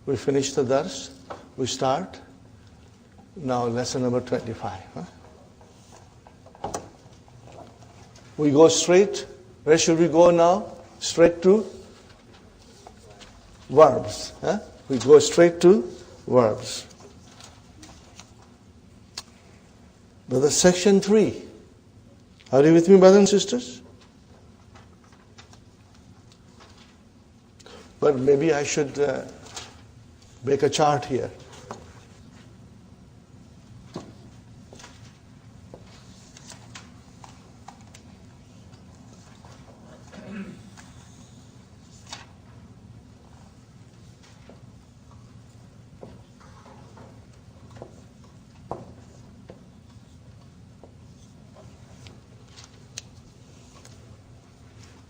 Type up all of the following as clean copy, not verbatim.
We finish the dars. We start. Now lesson number 25. We go straight. Where should we go now? Straight to verbs. We go straight to verbs. Brother, section 3. Are you with me, brothers and sisters? But maybe I should make a chart here.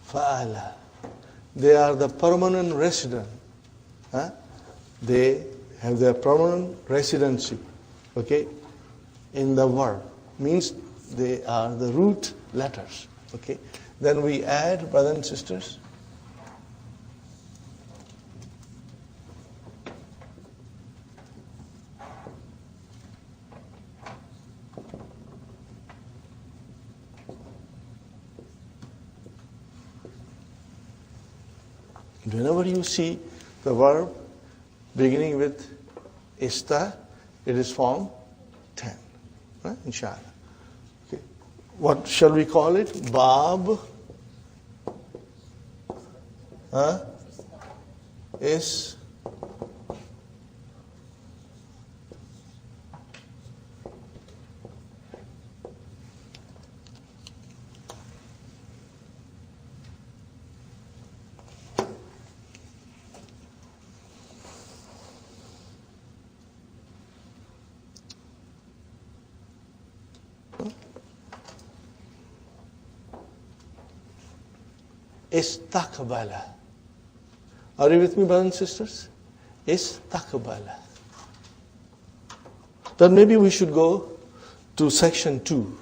Fa'ala. They are the permanent resident. They have their permanent residency. Okay? In the verb. Means they are the root letters. Okay? Then we add, brothers and sisters. Whenever you see the verb beginning with ista, it is form 10. Insha'Allah. Okay. What shall we call it? Bab is Istaqbala. Are you with me, brothers and sisters? Istaqbala. Then maybe we should go to section 2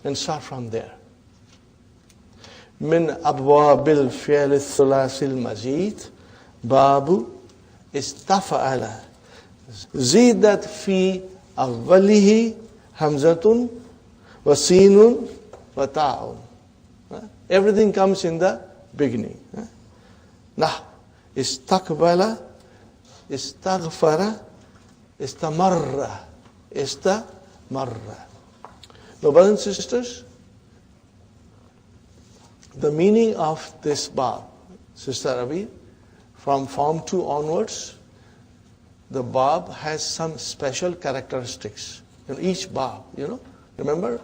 and start from there. من أبواب الفعل الثلاثي المزيد باب استفعل زيدت في أوله همزة وسين وتاء. Everything comes in the beginning. Nah, istaqbala, istaghfara, istamarra, istamarra. Now, brothers and sisters, the meaning of this bab, Sister Rabi, from form 2 onwards, the bab has some special characteristics. Each bab, remember,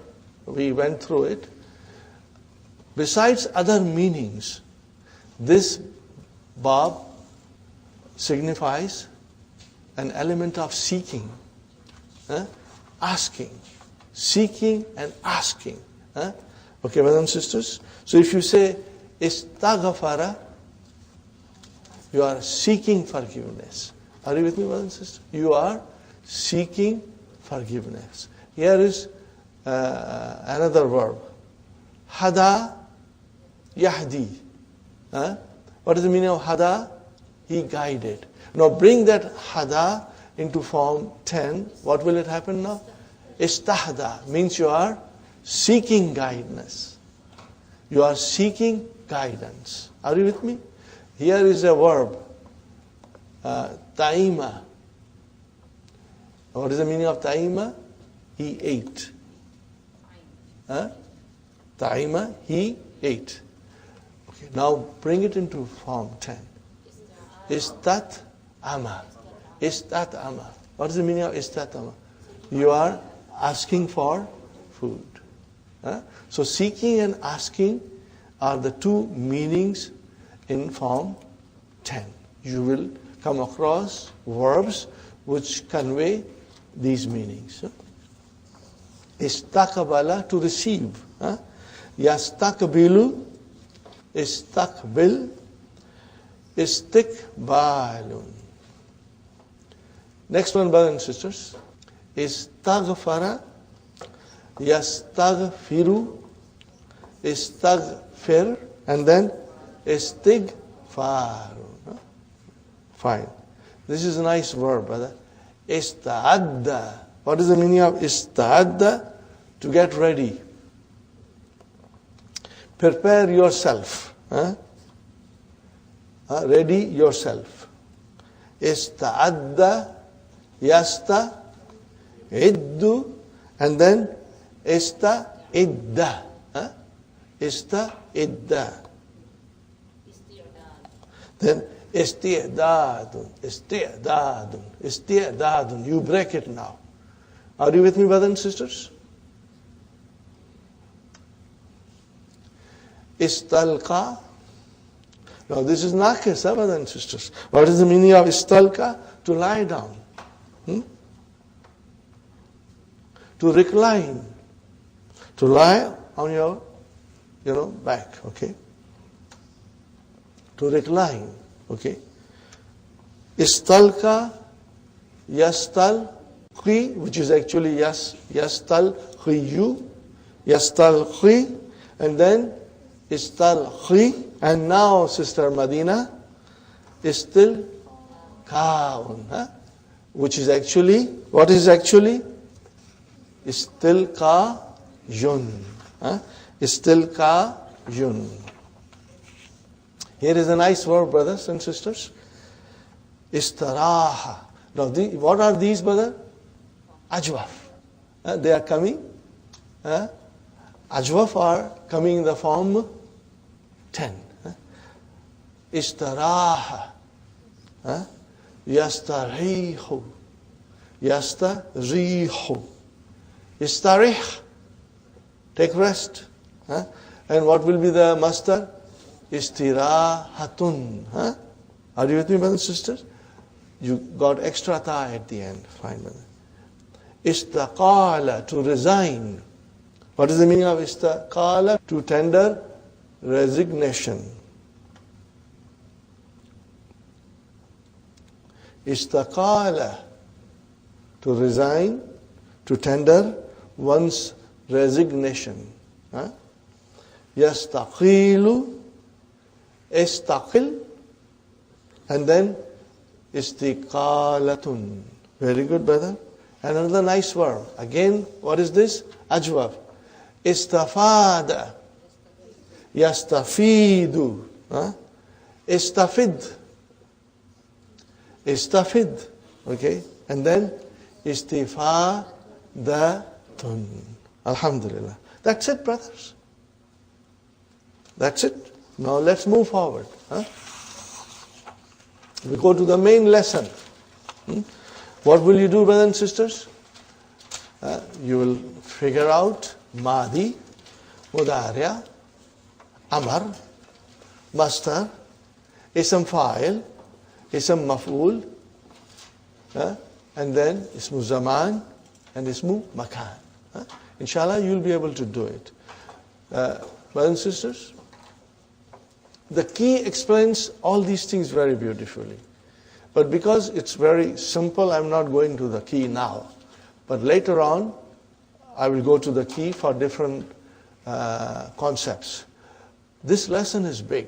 we went through it. Besides other meanings, this bab signifies an element of seeking, asking, seeking and asking. Okay, brothers and sisters? So if you say istaghfara, you are seeking forgiveness. Are you with me, brothers and sisters? You are seeking forgiveness. Here is another verb. Hada Yahdi. What is the meaning of Hada? He guided. Now bring that Hada into form 10. What will it happen now? Istahda means you are seeking guidance. You are seeking guidance. Are you with me? Here is a verb. Ta'ima. What is the meaning of ta'ima? He ate. Ta'ima, he ate. Okay, now bring it into form 10. Istat ama. Istat ama. What is the meaning of istat ama? You are asking for food. So seeking and asking are the two meanings in form 10. You will come across verbs which convey these meanings. Istaqbala, to receive. Yastaqbilu, istaqbil, istiqbalun. Next one, brothers and sisters, istaghfara, yastaghfiru, istaghfir, and then istighfarun. Fine. This is a nice verb, brother. Ista'adda. What is the meaning of ista'adda? To get ready. Prepare yourself. Ready yourself. Ista'adda, yasta'iddu, and then ista'idda. Ista'idda. Then isti'dadun. You break it now. Are you with me, brothers and sisters? Istalqa. Now this is naqis, brothers and sisters. What is the meaning of istalqa? To lie down. To recline. To lie on your, back, okay? To recline, okay? Istalqa, yastalqi, which is actually yastalqiyu, yastalqi, and then istalqi, and now Sister Madina, istilqaun, which is actually, what is actually? Istilqayun, istilqayun. Here is a nice verb, brothers and sisters. Istaraha. Now, what are these, brother? Ajwaf. They are coming. Ajwaf are coming in the form 10. Istaraha. Yastarihu. Yastarihu. Istarih. Take rest. And what will be the master? Istirahatun. Are you with me, brothers and sisters? You got extra ta at the end. Fine, brother. Istaqala, to resign. What is the meaning of istaqala? To tender resignation. Istaqala, to resign, to tender one's resignation. Yastaqilu, istaqil, and then istiqalatun. Very good, brother. Another nice verb. Again, what is this? Ajwab. Istafada. Yastafidu. Istafid. Istafid. Okay. And then istifadatun. Alhamdulillah. That's it, brothers. That's it. Now let's move forward. We go to the main lesson. What will you do, brothers and sisters? You will figure out Madi, Mudariya, Amar, Mastar, Ism Fa'il, Ism Maf'ul, and then Ismu Zaman and Ismu Makan. Inshallah, you will be able to do it. Brothers and sisters, the key explains all these things very beautifully. But because it's very simple, I'm not going to the key now. But later on, I will go to the key for different concepts. This lesson is big,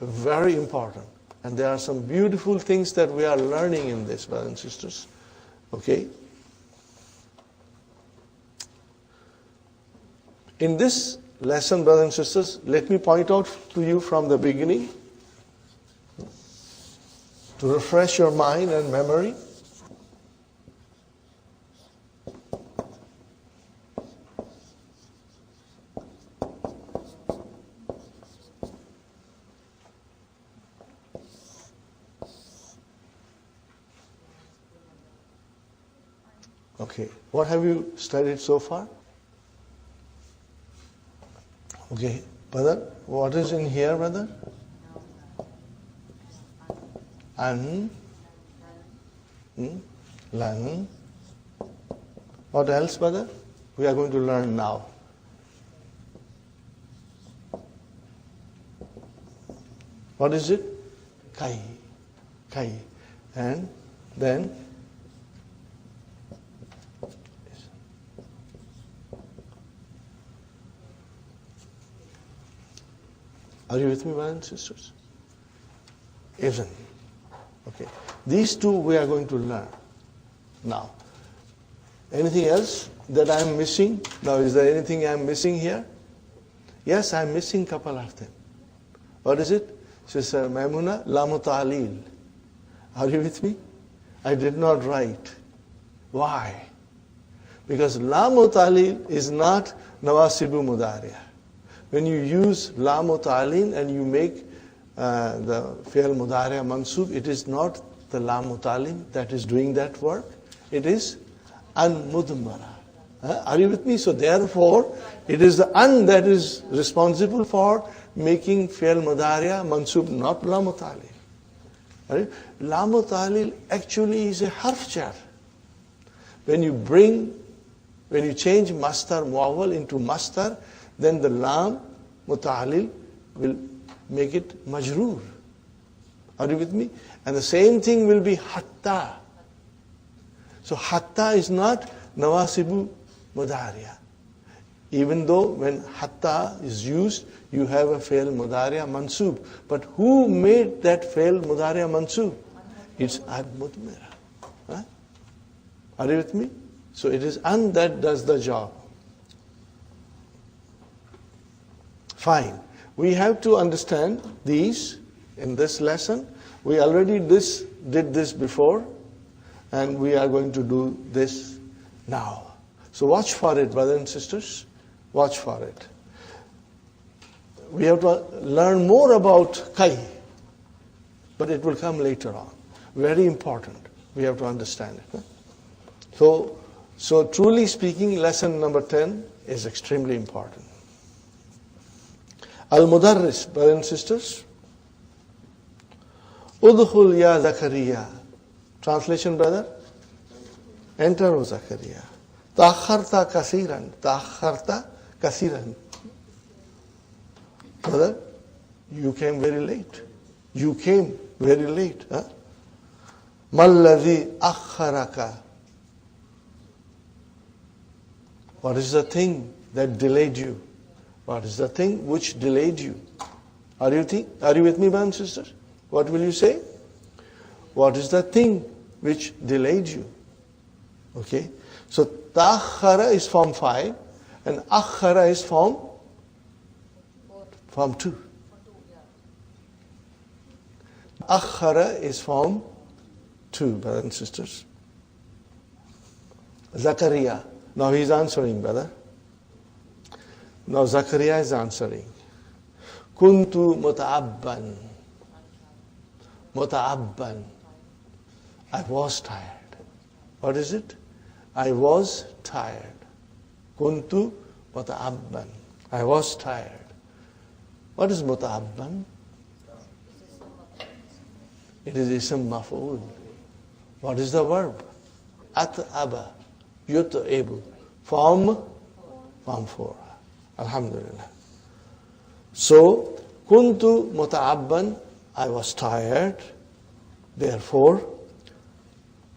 very important. And there are some beautiful things that we are learning in this, brothers and sisters. Okay? In this lesson, brothers and sisters, let me point out to you from the beginning, to refresh your mind and memory. Okay, what have you studied so far? Okay, brother, what is in here, brother? An, lan. What else, brother? We are going to learn now. What is it? Kai. Kai. And then are you with me, brothers and sisters? Isn't. Okay. These two we are going to learn now. Anything else that I am missing? Now, is there anything I am missing here? Yes, I am missing a couple of them. What is it? Sister Maimuna, Lamu Ta'lil. Are you with me? I did not write. Why? Because Lamu Ta'lil is not Nawasibu Mudariya. When you use Lamu Ta'lil and you make the Fi'al Mudariya Mansub, it is not the Lamu Ta'lil that is doing that work. It is An-Mudmara. Are you with me? So therefore, it is the An that is responsible for making Fi'al Mudariya Mansub, not Lamu Ta'lil. Right? Lamu Ta'lil actually is a harf jar. When you change mastar muawwal into mastar, then the lam muta'allil will make it majroor. Are you with me? And the same thing will be hatta. So hatta is not nawasibu mudariya. Even though when hatta is used, you have a fail mudariya mansub. But who made that fail mudariya mansub? It's ad-mudmira. Huh? Are you with me? So it is an that does the job. Fine. We have to understand these in this lesson. We already did this before, and we are going to do this now. So watch for it, brothers and sisters. Watch for it. We have to learn more about kai, but it will come later on. Very important. We have to understand it. So truly speaking, lesson number 10 is extremely important. Al-Mudarris, brothers and sisters. Udkhul ya Zakariya. Translation, brother? Enter, O Zakariya. Ta'akharta kasiran. Ta'akharta kasiran. Brother, you came very late. You came very late. Huh? Malladhi akharaka. What is the thing that delayed you? What is the thing which delayed you? Are you with me, brothers and sisters? What will you say? What is the thing which delayed you? Okay. So ta'akhara is form 5 and akhara is form 2. Akhara is form 2, brothers and sisters. Zakaria. Now he is answering, brother. Now Zakaria is answering. Kuntu muta'abban. Muta'abban. I was tired. What is it? I was tired. Kuntu muta'abban. I was tired. What is muta'abban? It is ism maf'ul. What is the verb? At'aba. Yut'abu. Form 4. Alhamdulillah. So, kuntu muta'abban, I was tired. Therefore,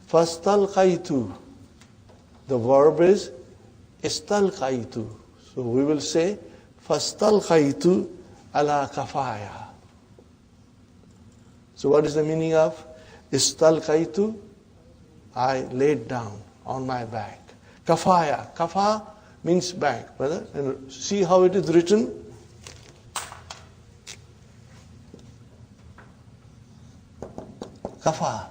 fastalqaitu. The verb is istalqaitu. So we will say fastalqaitu ala kafaya. So what is the meaning of istalqaitu? I laid down on my back. Kafaya. Kafa means back, brother. And see how it is written? Kafa.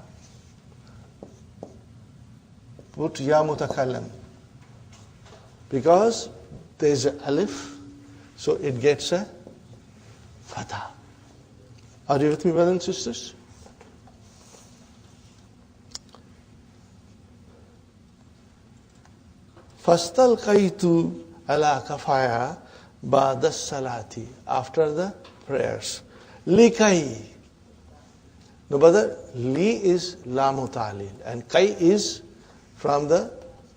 Put ya mutakallam. Because there is an alif, so it gets a fatha. Are you with me, brothers and sisters? Fastalqaitu ala kafaya ba'da salati. After the prayers. Likai. No, brother, li is lamu ta'lil and kai is from the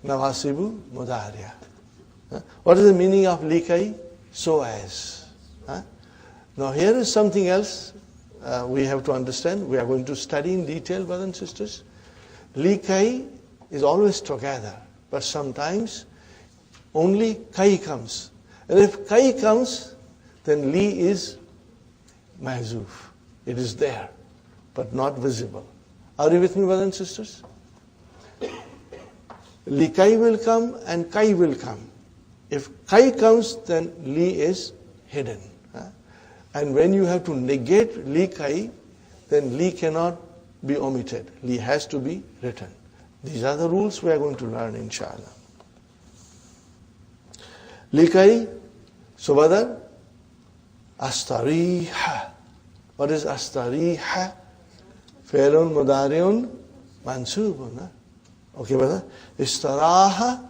nawasibu mudariya. What is the meaning of likai? So as. Now here is something else we have to understand. We are going to study in detail, brothers and sisters. Likai is always together, but sometimes only kai comes. And if kai comes, then li is mahzuf. It is there, but not visible. Are you with me, brothers and sisters? Likai will come and kai will come. If kai comes, then li is hidden. And when you have to negate li kai, then li cannot be omitted. Li has to be written. These are the rules we are going to learn, Insha'Allah. Li kai, so brother, astariha. What is astariha? Fi'lun mudari'un mansubun. Okay, brother? Istaraha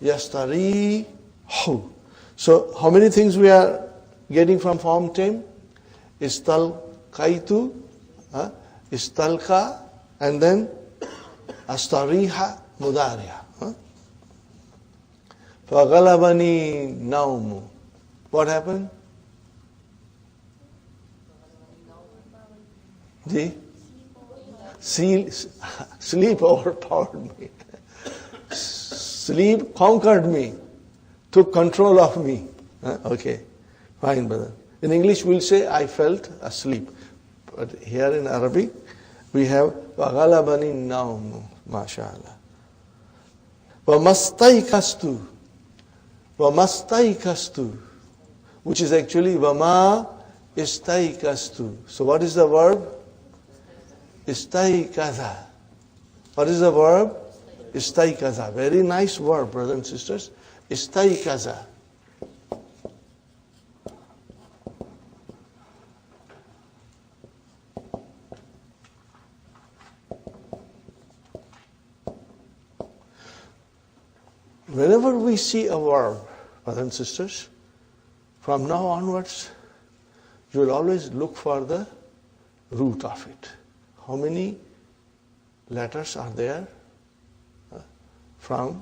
yastarihu. So, how many things we are getting from form 10? Istalqaitu, istalqa, and then astariha mudariha. Faghalabani naumu. What happened? Sleep overpowered me. Sleep conquered me, took control of me. Okay, fine, brother. In English, we'll say, I felt asleep. But here in Arabic, we have وَغَلَبَنِي النَّوْمُ MashaAllah. وَمَسْتَيْقَسْتُ وَمَسْتَيْقَسْتُ, which is actually وَمَا إِسْتَيْقَسْتُ. So what is the verb? Istaykaza. What is the verb? Istaykaza. Very nice verb, brothers and sisters. Istaykaza. Whenever we see a verb, brothers and sisters, from now onwards, you will always look for the root of it. How many letters are there from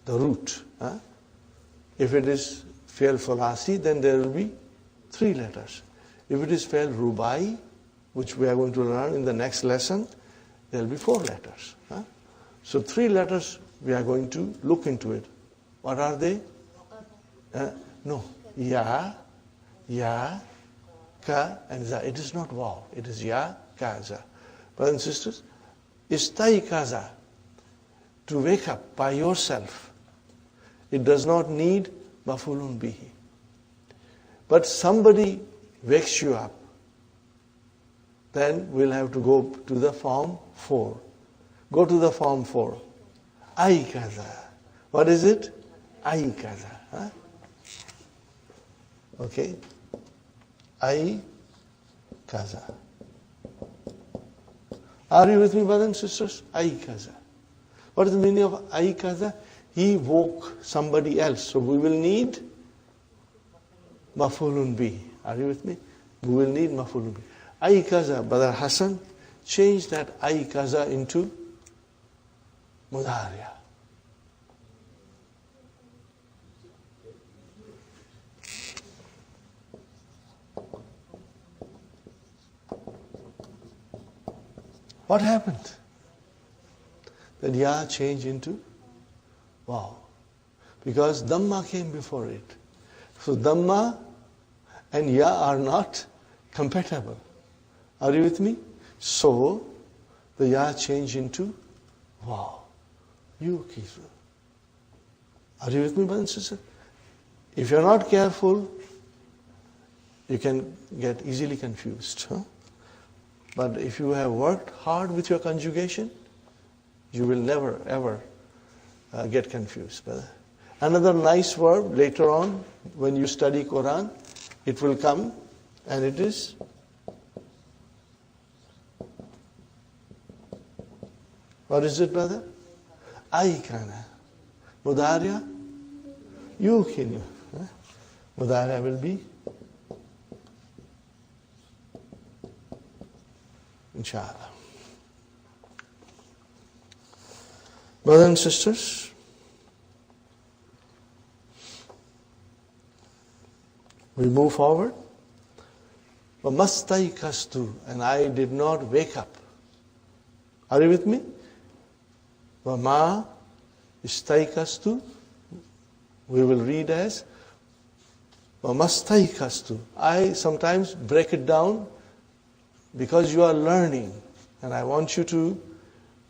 the root? If it is fi'l thulasi, then there will be 3 letters. If it is fi'l rubai, which we are going to learn in the next lesson, there will be 4 letters. So 3 letters we are going to look into it. What are they? No. Ya, ka, and za. It is not waw. It is ya, ka, za. Brothers and sisters, istaykaza, to wake up by yourself. It does not need mafulun bihi. But somebody wakes you up, then we'll have to go to the form 4. Go to the form 4. Aykaza. What is it? Aykaza. Okay. Aykaza. Are you with me, brothers and sisters? Aykaza. What is the meaning of aykaza? He woke somebody else. So we will need mafulun bi. Are you with me? We will need mafulun bi. Aykaza, Brother Hassan, change that aykaza into mudariya. What happened? That ya changed into wow. Because dhamma came before it. So dhamma and ya are not compatible. Are you with me? So the ya changed into wow. You kisu. Are you with me, brothers and sisters? If you're not careful, you can get easily confused. But if you have worked hard with your conjugation, you will never ever get confused, brother. Another nice verb later on, when you study Qur'an, it will come, and it is what is it, brother? Aikana. Mudariya, yukinu. Mudariya will be Insha'Allah. Brothers and sisters, we move forward. وَمَسْتَيْقَظْتُ, and I did not wake up. Are you with me? وَمَا إِسْتَيْقَظْتُ, we will read as وَمَسْتَيْقَظْتُ. I sometimes break it down because you are learning And I want you to,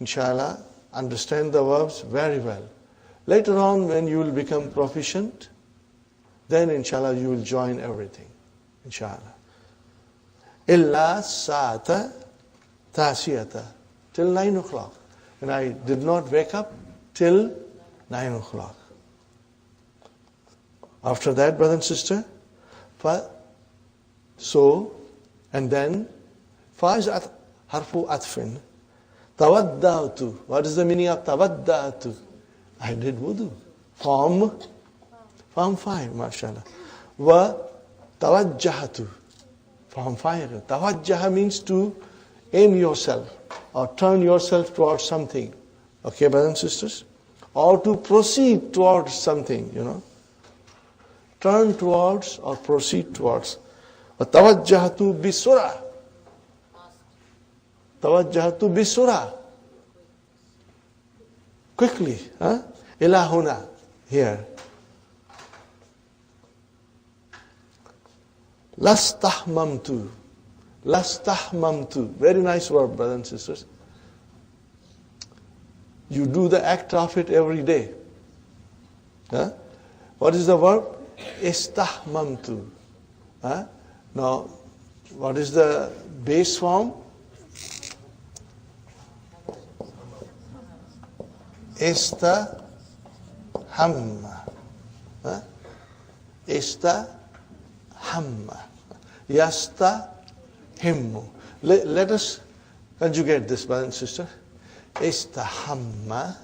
Insha'Allah, understand the verbs very well. Later on, when you will become proficient, then Insha'Allah you will join everything. Insha'Allah. Illa sa'ata tasiyata. Till 9 o'clock. And I did not wake up till 9 o'clock. After that, brother and sister, so, and then, fa is harfu atfin. Tawadda'tu. What is the meaning of tawadda'tu? I did wudu. Form 5, mashallah. Wa tawajjahatu. Form 5. Tawajjaha means to aim yourself or turn yourself towards something. Okay, brothers and sisters? Or to proceed towards something, Turn towards or proceed towards. Wa tawajjahatu bisura. Tawajjahatu bisura. Quickly, ila huna, here. Lastahmamtu. Lastahmamtu. Very nice word, brothers and sisters. You do the act of it every day. What is the verb? Istahmamtu. Now, what is the base form? Istahamma. Istahamma. Yastahimmu. Let us conjugate this, brother and sister. Istahamma.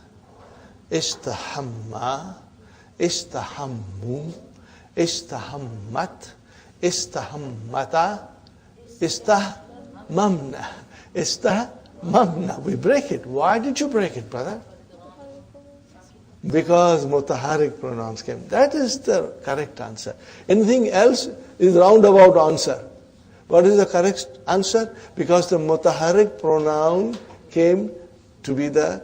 Istahamma. Istahammu. Istahammat. Istahammata. Istahmamna. Istahmamna. We break it. Why did you break it, brother? Because mutaharrik pronouns came. That is the correct answer. Anything else is roundabout answer. What is the correct answer? Because the mutaharrik pronoun came to be the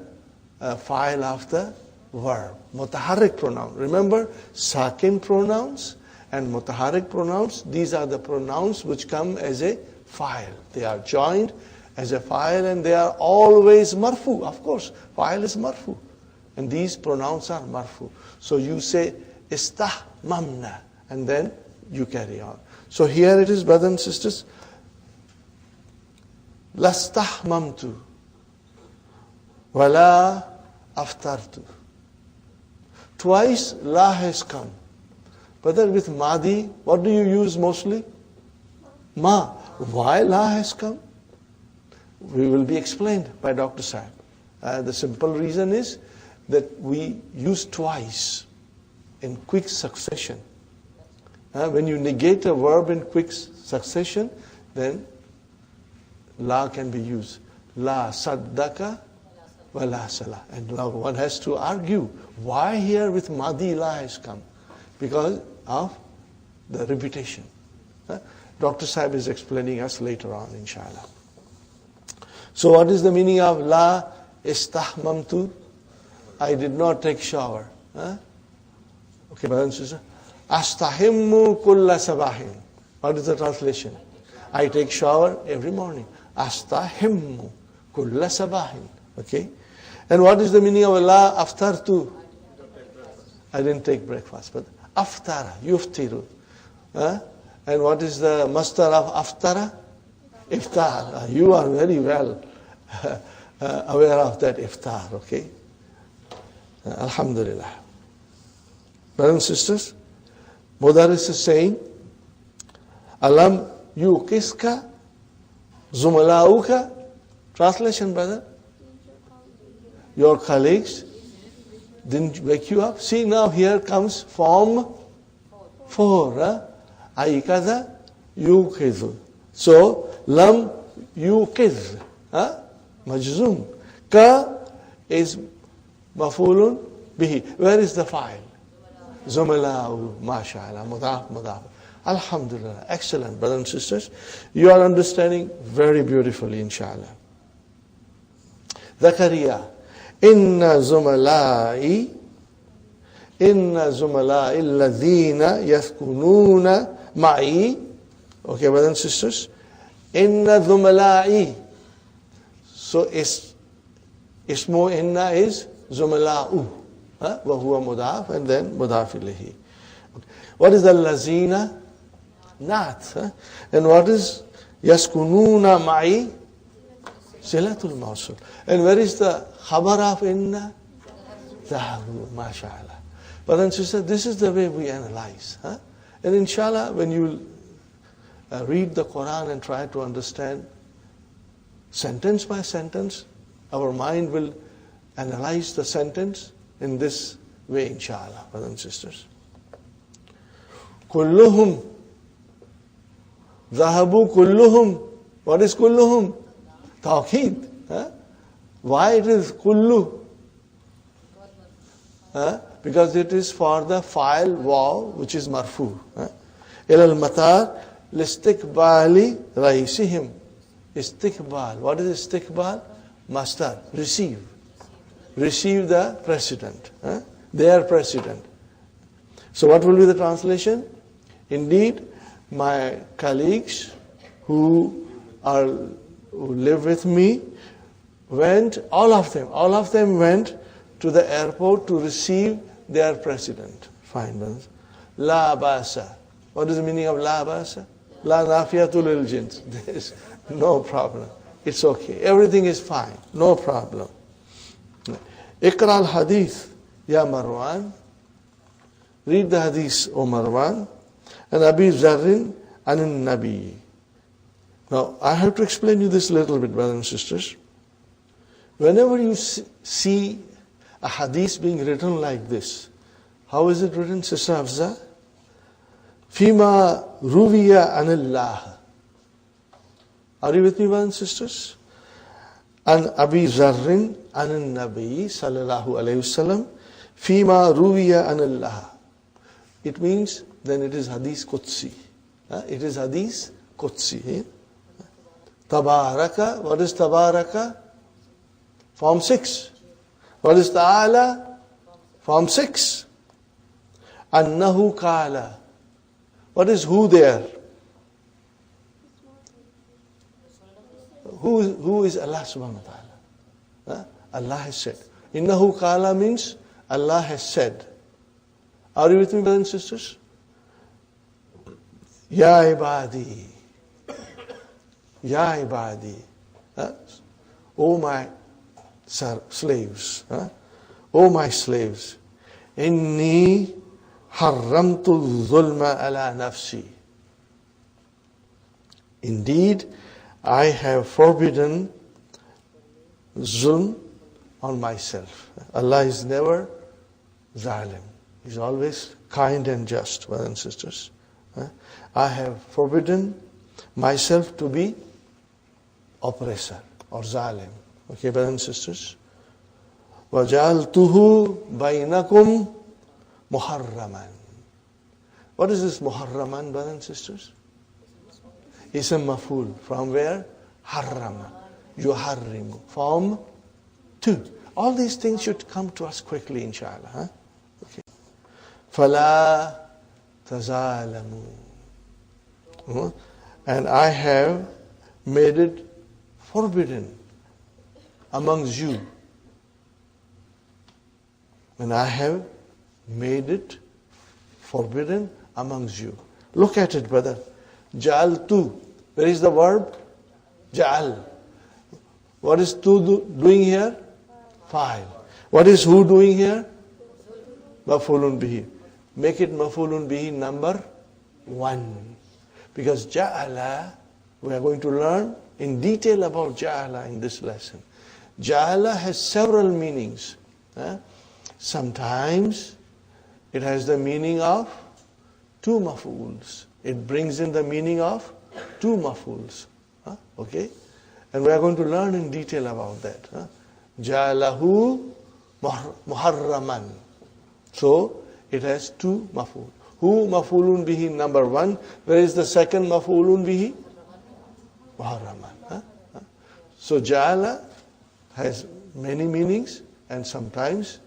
file of the verb. Mutaharrik pronoun. Remember, sakin pronouns and mutaharrik pronouns, these are the pronouns which come as a file. They are joined as a file and they are always marfu. Of course, file is marfu. And these pronouns are marfu. So you say istahmamna and then you carry on. So here it is, brothers and sisters. Lastahmamtu wala aftartu. Twice la has come. Brother, with madi, what do you use mostly? Ma. Why la has come? We will be explained by Dr. Sahib. The simple reason is that we use twice in quick succession. When you negate a verb in quick succession, then la can be used. La saddaka wa la sala. And now one has to argue, why here with madi la has come? Because of the repetition. Dr. Sahib is explaining us later on, Insha'Allah. So what is the meaning of la istahmamtu? I did not take shower. Okay, brothers and sisters. Astahimmu kulla sabahin. What is the translation? I take shower every morning. Astahimmu kulla sabahin. Okay. And what is the meaning of la aftartu? I didn't take breakfast, but aftara, yuftiru. And what is the masdar of aftara? Iftar. You are very well aware of that iftar, okay? Alhamdulillah. Brothers and sisters, Mudaris is saying, Alam yuqiska zumalauka. Translation, brother. Your colleagues didn't wake you up. See, now here comes form 4. Aikadha yuqizu. So, lam yuqiz. Majzum. Ka is mafulun bihi. Where is the file? Zumalau, mashallah, mudaf, mudaf. Alhamdulillah. Excellent, brothers and sisters. You are understanding very beautifully, inshallah. Zakaria. Inna zumalai alladhina yaskununa ma'i. Okay, brothers and sisters. Inna zumalai. So ismu inna is zumala'u. Wa huwa mudaf and then mudaf ilayhi. What is the lazina? Naat. And what is yaskununa ma'i? Silatul mawsul. And where is the khabar of inna? Dhahabu, mashallah. But then she said, this is the way we analyze. And inshallah, when you read the Qur'an and try to understand sentence by sentence, our mind will analyze the sentence in this way, inshallah, brothers and sisters. Kulluhum. Dhahabu kulluhum. What is kulluhum? Tawqeed. Why it is kullu? Because it is for the fa'il waw, which is marfu. Ilal matar listiqbali raisihim. Istiqbal. What is istiqbal? Master. Receive. Receive the president. Their president. So what will be the translation? Indeed, my colleagues who live with me went, all of them went to the airport to receive their president. Fine, brothers. La basa. What is the meaning of la basa? La nafiyatul lil jins. There is no problem. It's okay. Everything is fine. No problem. Iqra al hadith, ya Marwan. Read the hadith, O Marwan. And Abi Zarrin anin Nabi. Now, I have to explain you this a little bit, brothers and sisters. Whenever you see a hadith being written like this, how is it written, Sister Hafza? Fima ruwiya anillah. Are you with me, brothers and sisters? An Abi Zarrin anin Nabi sallallahu alayhi wasallam. Fima ruwiya anillah. It means then it is hadith Qudsi. It is hadith Qudsi. Tabaraka. What is Tabaraka? Form 6. What is Ta'ala? Form 6. Annahu Kala. What is who there? Who is Allah subhanahu wa ta'ala? Allah has said. Innahu Kala means Allah has said. Are you with me, brothers and sisters? Ya ibadi. Ya ibadi. O my slaves. O my slaves. Inni harramtu dhulma ala nafsi. Indeed, I have forbidden zulm on myself. Allah is never zalim. He's always kind and just, brothers and sisters. I have forbidden myself to be oppressor or zalim. Okay, brothers and sisters? وَجَعَلْتُهُ بَيْنَكُمْ مُحَرَّمًا. What is this muharraman, brothers and sisters? Ism maf'ul. From where? Harrama. Yuharrimu. Form 2. All these things should come to us quickly, inshallah. Okay. فَلَا تَزَالَمُوا. And I have made it forbidden amongst you. And I have made it forbidden amongst you. Look at it, brother. Ja'altu. Where is the verb? Ja'al. What is tu doing here? Fa'il. What is who doing here? Maf'ulun bihi. Make it maf'ulun bihi number 1. Because ja'ala, we are going to learn in detail about ja'ala in this lesson. Ja'ala has several meanings. Sometimes it has the meaning of 2 maf'uls. It brings in the meaning of 2 maf'uls. Okay? And we are going to learn in detail about that. Ja'alahu muharraman. So, it has 2 maf'ul. Who maf'ulun bihi number 1. Where is the second maf'ulun bihi? Muharraman. So, ja'ala has many meanings, and sometimes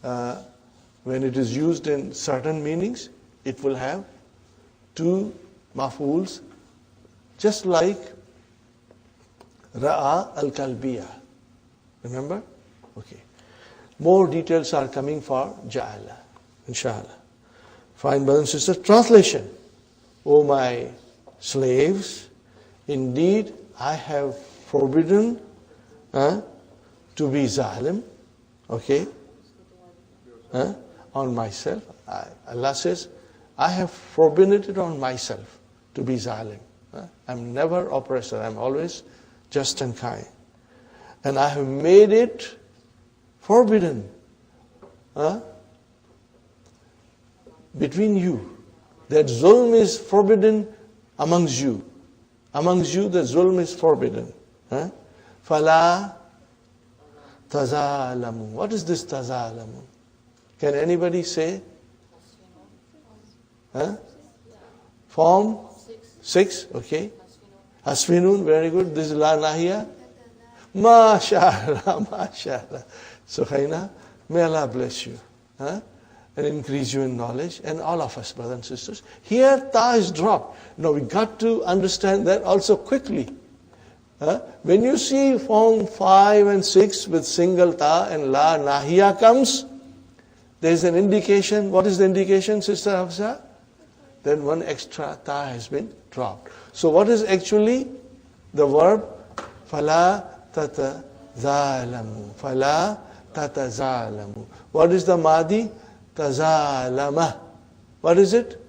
when it is used in certain meanings, it will have 2 maf'uls, just like ra'a al-kalbiya. Remember? Okay. More details are coming for Ja'ala. Insha'Allah. Fine, brothers and sisters. Translation. O my slaves, indeed I have forbidden to be zalim, okay, on myself. Allah says, I have forbidden it on myself to be zalim. I'm never oppressor, I'm always just and kind. And I have made it forbidden between you. That zulm is forbidden amongst you. Amongst you, the zulm is forbidden. Fala tazalamu. What is this tazalamu? Can anybody say? Form 6, okay. Hasfinun, very good. This is la nahiya. MashaAllah, MashaAllah. Sukhaina, may Allah bless you. And increase you in knowledge, and all of us, brothers and sisters. Here, ta is dropped. Now, we got to understand that also quickly. When you see form 5 and 6 with single ta and la nahiya comes, there is an indication. What is the indication, Sister Hafsa? Then one extra ta has been dropped. So, what is actually the verb? Fala tata zalamu. Fala tata zalamu. What is the madi? Tazalama. What is it?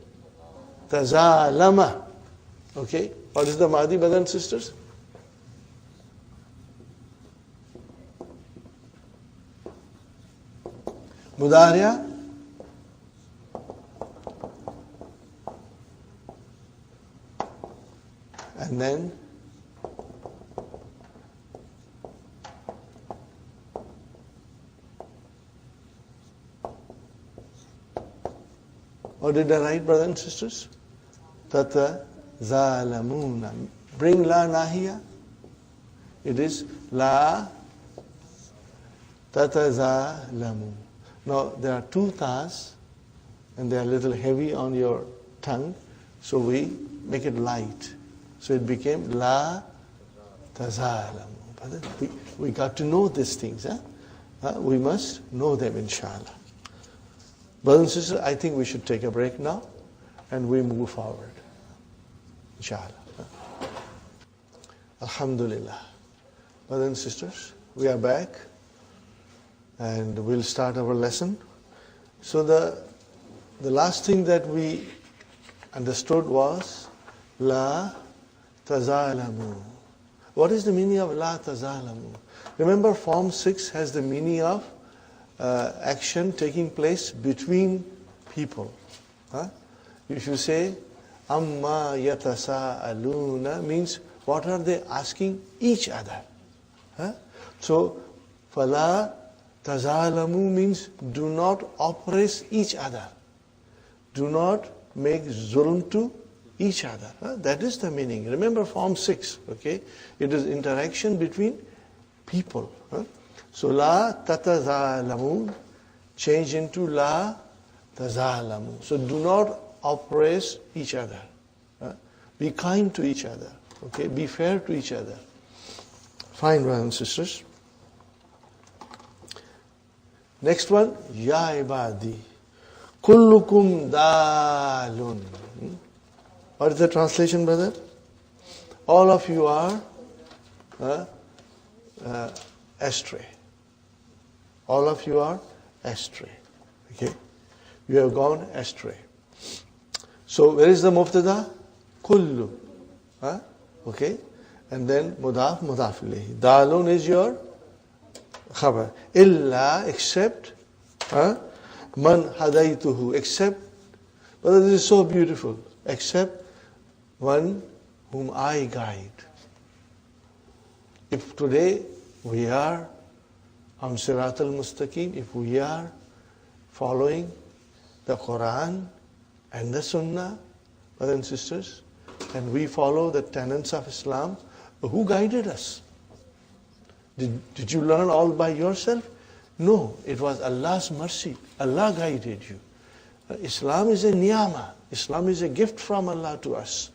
Tazalama. Okay. What is the Mahdi, brothers and sisters? Mudariya. And then what did I write, brothers and sisters? Tata zalamuna. Bring la nahiya. It is la tata zalamu. Now there are two tas, and they are a little heavy on your tongue, so we make it light. So it became la tazalamu. We got to know these things. We must know them, Insha'Allah. Brothers and sisters, I think we should take a break now and we move forward. Insha'Allah. Alhamdulillah. Brothers and sisters, we are back and we'll start our lesson. So the last thing that we understood was la tazalamu. What is the meaning of la tazalamu? Remember, form 6 has the meaning of action taking place between people. If you say amma yatasaaluna, means what are they asking each other? So fala tazalamu means do not oppress each other. Do not make zulm to each other. That is the meaning. Remember form 6, okay? It is interaction between people. So la tatazalamu change into la tazalamu. So do not oppress each other. Be kind to each other. Okay? Be fair to each other. Fine, brothers and sisters. Next one, ya ibadi. Kullukum dalun. What is the translation, brother? All of you are astray. All of you are astray. Okay? You have gone astray. So where is the mubtada? Kullu. Okay? And then mudaf, mudaf ilayhi. Dalun is your khabar. Illa, except man hadaytuhu. Except, brother, this is so beautiful. Except one whom I guide. If today we are on Sirat al-Mustaqim, if we are following the Qur'an and the Sunnah, brothers and sisters, and we follow the tenets of Islam, who guided us? Did you learn all by yourself? No, it was Allah's mercy. Allah guided you. Islam is a niyama. Islam is a gift from Allah to us.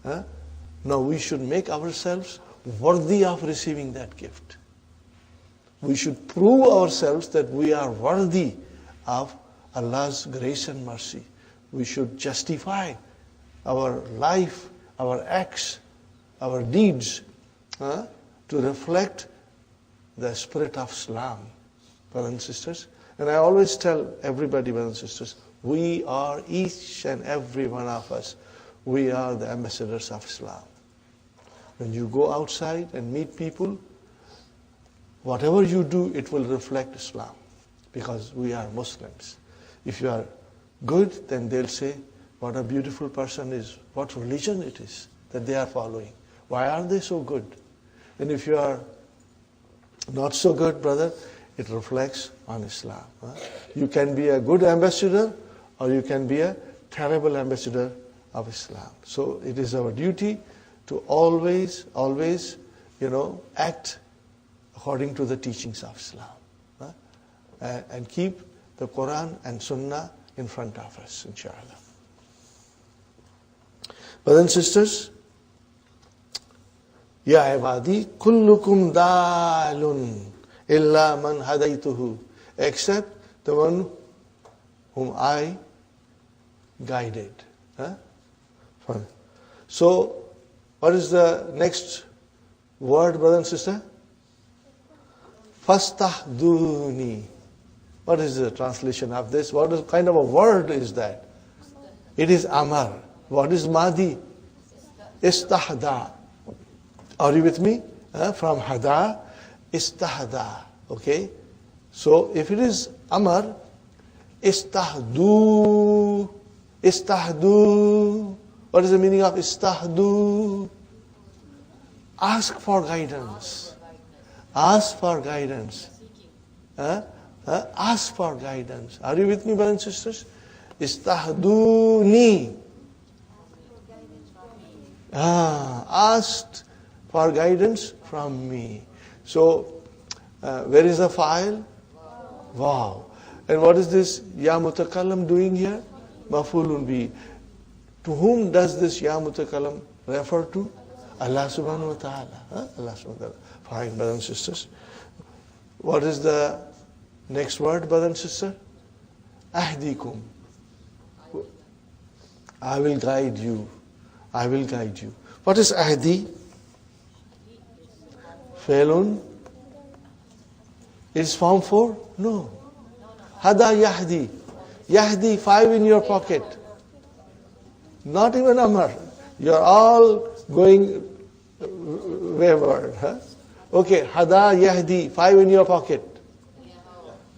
Now we should make ourselves worthy of receiving that gift. We should prove ourselves that we are worthy of Allah's grace and mercy. We should justify our life, our acts, our deeds to reflect the spirit of Islam, brothers and sisters. And I always tell everybody, brothers and sisters, we are, each and every one of us, we are the ambassadors of Islam. When you go outside and meet people, whatever you do, it will reflect Islam, because we are Muslims. If you are good, then they'll say, what a beautiful person is, what religion it is that they are following. Why are they so good? And if you are not so good, brother, it reflects on Islam. You can be a good ambassador, or you can be a terrible ambassador of Islam. So it is our duty to always, act according to the teachings of Islam. And keep the Quran and Sunnah in front of us, Insha'Allah. Brothers and sisters, Ya ibadi, kullukum dalun illa man hadaytuhu, except the one whom I guided. Fine. So, what is the next word, brother and sister? Fastahduni. What is the translation of this? What kind of a word is that? It is amar. What is madi? Istahda. Are you with me? From hada, istahda. Okay? So, if it is amar, istahdu. Istahdu. What is the meaning of istahdu? Ask for guidance. Ask for guidance. Ask for guidance. Are you with me, brothers and sisters? Istahduni. Asked for guidance from me. So, where is the file? Wow. And what is this Ya Mutakallam doing here? Mafulun bi. To whom does this Ya Mutakallam refer to? Allah subhanahu wa ta'ala. Allah subhanahu wa ta'ala. Fine, brothers and sisters. What is the next word, brother and sister? Ahdikum. I will guide you. I will guide you. What is ahdi? Failun? Is form 4? No. Hada yahdi. Yahdi, 5 in your pocket. Not even Amar. You're all going wayward. Okay, Hada Yahdi, 5 in your pocket.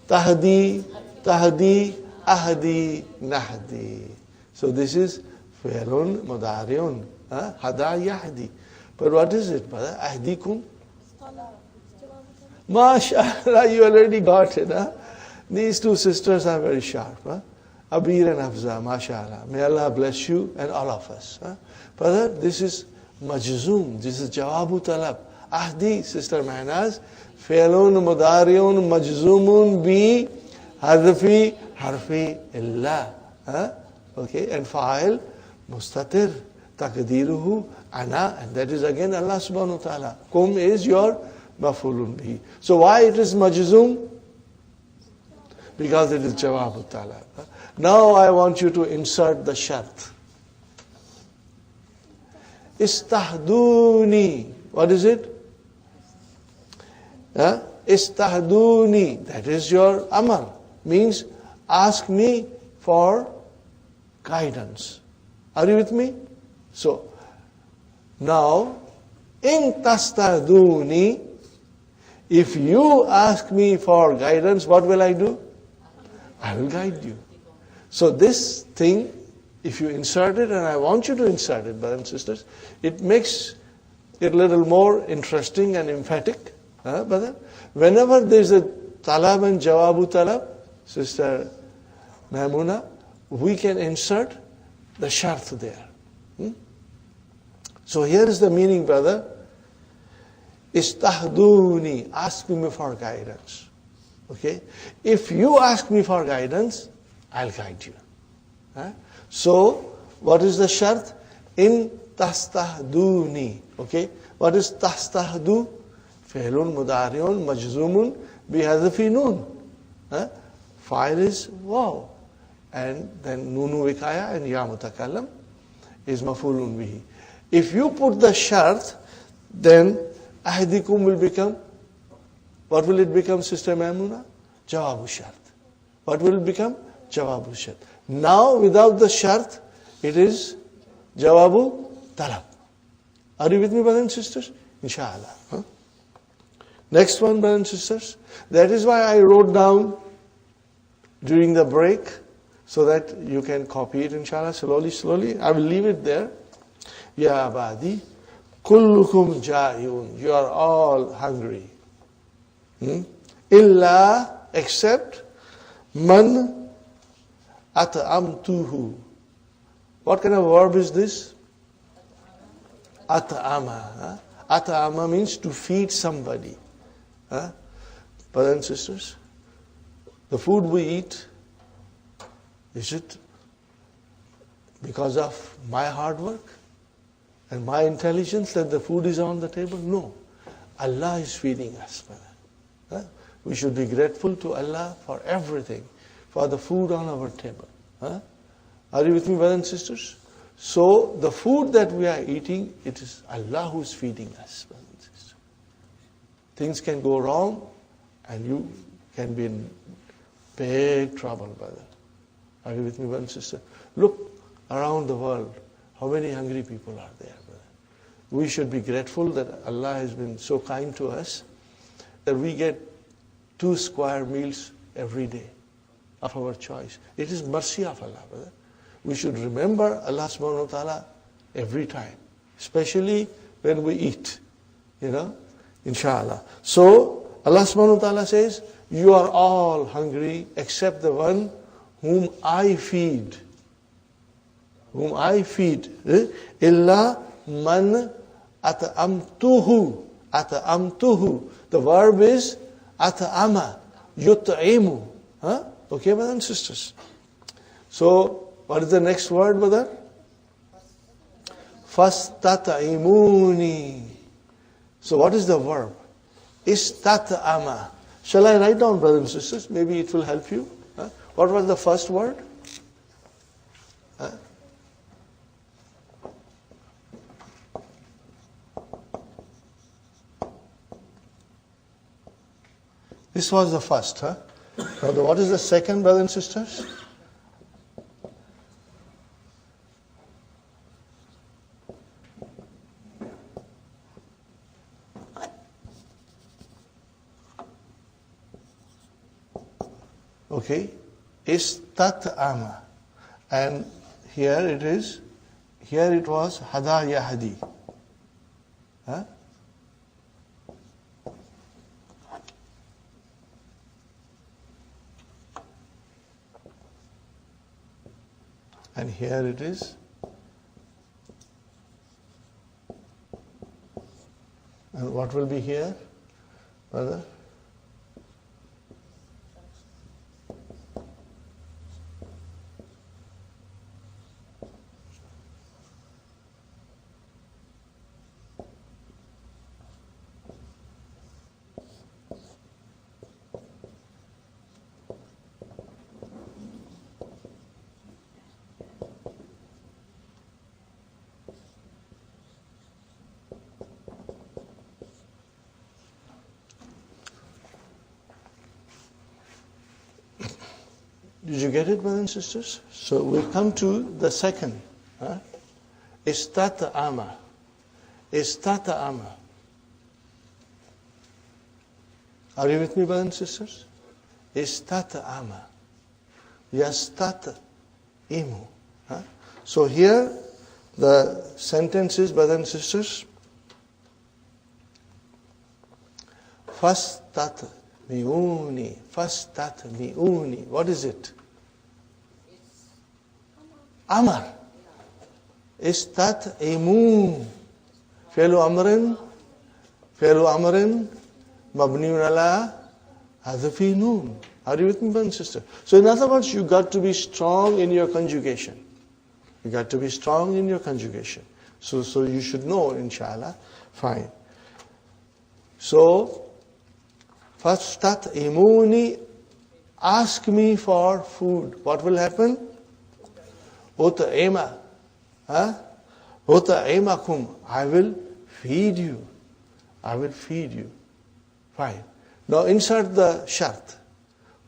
Tahdi, Ahdi, Nahdi. So this is Fi'lun Mudari'un. Hada Yahdi. But what is it, brother? Ahdikum? MashaAllah, you already got it. These two sisters are very sharp. Abir and Hafza, MashaAllah. May Allah bless you and all of us. Brother, this is Majzoom. This is Jawabu Talab. Ahdi, Sister Mahnaz, Fi'lun Mudari'un Majzoomun bi harfi illa. Okay, and Fa'il Mustatir Taqdiruhu Ana, and that is again Allah subhanahu wa ta'ala. Kum is your mafulun bihi. So why it is Majzoom? Because it is Jawabu Talab. Now I want you to insert the shart. Istahduni. What is it? Istahduni. That is your amar. Means ask me for guidance. Are you with me? So, now, in tastahduni, if you ask me for guidance, what will I do? I will guide you. So this thing, if you insert it, and I want you to insert it, brothers and sisters, it makes it a little more interesting and emphatic. Brother? Whenever there is a talab and jawabu talab, Sister Maimuna, we can insert the shart there. So here is the meaning, brother. Istahduni, ask me for guidance. Okay? If you ask me for guidance, I'll guide you. So, what is the shart? In tastahduni. Okay? What is tastahdu? Fi'lun mudari'un majzumun bihadfi noon. Fa'il is wow. And then nunu wikaya and ya mutakallam is mafulun bihi. If you put the shart, then ahdikum will become, what will it become, Sister Maimuna? Jawabu shart. What will it become? Jawabu shart. Now without the shart, it is jawabu talab. Are you with me, brothers and sisters? Insha'Allah. Next one, brothers and sisters. That is why I wrote down during the break, so that you can copy it, inshallah, slowly. I will leave it there. Ya abadi, kullukum ja'yun. You are all hungry. Illa, except man at'amtuhu. What kind of verb is this? At'ama. At'ama means to feed somebody. Brothers and sisters, the food we eat, is it because of my hard work and my intelligence that the food is on the table? No. Allah is feeding us. We should be grateful to Allah for everything, for the food on our table. Are you with me, brothers and sisters? So the food that we are eating, it is Allah who is feeding us, brothers and sisters. Things can go wrong and you can be in big trouble, brother. Are you with me, brother and sister? Look around the world. How many hungry people are there, brother? We should be grateful that Allah has been so kind to us that we get 2 square meals every day of our choice. It is mercy of Allah, brother. We should remember Allah subhanahu wa ta'ala every time, especially when we eat, Insha'Allah. So Allah subhanahu wa ta'ala says, you are all hungry except the one whom I feed. Whom I feed. Illa man at'amtuhu. At'amtuhu. The verb is at'ama. Yut'imu. Okay, brothers and sisters. So, what is the next word, brother? Fastat'imuni. So, what is the verb? Istat'ama. Shall I write down, brothers and sisters? Maybe it will help you. What was the first word? This was the first. Now, what is the second, brothers and sisters? Okay. Istat'ama. And here it was hada yahdi. And here it is. And what will be here, brother? Did you get it, brothers and sisters? So we come to the second. Istat'ama. Istat'ama. Are you with me, brothers and sisters? Istat'ama. Yastat'imu. So here the sentence is, brothers and sisters, Fastatmi'uni. Fastatmi'uni. What is it? Amar. Istat'imu. Fi'lu amrin. Fi'lu amrin. Mabniun ala hadfi noon. Are you with me, brother and sister? So in other words, you got to be strong in your conjugation. You got to be strong in your conjugation. So you should know, inshallah. Fine. So, فَاسْتَطْعِمُونِي, ask me for food. What will happen? أُطْعِمَ, أُطْعِمَكُمْ, I will feed you. I will feed you. Fine. Now insert the shart.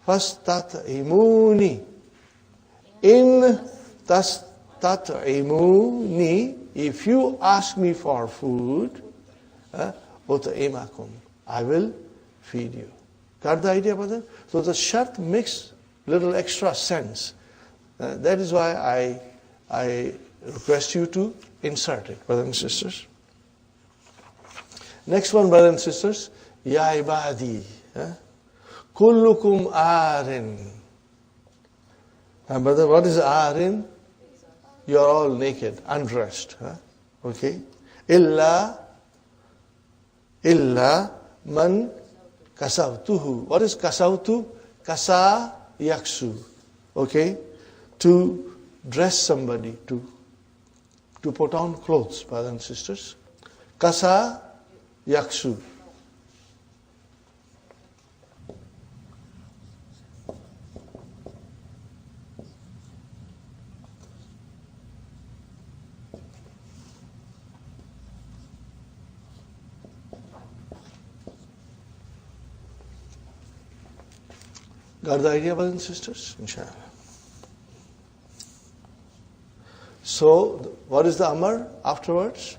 فَاسْتَطْعِمُونِي. In تَسْتَطْعِمُونِي, if you ask me for food, أُطْعِمَكُمْ, I will feed you. Got the idea, brother? So the shart makes little extra sense. That is why I request you to insert it, brothers and sisters. Next one, brothers and sisters. Ya ibadi. Kullukum arin. Brother, what is arin? You are all naked, undressed. Okay? Illa man kasawtuhu. What is kasawtu? Kasa yaksu. Okay? To dress somebody, to put on clothes, brothers and sisters. Kasa yaksu. Got the idea, brothers and sisters? Insha'Allah. So, what is the amr afterwards?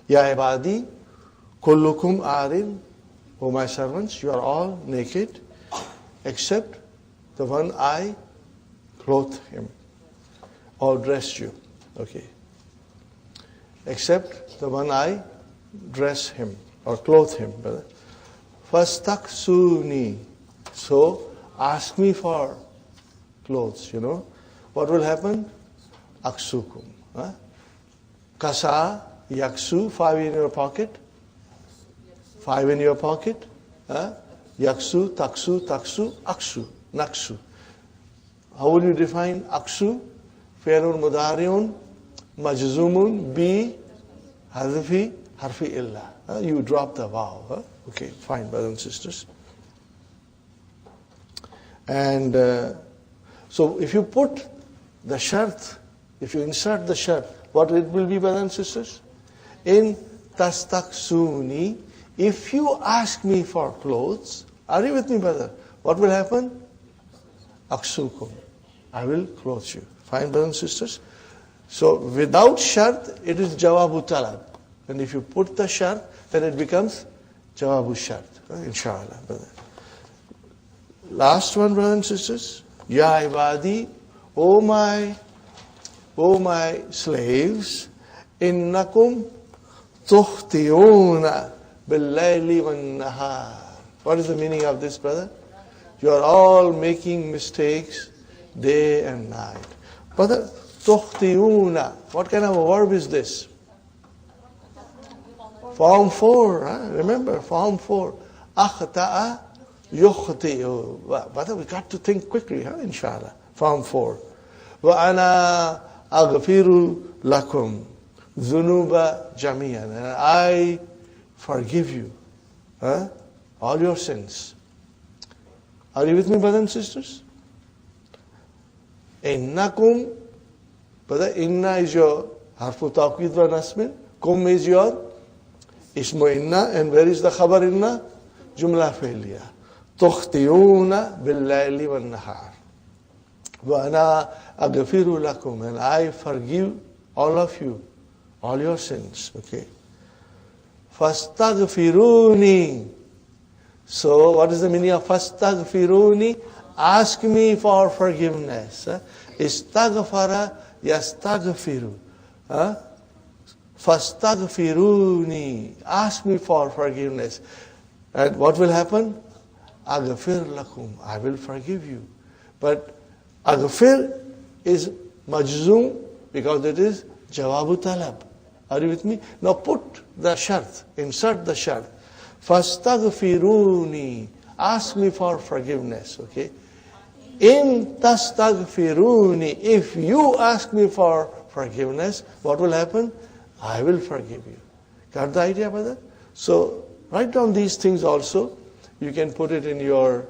Ya ibadi, kullukum arin, O my servants, you are all naked, except the one I clothed him, or dressed you. Okay. Except the one I dress him, or clothe him, brother. Fastaksuni. So, ask me for clothes, What will happen? Aksukum. Kasa, yaksu, 5 in your pocket. 5 in your pocket. Yaksu, taksu, aksu, naksu. How will you define aksu? Fi'lun mudari'un, majzumun, bi, harfi illa. You drop the vav. Okay, fine, brothers and sisters. And so if you put the shart, if you insert the shart, what it will be, brothers and sisters? In tastaksuni, if you ask me for clothes, are you with me, brother? What will happen? Aksukum, I will clothe you. Fine, brothers and sisters? So without shart, it is jawabu talab. And if you put the shart, then it becomes jawabu shart. Insha'Allah, brother. Last one, brothers and sisters. Ya ibadi, O my slaves, innakum tuhtiyuna bil-layli wan-nahar. What is the meaning of this, brother? You are all making mistakes day and night. Brother, tuhtiyuna. What kind of a verb is this? Form 4. Remember, form 4. Akhta'a yukhti'u. Brother, we got to think quickly, Insha'Allah. Form 4. وَأَنَا أَغْفِرُ لَكُمْ ذُنُوبَ جَمِيعًا. And I forgive you all your sins. Are you with me, brothers and sisters? Innakum, brother, inna is your harfu taqweed wa nasbin. Kum is your ismu inna. And where is the khabar inna? Jumla fi'liya. Tukhtiyuna bil-layli wan-nahar. Wa ana aghfiru lakum. And I forgive all of you, all your sins. Okay. Fastaghfiruni. So, what is the meaning of fastaghfiruni? Ask me for forgiveness. Istaghfara yastaghfiru. Fastaghfiruni. Ask me for forgiveness. And what will happen? Aghfir lakum. I will forgive you. But aghfir is majzoom because it is jawabu talab. Are you with me? Now put the shart, insert the shart. Fastaghfiruni. Ask me for forgiveness, okay? In tastaghfiruni, if you ask me for forgiveness, what will happen? I will forgive you. Got the idea, brother? So, write down these things also. you can put it in your,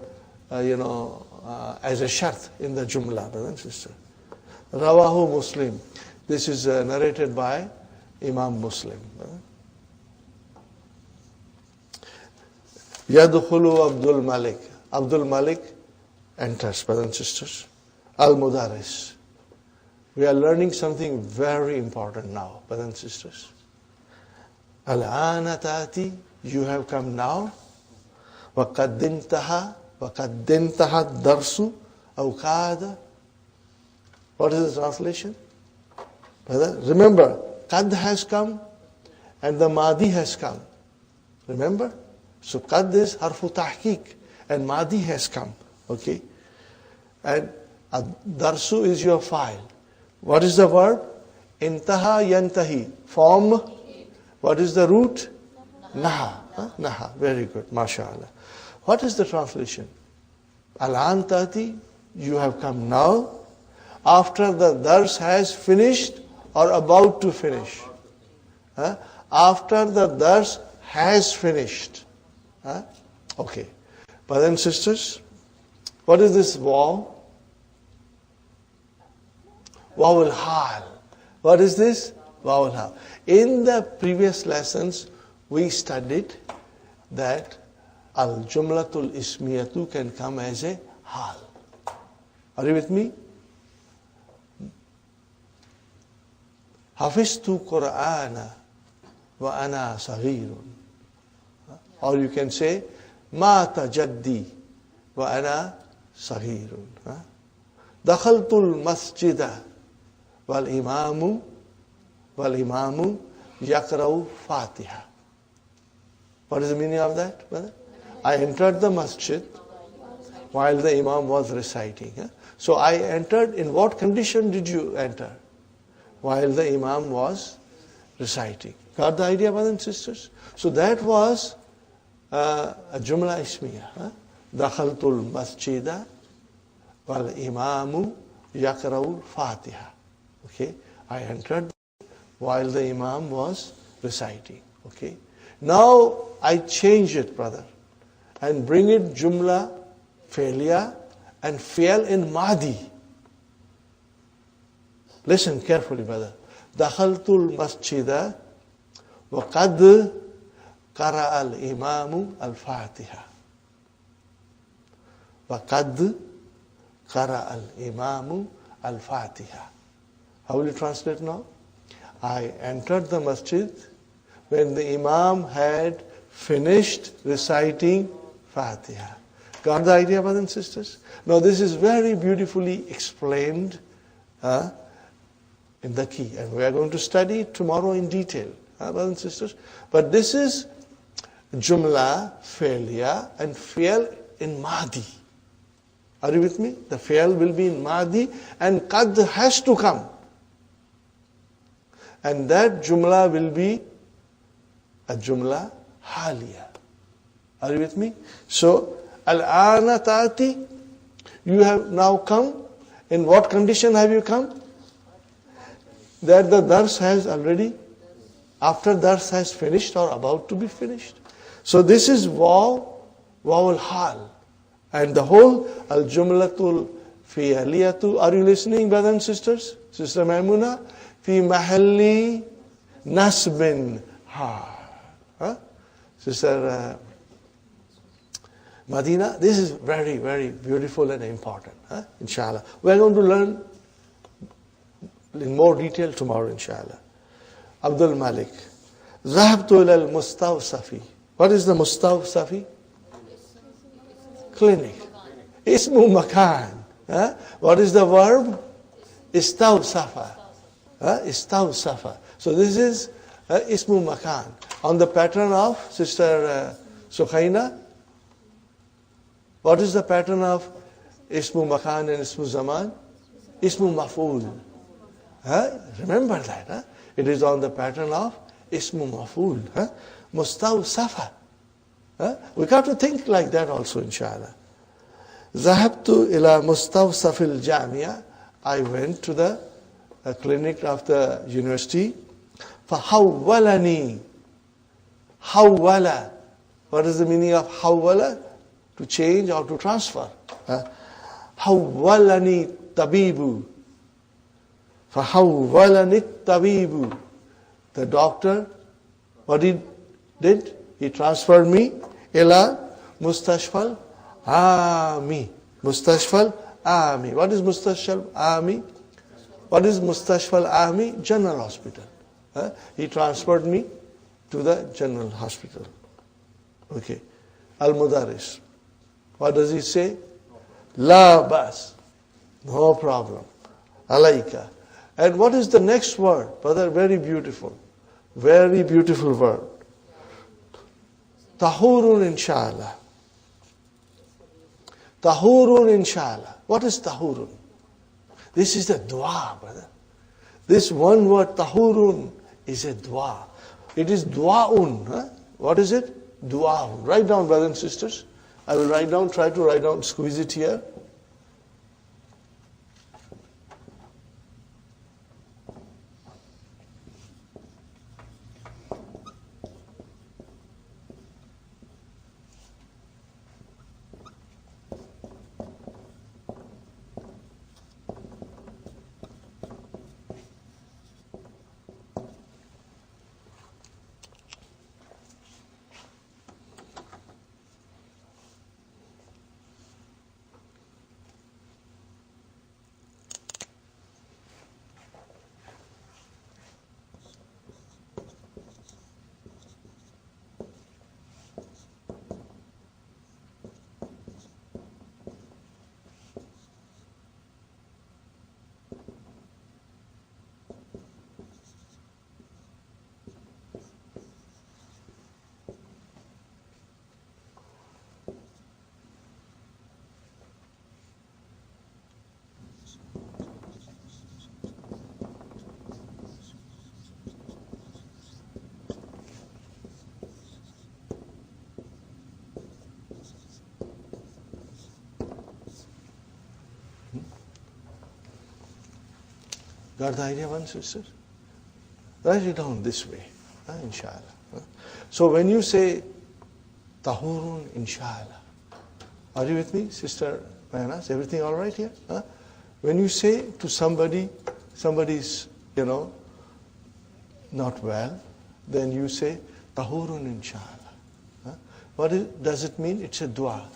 as a shart in the Jumla, brother and sister. Rawahu Muslim. This is narrated by Imam Muslim. Yadkhulu Abdul Malik. Abdul Malik enters, brothers and sisters. Al-Mudaris. We are learning something very important now, brothers and sisters. Al-Ana Tati, you have come now. وَقَدِّنْتَهَا الدَّرْسُ أَوْ كَادَ. What is the translation? Brother, remember, qad has come and the madi has come. Remember? So qad is harfu tahqiq and madi has come. Okay? And darsu is your file. What is the verb? Intaha yantahi. Form. What is the root? Naha. Naha. Very good. MashaAllah. What is the translation? Al-an tati, you have come now. After the dars has finished or about to finish. After the dars has finished. Okay. Brothers and sisters, what is this waw? Waw al-hal. What is this? Waw al-hal. In the previous lessons, we studied that al-jumlatul ismiyatu can come as a hal. Are you with me? Hafiztu Qur'ana wa ana saghirun. Or you can say, Mata jaddi wa ana saghirun. Dakhaltul masjida wal imamu yakra'u fatiha. What is the meaning of that, brother? I entered the masjid while the imam was reciting. So I entered, in what condition did you enter? While the imam was reciting. Got the idea, brothers and sisters? So that was a jumla ismiya. Dakhaltul masjida wal imamu yakra'u fatiha. Okay, I entered while the imam was reciting. Okay, now I change it, brother, and bring it jumla failure and fail in madi. Listen carefully, brother. Dakhaltul masjida wa qad qara al-imamu al-fatiha. Wa qad qara al-imamu al-fatiha. How will you translate now? I entered the masjid when the imam had finished reciting Fatiha. Got the idea, brothers and sisters? Now this is very beautifully explained in the key. And we are going to study it tomorrow in detail, brothers and sisters. But this is jumla, failure, and fail in Mahdi. Are you with me? The fail will be in Mahdi and qad has to come. And that jumla will be a jumla haliya. Are you with me? So, al-ana ta'ati, you have now come. In what condition have you come? That the dars has already, after dars has finished or about to be finished. So this is waw al-hal. And the whole al-jumlatul fi'aliyatu. Are you listening, brothers and sisters? Sister Maimuna? Fi mahalli nasbin ha. Sister Madina, this is very, very beautiful and important. Insha'Allah. We are going to learn in more detail tomorrow, Insha'Allah. Abdul Malik. Zahabtu ila al-mustawsafi. What is the mustawsafi? Clinic. Ismu makan. What is the verb? Istawsafa. Istawsafa. So this is ismu makan. On the pattern of Sister Sukhaina. What is the pattern of ismu makan and ismu zaman? Ismu maf'ul. Remember that. It is on the pattern of ismu maf'ul. Mustawsafa. We got to think like that also, Insha'Allah. Zahabtu ila mustawsafil jamia. I went to the clinic of the university. Fahawwalani. Hawwala. What is the meaning of hawwala? to change or to transfer. Hawwalani tabibu. Fahawwalani tabibu. The doctor, what he did? He transferred me ila mustashfal ami. Mustashfal ami. What is mustashfal ami? What is mustashfal ami? General hospital. He transferred me to the general hospital. Okay. Al-Mudaris. What does he say? La bas. No problem. Alaika. And what is the next word? Brother, very beautiful. Very beautiful word. Tahurun Insha'Allah. Tahurun Insha'Allah. What is tahurun? This is the dua, brother. This one word, tahurun, is a dua. It is duaun. What is it? Duaun. Write down, brothers and sisters. I will write down, try to write down, squeeze it here. Got the idea, one sister? Write it down this way, Insha'Allah. So when you say tahurun Insha'Allah, are you with me, Sister Manas? Everything all right here? When you say to somebody, somebody's, not well, then you say tahurun Insha'Allah. Does it mean? It's a dua.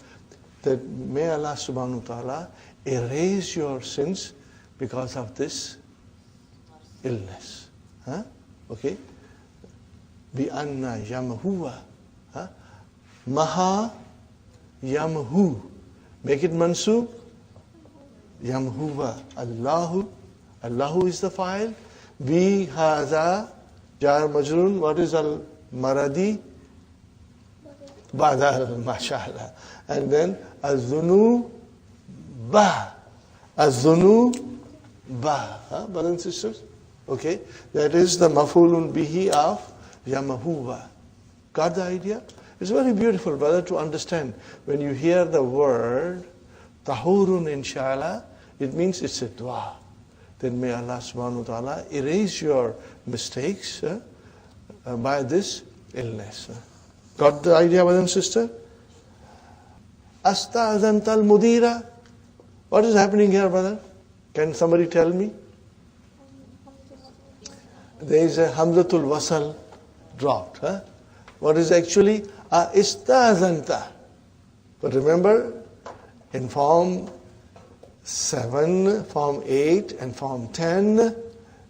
That may Allah subhanahu wa ta'ala erase your sins because of this illness. Okay? Bi anna yamhuwa. Maha yamhu. Make it mansub. Yamhuwa. Allahu. Allahu is the file. Bi hadha jar majrun. What is al maradi? Badal, mashallah. And then az-zunu ba. Az-zunu ba. Brothers and sisters? Okay, that is the mafulun bihi of yamahuwa. Got the idea? It's very beautiful, brother, to understand. When you hear the word tahurun Insha'Allah, it means it's a dua. Then may Allah subhanahu wa ta'ala erase your mistakes by this illness. Got the idea, brother and sister? Astazantal mudira. What is happening here, brother? Can somebody tell me? There is a hamzatul wasal dropped. What is actually istazanta? But remember, in form 7, form 8, and form 10,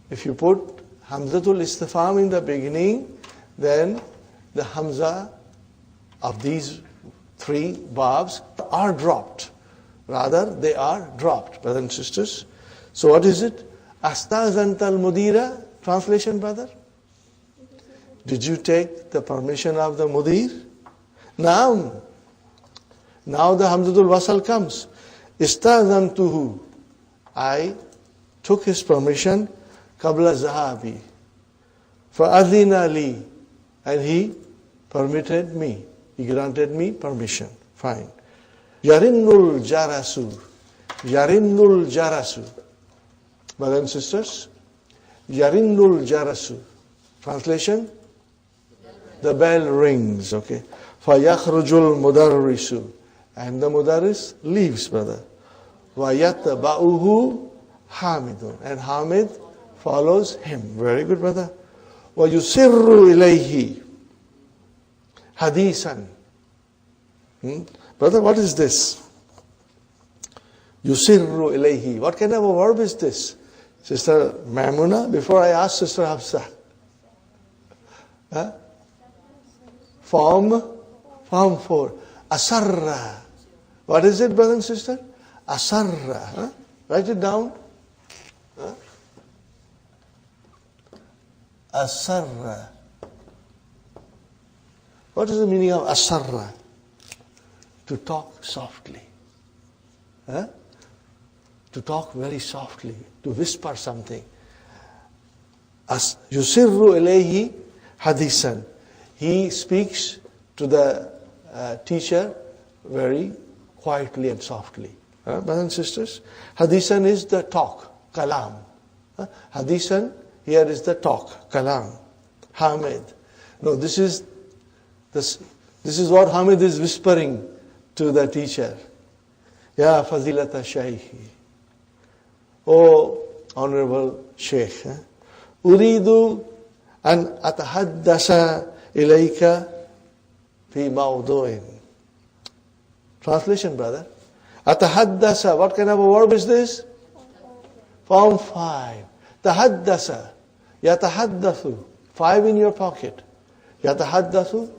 if you put hamzatul istifham in the beginning, then the hamza of these 3 babs are dropped. Rather, they are dropped, brothers and sisters. So what is it? Astazantal mudira. Translation, brother? Did you take the permission of the mudir? Now the hamzatul wasal comes. Istazantuhu. I took his permission. Qabla zahabi. Fa'adhina li. And he permitted me. He granted me permission. Fine. Yarinnul jarasu. Yarinnul jarasu. Brothers and sisters? Yarinnul jarasu. Translation? The bell rings. Okay. فَيَخْرُجُ الْمُدَرِّسُ. And the mudarris leaves, brother. وَيَتَّبَعُهُ حَامِدٌ. And Hamid follows him. Very good, brother. وَيُسِرُّ إِلَيْهِ حَدِيثًا. Brother, what is this? Yusirru ilayhi. What kind of a verb is this? Sister Maimuna, before I ask Sister Hafsa. Form 4. Asarra. What is it, brother and sister? Asarra. Write it down. Asarra. What is the meaning of asarra? To talk softly. To talk very softly. To whisper something. Yusirru ilayhi hadisan. He speaks to the teacher very quietly and softly. Brothers and sisters, hadisan is the talk, kalam. Hadisan, here is the talk, kalam. Hamid. No, this is what Hamid is whispering to the teacher. Ya fazilata shaykhi. Oh, honorable Shaykh. Uridu an atahaddasa ilayka fi mawdu'in. Translation, brother. Atahaddasa. What kind of a verb is this? Form 5. Tahaddasa. Yatahaddathu. 5 in your pocket. Yatahaddathu.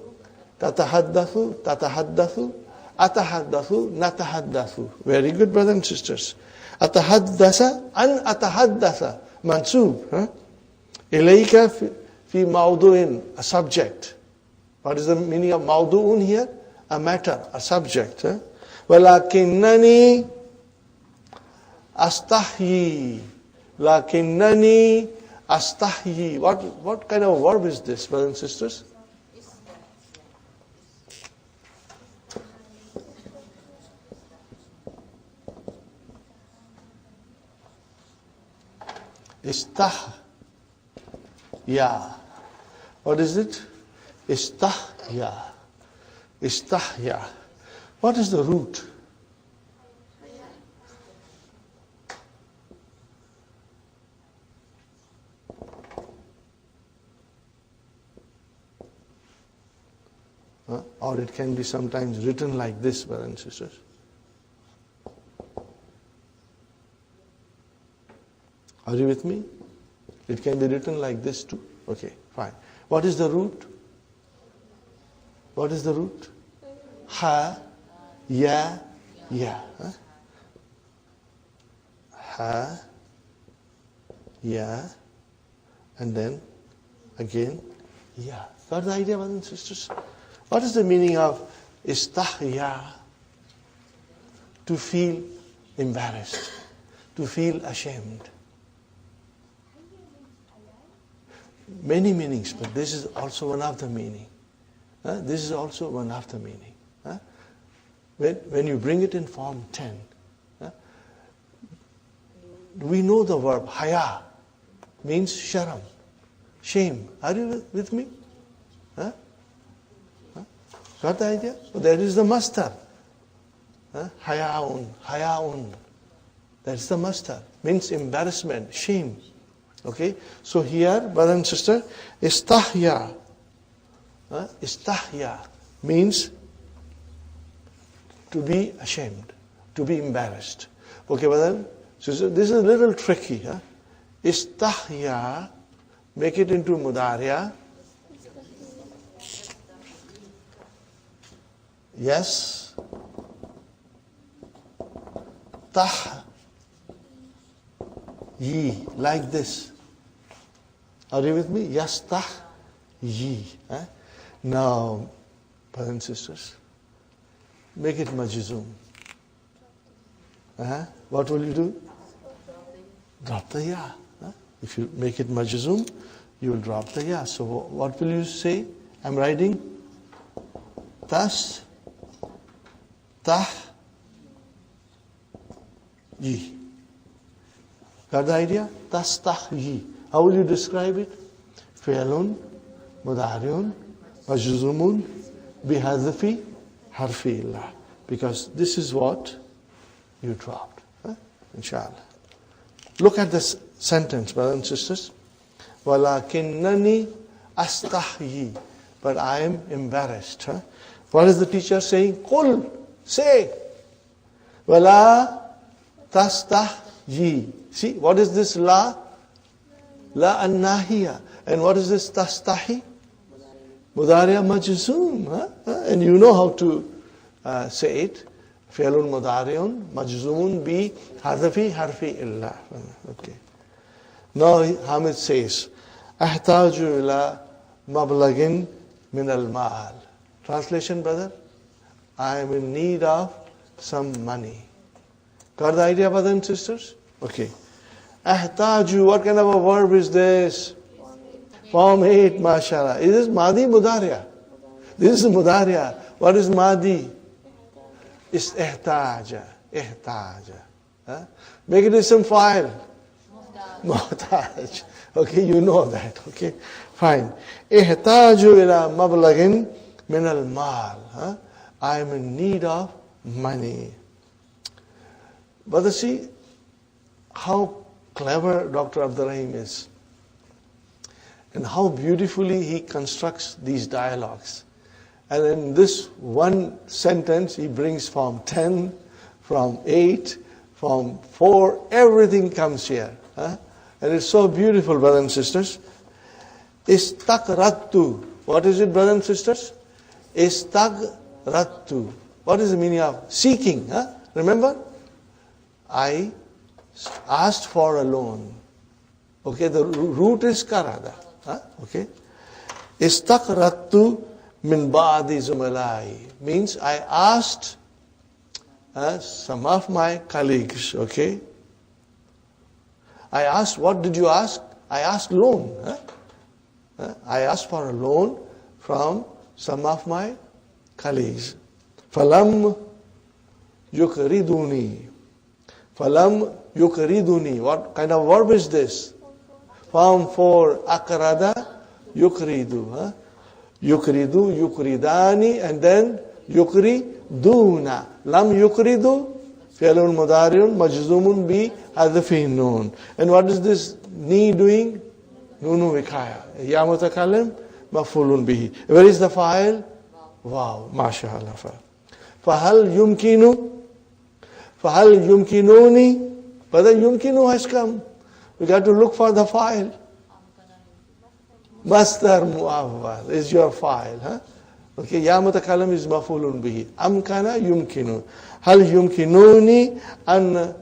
Tatahaddathu. Tatahaddathu. Atahaddathu. Natahaddathu. Very good, brothers and sisters. Atahaddasa an atahaddasa. Mansub. Ilayka fi mawdu'in. A subject. What is the meaning of mawdu'un here? A matter, a subject. Walakinnani astahyi. Lakinnani astahyi. What kind of verb is this, brothers and sisters? Istahya. What is it? Istahya. Istahya. What is the root? Or it can be sometimes written like this, brothers and sisters. Are you with me? It can be written like this too. Okay, fine. What is the root? What is the root? Ha, ya, ya. Ha, ya, and then again, ya. Got the idea, brothers and sisters? What is the meaning of istahya? To feel embarrassed, to feel ashamed. Many meanings, but this is also one of the meaning. This is also one of the meaning. When you bring it in form 10, we know the verb haya means sharam, shame. Are you with me? Got the idea? So that is the mastar. Hayaun, hayaun. That's the mastar. Means embarrassment, shame. Okay? So here, brother and sister, istahya. Istahya means to be ashamed, to be embarrassed. Okay, brother? So this is a little tricky. Istahya, make it into mudariya. Yes. Tahyi, like this. Are you with me? Yastahyi. Now, brothers and sisters, make it majzoom. What will you do? Drop the ya. If you make it majzoom, you will drop the ya. So what will you say? I'm writing tas, tah, yi. Got the idea? Tas, tah, yi. How will you describe it? Fi'lun, mudari'un, majzumun, bihadfi, harfi illah. because this is what you dropped. Insha'Allah. Look at this sentence, brothers and sisters. وَلَكِنَّنِي أَسْتَحْيِي. But I am embarrassed. What is the teacher saying? Qul, say. وَلَا تَسْتَحْيِي. See, what is this la? La an-nahiya. And what is this tastahi? Mudariya majzoom. And you know how to say it. Fi'lun mudariun majzoomun bi hadafi harfi illa. Okay. Now Hamid says, Ahtaju ila mablagin min al-ma'al. Translation, brother? I am in need of some money. Got the idea, brothers and sisters? Okay. Ahtaju, what kind of a verb is this? Form 8, mashallah. Is this Madi Mudariya? This is Mudariya. What is Madi? It's ihtaja. Ihtaja. Make it ism file. Muhtaj. Okay, you know that. Okay, fine. Ihtaju ila mablagin min al mal. I am in need of money. But see how clever Dr. Abdur Rahim is. And how beautifully he constructs these dialogues. And in this one sentence, he brings from 10, from 8, from 4, everything comes here. And it's so beautiful, brothers and sisters. Istaqrattu. What is it, brothers and sisters? Istaqrattu. What is the meaning of seeking? Remember? I asked for a loan. Okay, the root is karada. Okay. Istaqrattu min ba'di zumalai. Means I asked some of my colleagues, okay. I asked, what did you ask? I asked loan. I asked for a loan from some of my colleagues. Falam yukriduni. Falam yukriduni. What kind of verb is this? Form 4, akrada, yukridu. Yukridu, yukridani, and then yukriduna. Lam yukridu, fi'lun mudariun, majzumun bi hadfi noon. And what is this ni doing? Nunu vikaya. Ya mutakalim, mafulun bihi. Where is the file? Wow, mashallah. Fahal yumkinu, fahal yumkinuni. But the yumkinu has come. We got to look for the file. Masdar mu'awwal is your file. Okay, ya mutakalim is mafulun bihi. Amkana yumkinu. Hal yumkinuni an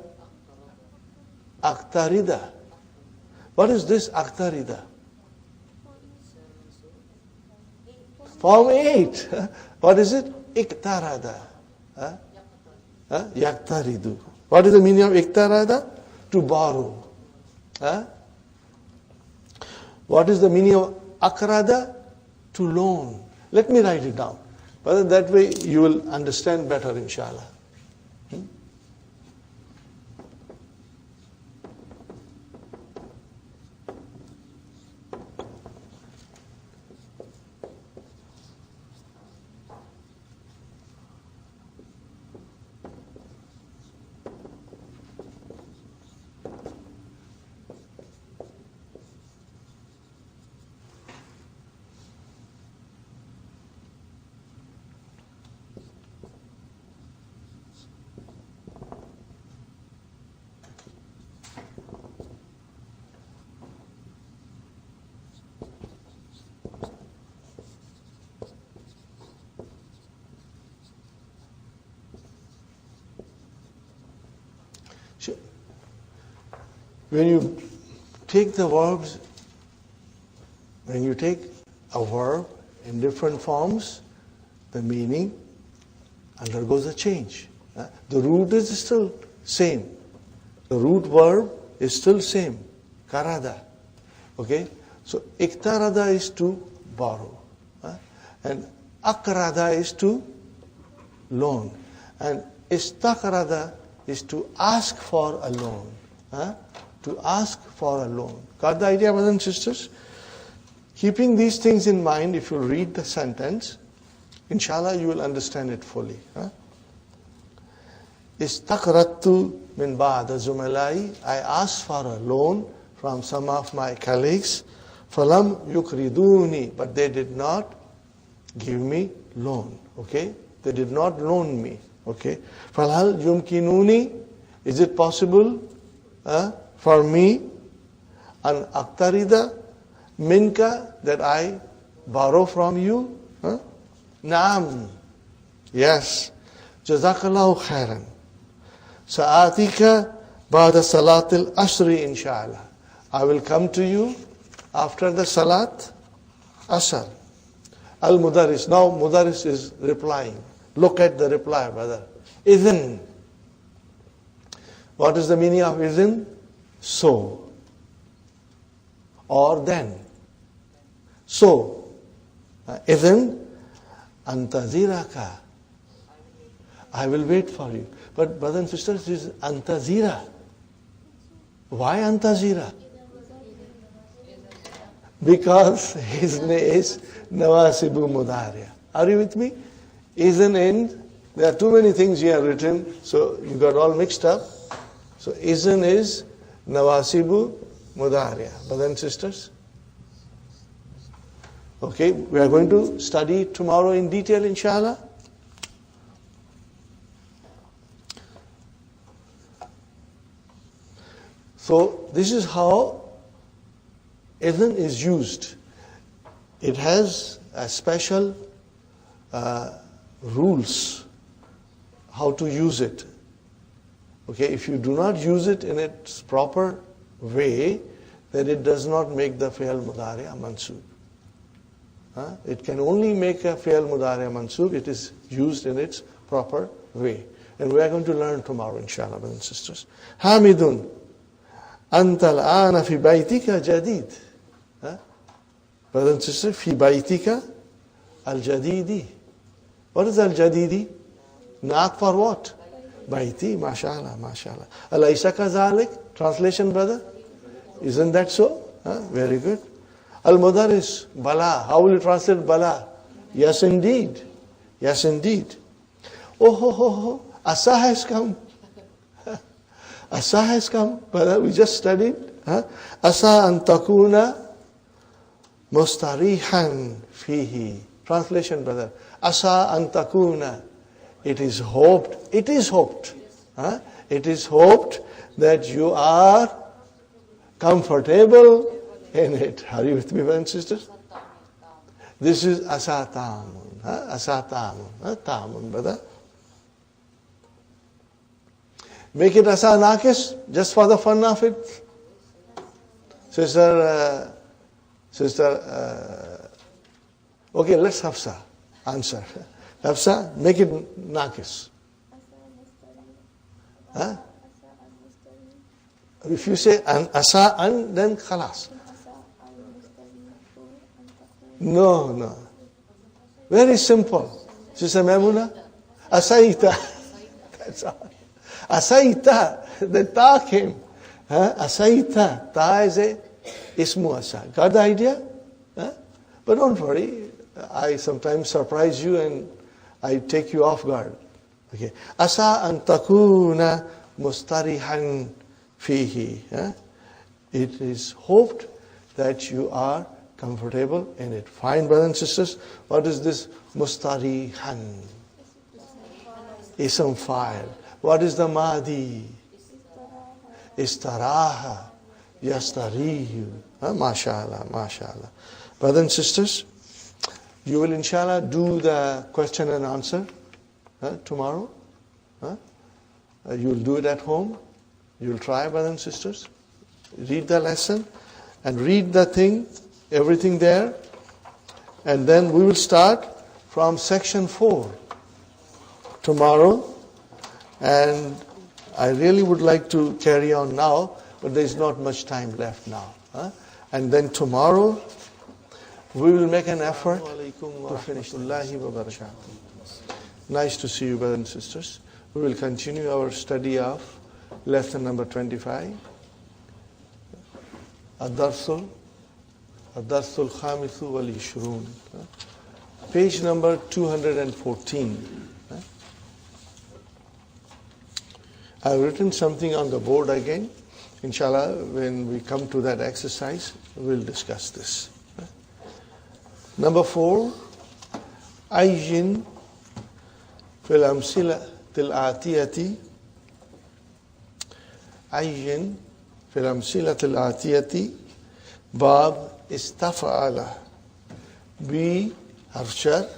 aktarida. What is this aktarida? Form 8. What is it? Iktarada. Yaktaridu. What is the meaning of iktarada? To borrow. What is the meaning of akrada? To loan. Let me write it down. But that way you will understand better, inshallah. When you take the verbs, when you take a verb in different forms, the meaning undergoes a change. The root is still same. The root verb is still same. Karada. Okay? So iktarada is to borrow. And akrada is to loan. And istakrada is to ask for a loan. To ask for a loan. Got the idea, brothers and sisters? Keeping these things in mind, if you read the sentence, inshallah you will understand it fully. Istaqrattu min ba'd zumalai. I asked for a loan from some of my colleagues. Falam yukriduni. But they did not give me loan. Okay? They did not loan me. Okay? Falhal yumkinuni. Is it possible for me an aktarida minka, that I borrow from you? Naam. Yes. Jazakallahu khairan. Sa'atika ba'da salatil ashri insha'Allah. I will come to you after the salat ashar. Al-Mudaris. Now Mudaris is replying. Look at the reply, brother. Idhin. What is the meaning of idhin? So. Or then. So. Idhin antaziraka. I will wait for you. But brothers and sisters, this is antazira. Why antazira? Because his name is Nawasibu Mudariya. Are you with me? Isn't end. There are too many things here written, so you got all mixed up. So isn't is Nawasibu Mudariya. Brothers and sisters. Okay, we are going to study tomorrow in detail, Insha'Allah. So this is how idhin is used. It has a special rules how to use it. Okay, if you do not use it in its proper way, then it does not make the fi'l mudari' mansub. It can only make a fi'l mudari' mansub. It is used in its proper way. And we are going to learn tomorrow, inshallah, brothers and sisters. Hamidun. أنت الآن في بيتك جديد. Brothers and sisters, في بيتك الجديد. What is al-jadidi? Not for what? Baiti, mashallah, mashallah. Alaysa kazalik? Translation, brother? Isn't that so? Very good. Al-mudaris, bala. How will you translate bala? Yes, indeed. Yes, indeed. Oh, ho, ho, ho. Asa has come. Asa has come. Brother, we just studied. Asa an takuna mustarihan fihi. Translation, brother. Asa an takuna. It is hoped. It is hoped. It is hoped that you are comfortable in it. Are you with me, brothers and sisters? This is asa ta'amun. Asa ta'amun. Ta'amun, brother. Make it asa nakis, just for the fun of it. Sister, okay, let's Hafsa answer. Hafsa, make it nakis. If you say an asa an, then khalas. No. Very simple. Sister Maimuna, asaita. That's all. Asaita, the ta came. Asaita, ta is a ismu asa. Got the idea? But don't worry, I sometimes surprise you and I take you off guard. Okay. Asa an takuna mustarihan fihi. It is hoped that you are comfortable in it. Fine, brothers and sisters. What is this mustarihan? Ism fa'il. What is the Mahdi? Istaraha. Yastarihu. MashaAllah, MashaAllah. Brothers and sisters, you will inshallah do the question and answer tomorrow. You will do it at home. You will try, brothers and sisters. Read the lesson and read the thing, everything there. And then we will start from section 4 tomorrow. And I really would like to carry on now, but there is not much time left now. And then tomorrow, we will make an effort to finish. Nice to see you, brothers and sisters. We will continue our study of lesson number 25. Ad-Darsul Khamisu wal Ishrun. Page number 214. I've written something on the board again. Inshallah, when we come to that exercise, we'll discuss this. Number 4, Ayyin fil amsilatil atiyati. Ayyin fil amsilatil atiyati. Bab istafa'ala. Bi harfshar.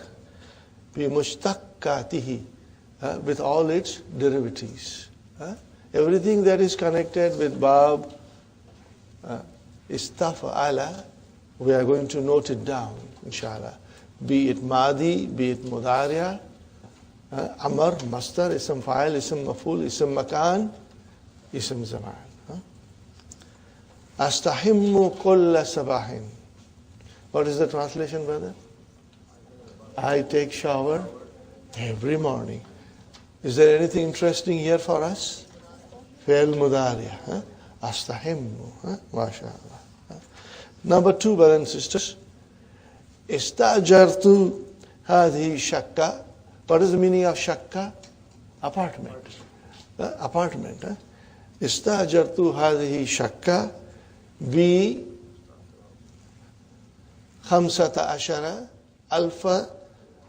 Bi mushtaqqatihi. With all its derivatives. Everything that is connected with Bab, istafa'ala, we are going to note it down, inshallah. Be it Madi, be it Mudariya, Amr, Masdar, Ism Fa'il, Ism Maf'ul, Ism Makan, Ism Zaman. Astahimmu kulla sabahin. What is the translation, brother? I take shower every morning. Is there anything interesting here for us? Fi'l Mudariya. Astahimmu. MashaAllah. Number 2, brothers and sisters. Istajartu hadhi shakka. What is the meaning of shakka? Apartment. Apartment. Istajartu hadhi shakka bi 15 alfa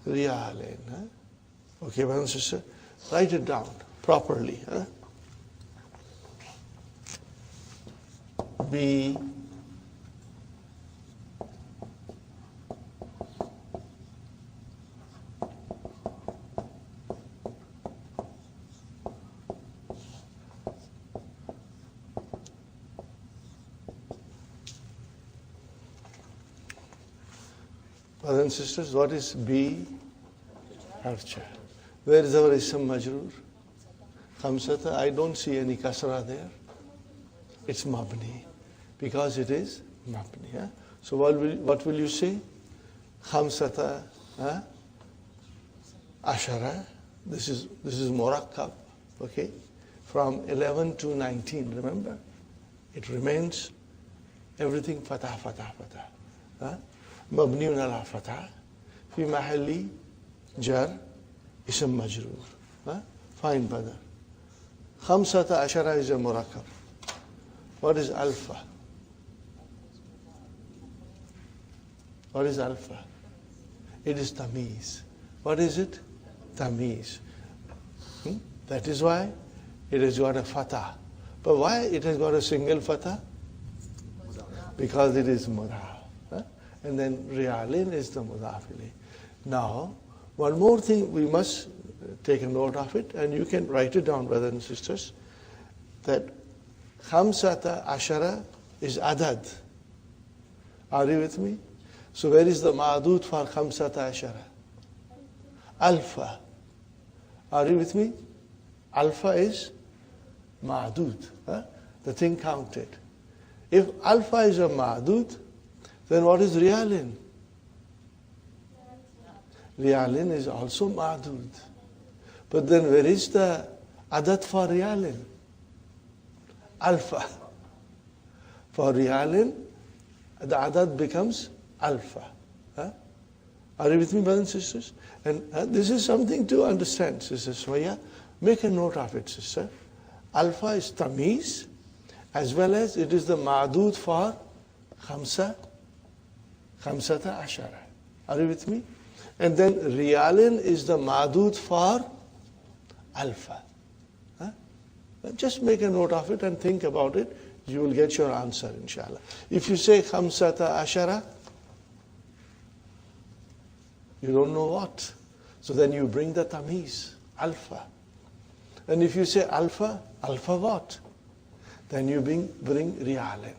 riyalin. Okay, brothers and sisters, write it down properly. Be brothers and sisters, what is B? Harfcha. Where is our Ism Majroor? Khamsata. I don't see any kasra there. It's mabni. Because it is mabni. So what will you say? Khamsata ashara. This is murakkab. Okay? From 11 to 19, remember? It remains everything fatah, fatah, fatah. مبني على فتح في محل جر اسم مجرور. Fine, brother. 15 is a murakkab. What is alpha? What is alpha? It is tamiz. What is it? Tamiz. That is why it has got a fatah. But why it has got a single fatah? Because it is mudaf. And then riyalin is the mudaf ilayh. Now, one more thing we must take a note of it, and you can write it down, brothers and sisters, that khamsata ashara is adad. Are you with me? So where is the ma'adud for khamsata ashara? Alpha. Are you with me? Alpha is ma'adud. The thing counted. If alpha is a ma'adud, then what is riyalin? Riyalin is also ma'adud. But then where is the adad for riyalin? Alpha. For riyalin, the adad becomes alpha. Are you with me, brothers and sisters? And this is something to understand, Sister Swaya. Make a note of it, sister. Alpha is tamiz, as well as it is the ma'adud for khamsata ashara. Are you with me? And then riyalin is the ma'adud for alpha. Just make a note of it and think about it. You will get your answer, inshallah. If you say khamsata ashara, you don't know what. So then you bring the tamiz, alpha. And if you say alpha, alpha what? Then you bring riyalin.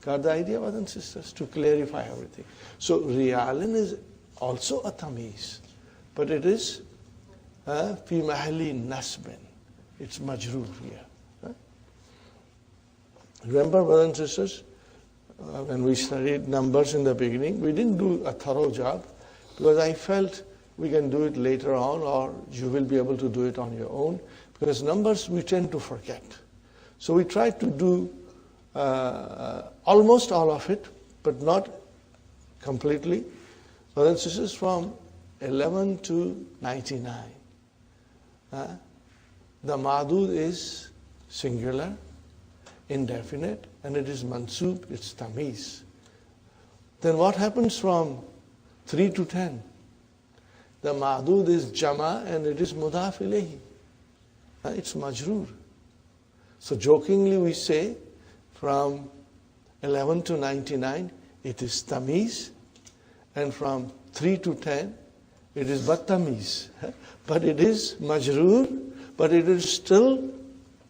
Got the idea, brothers and sisters? To clarify everything. So riyalin is also a tamiz, but it is fi mahalli nasbin. It's majroor here. Remember, brothers and sisters, when we studied numbers in the beginning, we didn't do a thorough job because I felt we can do it later on, or you will be able to do it on your own, because numbers we tend to forget. So we tried to do almost all of it, but not completely. Brothers and sisters, from 11 to 99. The ma'adud is singular, indefinite, and it is mansub, it's tamiz. Then what happens from 3 to 10? The ma'dud is jama and it is mudaf ilayhi. It's majroor. So jokingly we say from 11 to 99 it is tamiz, and from 3 to 10 it is battamiz. But it is majroor, but it is still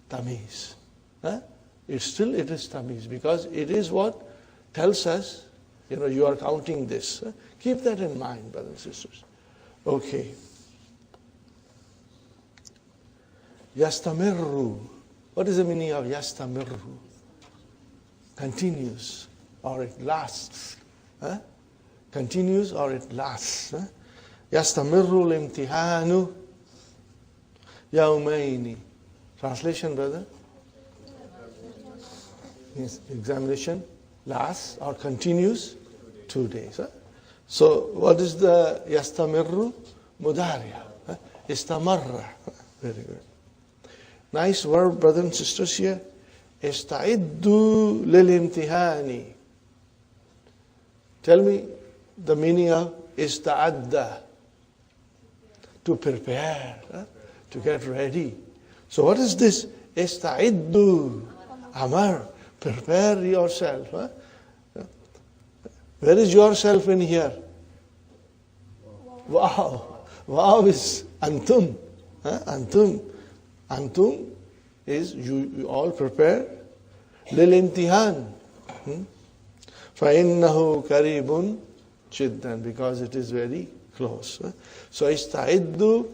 tamiz. It is tamiz because it is what tells us, you are counting this. Keep that in mind, brothers and sisters. Okay. Yastamirru. What is the meaning of yastamirru? Continues or it lasts. Continues or it lasts. Yastamirru al-imtihanu yawmayni. Translation, brother? Yes, examination lasts or continues 2 days. So what is the yastamirru? Mudariya. Istamarra. Very good. Nice verb, brothers and sisters here. Ista'iddu lil-imtihani. Tell me the meaning of ista'adda. To prepare, to get ready. So what is this? Ista'iddu. Amar. Prepare yourself. Where is yourself in here? Wow. Wow is antum. Antum. Antum is you all prepare. Lil-imtihan. فَإِنَّهُ قَرِيبٌ جِدًّا, because it is very close. So ista'iddu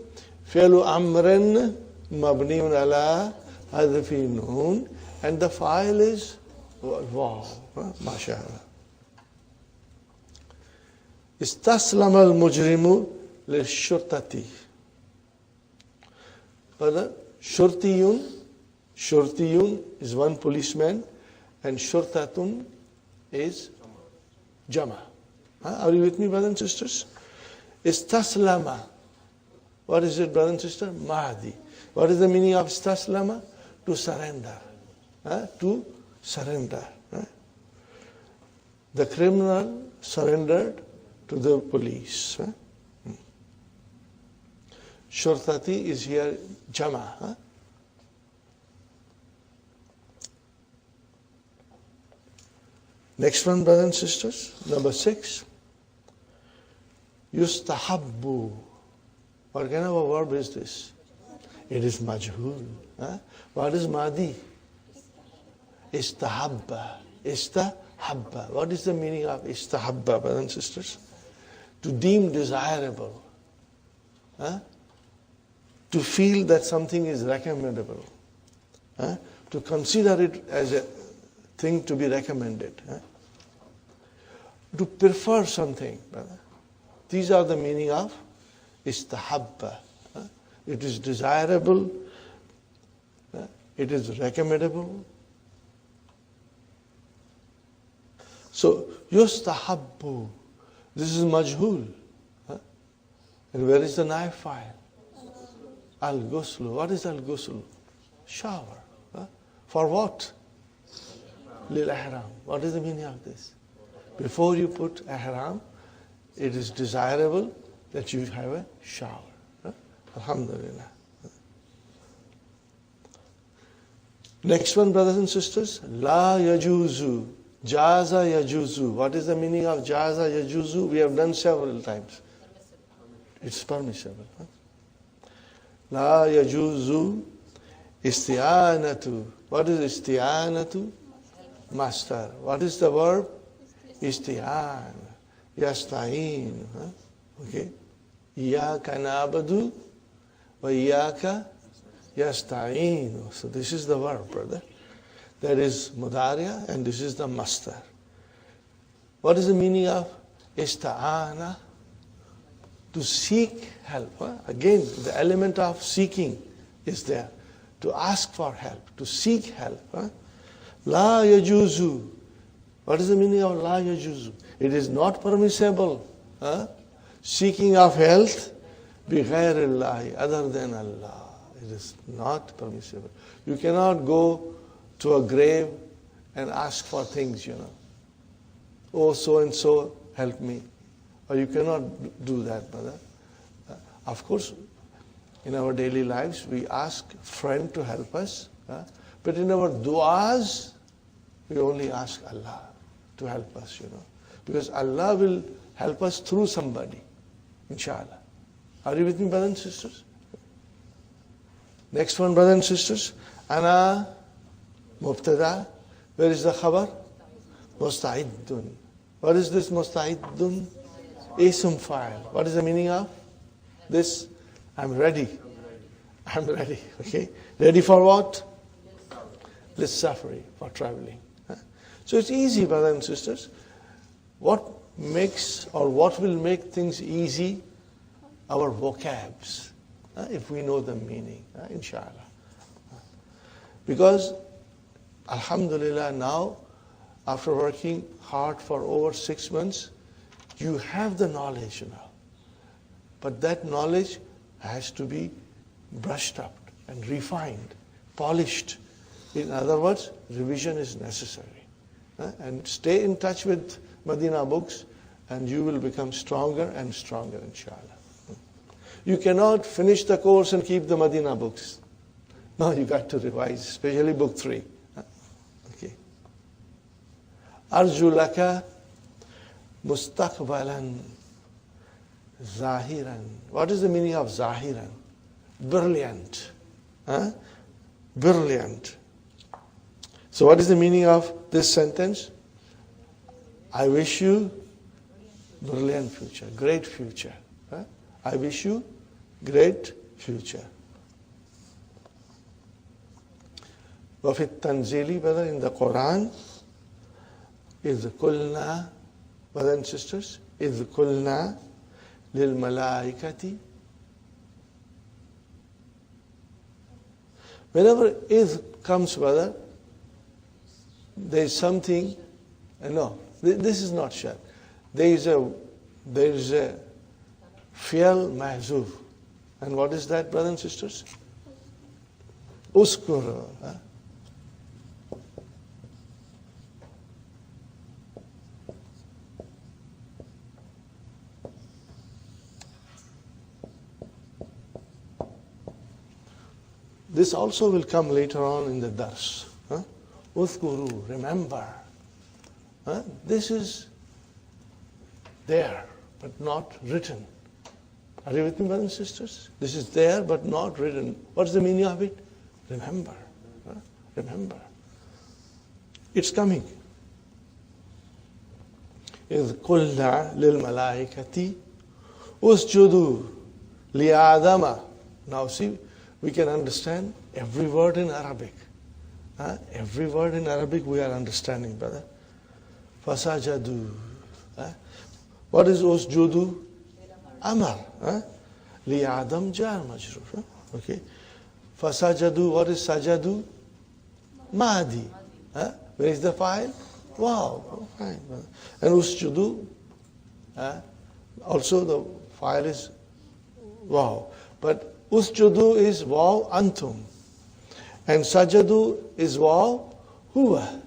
fi'lu amrin mabniun ala hadfi noon, and the file is wow. MashaAllah. Istaslama al-mujrimu lil-shurtati. Shurtiyun is one policeman, and shurtatun is jama. Are you with me, brothers and sisters? Istaslama. What is it, brother and sister? Mahdi. What is the meaning of istaslama? To surrender. To surrender. The criminal surrendered to the police. Shurtati is here jama. Next one, brothers and sisters, number 6. Yustahabbu. What kind of a verb is this? It is majhul. What is madi? Istahabba. Istahabba. What is the meaning of istahabba, brothers and sisters? To deem desirable. To feel that something is recommendable. To consider it as a thing to be recommended. To prefer something, brother. These are the meaning of istahabba. It is desirable. It is recommendable. So, yustahabbu. This is majhul. And where is the knife file? Al-ghuslu. What is al-ghuslu? Shower. For what? Lil-ihram. What is the meaning of this? Before you put ihram, it is desirable that you have a shower. Alhamdulillah. Next one, brothers and sisters. La yajuzu. Jaza yajuzu. What is the meaning of jaza yajuzu? We have done several times. It's permissible. La yajuzu isti'anatu. What is isti'anatu? Master. What is the verb? Isti'an. Yasta'in. Okay. Iyaka na'budu wa iyaka yasta'in. So this is the verb, brother. That is mudariya and this is the master. What is the meaning of ista'ana? To seek help. Again, the element of seeking is there. To ask for help, to seek help. La yajuzu. What is the meaning of la yajuzu? It is not permissible. Seeking of health bi ghairillahi, other than Allah. It is not permissible. You cannot go to a grave and ask for things, Oh, so and so, help me. Or you cannot do that, brother. Of course, in our daily lives, we ask friend to help us. But in our du'as, we only ask Allah to help us, Because Allah will help us through somebody, Insha'Allah. Are you with me, brothers and sisters? Next one, brothers and sisters. Ana mubtada. Where is the khabar? Musta'iddun. What is this musta'iddun? Ism fa'il. What is the meaning of this? I'm ready. I'm ready. Okay. Ready for what? Lissafari, for traveling. So it's easy, brothers and sisters. What makes or what will make things easy? Our vocabs. If we know the meaning, Insha'Allah. Because, alhamdulillah, now, after working hard for over 6 months, you have the knowledge now. But that knowledge has to be brushed up and refined, polished. In other words, revision is necessary. And stay in touch with Madinah Books and you will become stronger and stronger, Insha'Allah. You cannot finish the course and keep the Madinah Books. No, you got to revise, especially book 3. Okay. Arju laka mustaqbalan zahiran. What is the meaning of zahiran? Brilliant. Brilliant. So what is the meaning of this sentence? I wish you brilliant future, great future. I wish you great future. وفي التنزيل, brother, in the Qur'an, إذ قلنا, brothers and sisters, إذ قلنا للملائكة. Whenever إذ comes, brother, there is something. No, this is not shart. There is a fi'l mahzuf. And what is that, brothers and sisters? Uskur. This also will come later on in the dars. Uthkuru, remember. This is there, but not written. Are you with me, brothers and sisters? This is there, but not written. What's the meaning of it? Remember. Remember. It's coming. إِذْ قُلْنَا لِلْمَلَائِكَةِ أُسْجُدُوا لِآدَمَ. Now see, we can understand every word in Arabic. Every word in Arabic we are understanding, brother. Fasajadu. What is usjudu? Amar. Li Adam jar majrur. Okay. Fasajadu. What is sajadu? Madi. Where is the file? Wow. Fine. And usjudu. Also the file is wow. But usjudu is wow antum. And sajadu is wow huwa.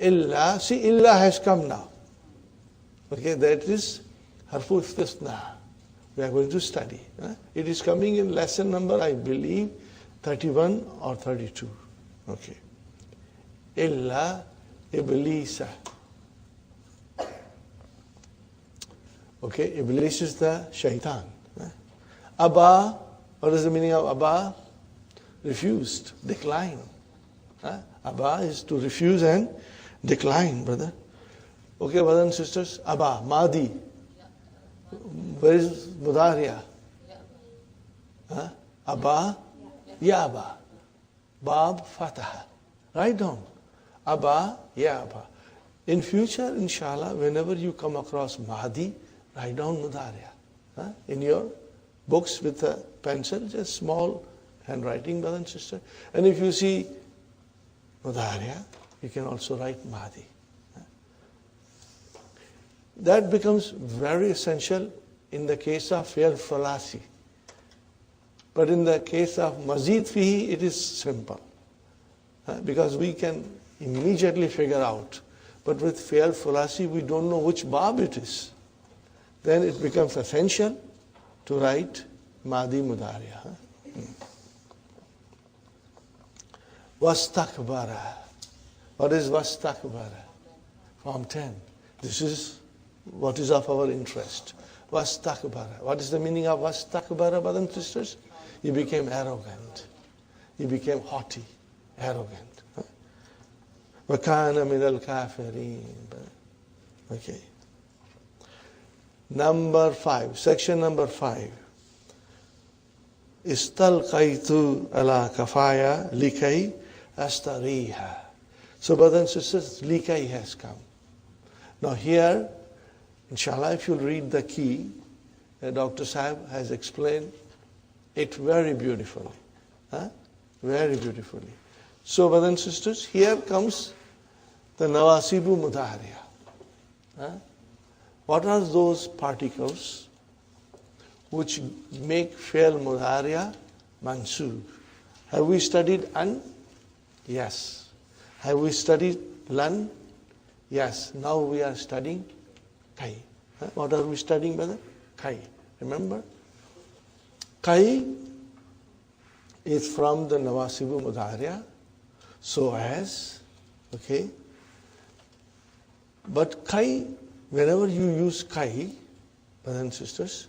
Illa, see, illa has come now. Okay, that is harfu istisna. We are going to study. It is coming in lesson number, I believe, 31 or 32. Okay. Illa iblisa. Okay, Iblis is the shaitan. Abba, what is the meaning of Abba? Refused, decline. Abba is to refuse and decline, brother. Okay, brothers and sisters. Abba, Madi. Where is Mudariya? Abba, Ya Abba. Bab, Fataha. Write down. Abba, Ya Abba. In future, Insha'Allah, whenever you come across Mahdi, write down Mudariya. In your books with a pencil, just small handwriting, brother and sister. And if you see Mudariya, you can also write Mahdi. That becomes very essential in the case of fi'l thalasi. But in the case of mazid fihi, it is simple. Because we can immediately figure out. But with fi'al thulasi, we don't know which bab it is. Then it becomes essential to write madi mudariya. Wastakbara. What is wastakbara? Form 10. This is what is of our interest. Wastakbara. What is the meaning of wastakbara, brothers and sisters? He became arrogant. He became haughty, arrogant. Wakana min al-kafirin. Okay. Number 5, section number 5. Istalqaitu ala kafaya likay astariha. So, brothers and sisters, likay has come. Now here, Insha'Allah, if you'll read the key, Dr. Sahib has explained it very beautifully. Very beautifully. So, brothers and sisters, here comes the nawasibu mudariya. What are those particles which make fi'l mudariya mansub? Have we studied an? Yes. Have we studied lan? Yes. Now we are studying kai. What are we studying, brother? Kai. Remember? Kai is from the nawasibu mudariya, so as, okay. But kai, whenever you use kai, brothers and sisters,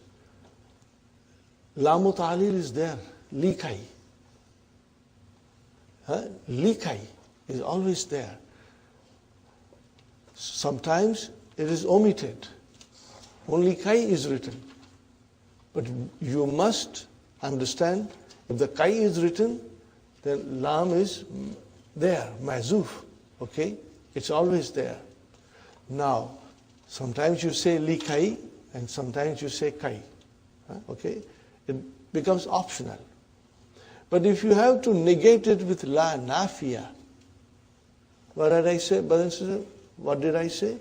lamu ta'lil is there, li kai. Li kai is always there. Sometimes it is omitted. Only kai is written. But you must understand, if the kai is written, then lam is there, mazuf. Okay? It's always there. Now, sometimes you say li kai and sometimes you say kai. Okay? It becomes optional. But if you have to negate it with la nafiya, what did I say, brother and sister? What did I say?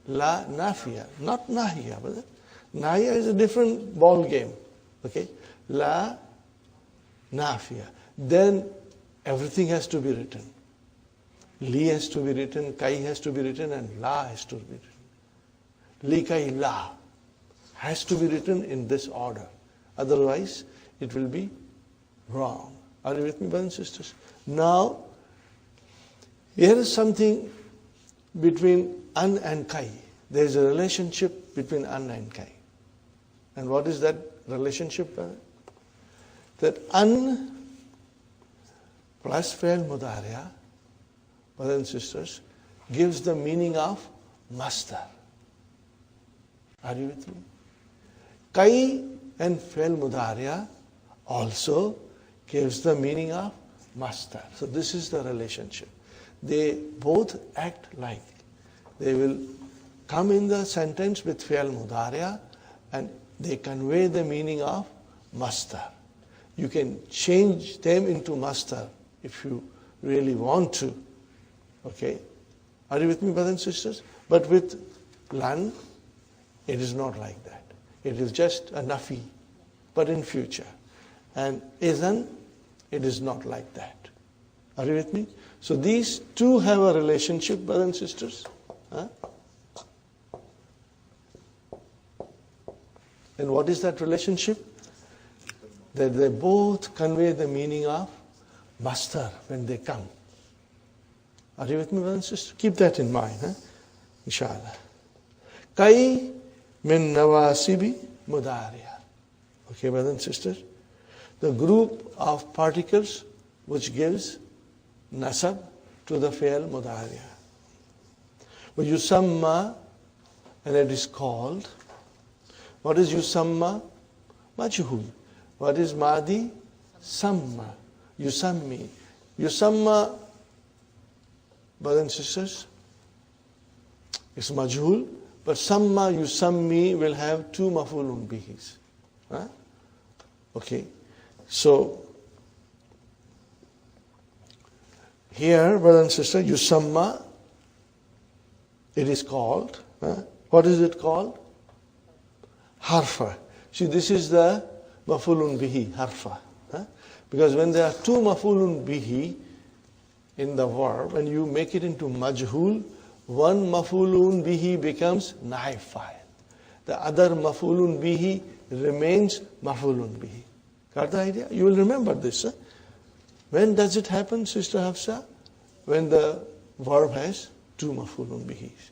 La nafiya, not nahiya, brother. Nahiya is a different ball game. Okay? La nafiya. Then everything has to be written. Li has to be written, kai has to be written, and la has to be written. Li kai la has to be written in this order. Otherwise, it will be wrong. Are you with me, brothers and sisters? Now, here is something between an and kai. There is a relationship between an and kai. And what is that relationship? That an plus fi'l mudariya, brothers and sisters, gives the meaning of master. Are you with me? Kai and fi'l mudariya also gives the meaning of master. So this is the relationship. They both act like. They will come in the sentence with fi'l mudariya and they convey the meaning of master. You can change them into master if you really want to. Okay? Are you with me, brothers and sisters? But with lan, it is not like that. It is just a nafi, but in future. And izan, it is not like that. Are you with me? So these two have a relationship, brothers and sisters. And what is that relationship? That they both convey the meaning of master when they come. Are you with me, brothers and sisters? Keep that in mind, Insha'Allah. Kai min nawasibi mudariya. Okay, brothers and sisters? The group of particles which gives nasab to the fi'l mudariya. But yusamma, and it is called. What is yusamma? Majhul. What is madi? Samma. Yusammi. Yusamma, brothers and sisters, is majhul, but samma, yusammi will have two mafulun bihis. Okay. So, here, brothers and sisters, yusamma, it is called. What is it called? Harfa. See, this is the mafulun bihi, harfa. Because when there are two maf'ulun bihi in the verb and you make it into majhul, one maf'ulun bihi becomes naib fa'il. The other maf'ulun bihi remains maf'ulun bihi. Got the idea? You will remember this. Huh? When does it happen, Sister Hafsa? When the verb has two maf'ulun bihis.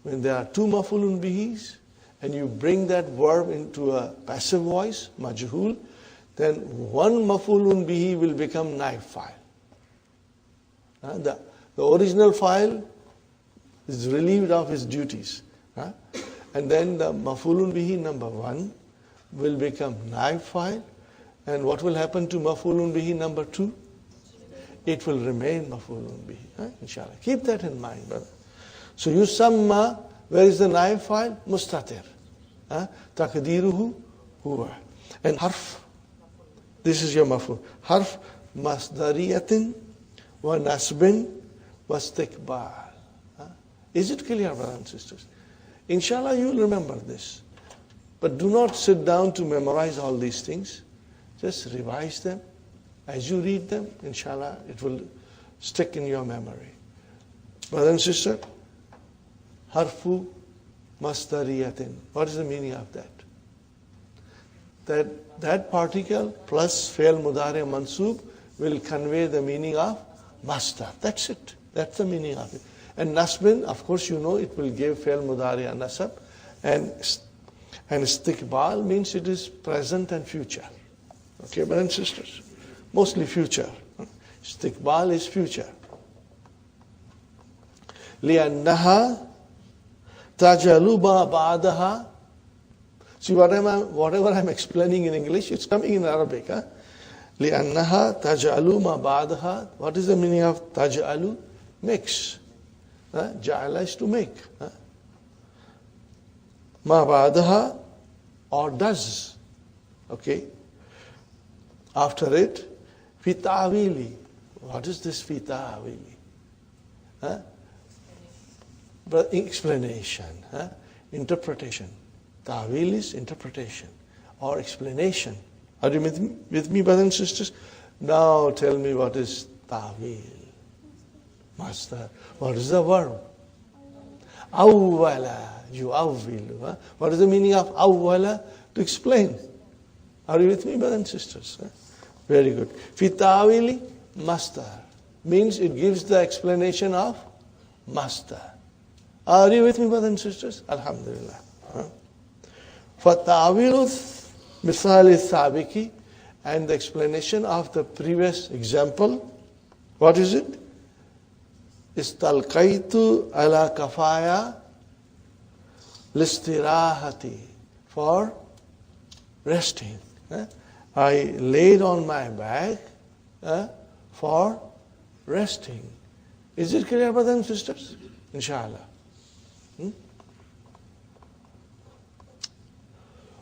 When there are two maf'ulun bihis and you bring that verb into a passive voice, majhul, then one maf'ulun bihi will become naib fa'il. The original fa'il is relieved of his duties. And then the maf'ulun bihi number one will become naib fa'il. And what will happen to maf'ulun bihi number two? It will remain maf'ulun bihi. Inshallah. Keep that in mind, brother. So yusamma, where is the naib fa'il? Mustatir. Taqdiruhu huwa. And harf, this is your maf'ul. Harf masdariyatin wa nasbin wa istiqbal. Is it clear, brothers and sisters? Inshallah, you will remember this. But do not sit down to memorize all these things. Just revise them. As you read them, inshallah, it will stick in your memory. Brother and sister, harfu masdariyatin. What is the meaning of that? That particle plus fail mudari mansub will convey the meaning of masdar. That's it. That's the meaning of it. And nasbin, of course, you know it will give fail mudari and nasab. And istiqbal means it is present and future. Okay, brothers and sisters? Mostly future. Istiqbal is future. لِأَنَّهَا تَجَلُ مَا بَعْدَهَا. See, whatever I'm explaining in English, it's coming in Arabic. لِأَنَّهَا تَجَعَلُ مَا بَعْدَهَا. What is the meaning of تَجَعَلُ? Mix. Ja'ala is to make. مَا بَعْدَهَا, or does. Okay. After it, fi ta'wili. What is this fi ta'wili? But explanation, interpretation. Ta'wil is interpretation or explanation. Are you with me, brothers and sisters? Now tell me, what is ta'wil? Master, what is the verb? Awwala, yu'awwilu. What is the meaning of awwala? To explain. Are you with me, brothers and sisters? Very good. Fi ta'wili master means it gives the explanation of master. Are you with me, brothers and sisters? Alhamdulillah. For ta'wilu misali sabiki, and the explanation of the previous example, what is it? Istalqaitu ala kafaya listirahati, for resting. I laid on my back for resting. Is it clear, brothers and sisters? Insha'Allah.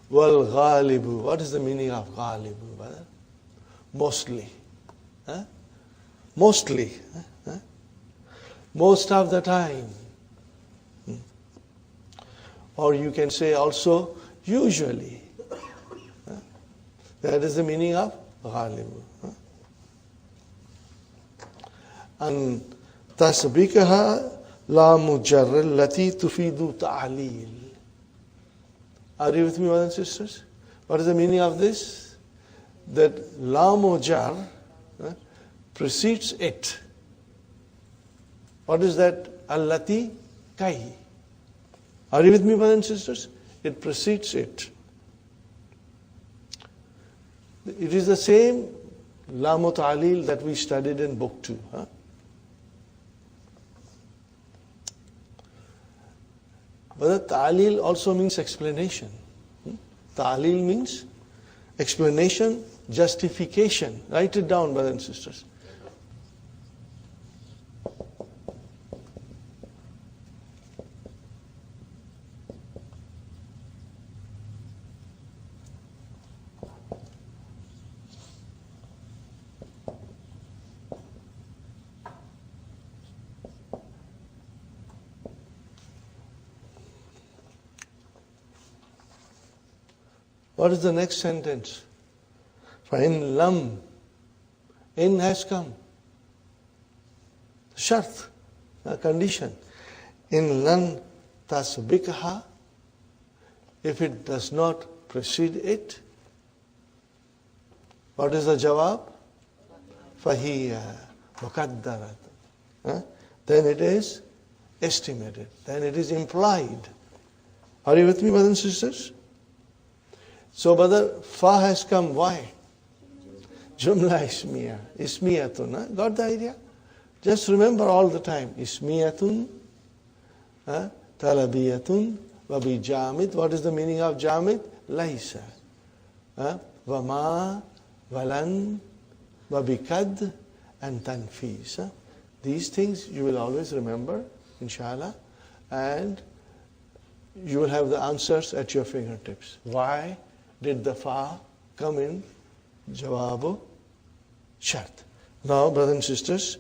Wal ghalibu. What is the meaning of ghalibu, brother? Mostly. Mostly. Most of the time. Or you can say also usually. That is the meaning of ghalibu. And tasbikaha la mujarr allati tufidu ta'lil. Are you with me, brothers and sisters? What is the meaning of this? That la mujar precedes it. What is that? Allati kai. Are you with me, brothers and sisters? It precedes it. It is the same lamu ta'lil that we studied in book 2. But ta'lil also means explanation. Ta'lil means explanation, justification. Write it down, brothers and sisters. What is the next sentence? فَإِن لَمْ In has come. Shart, a condition. In lan tasbikha, if it does not precede it, what is the jawab? Fahiya muqaddarat. Then it is estimated. Then it is implied. Are you with me, brothers and sisters? So, brother, fa has come. Why? Jumla ismiya. Ismiyatun. Got the idea? Just remember all the time. Ismiyatun, talabiyatun, wabi jamid. What is the meaning of jamid? Laisa. Wama, walan, wabikad, and tanfis. These things you will always remember, Insha'Allah, and you will have the answers at your fingertips. Why did the fa come in jawabu shart? Now, brothers and sisters,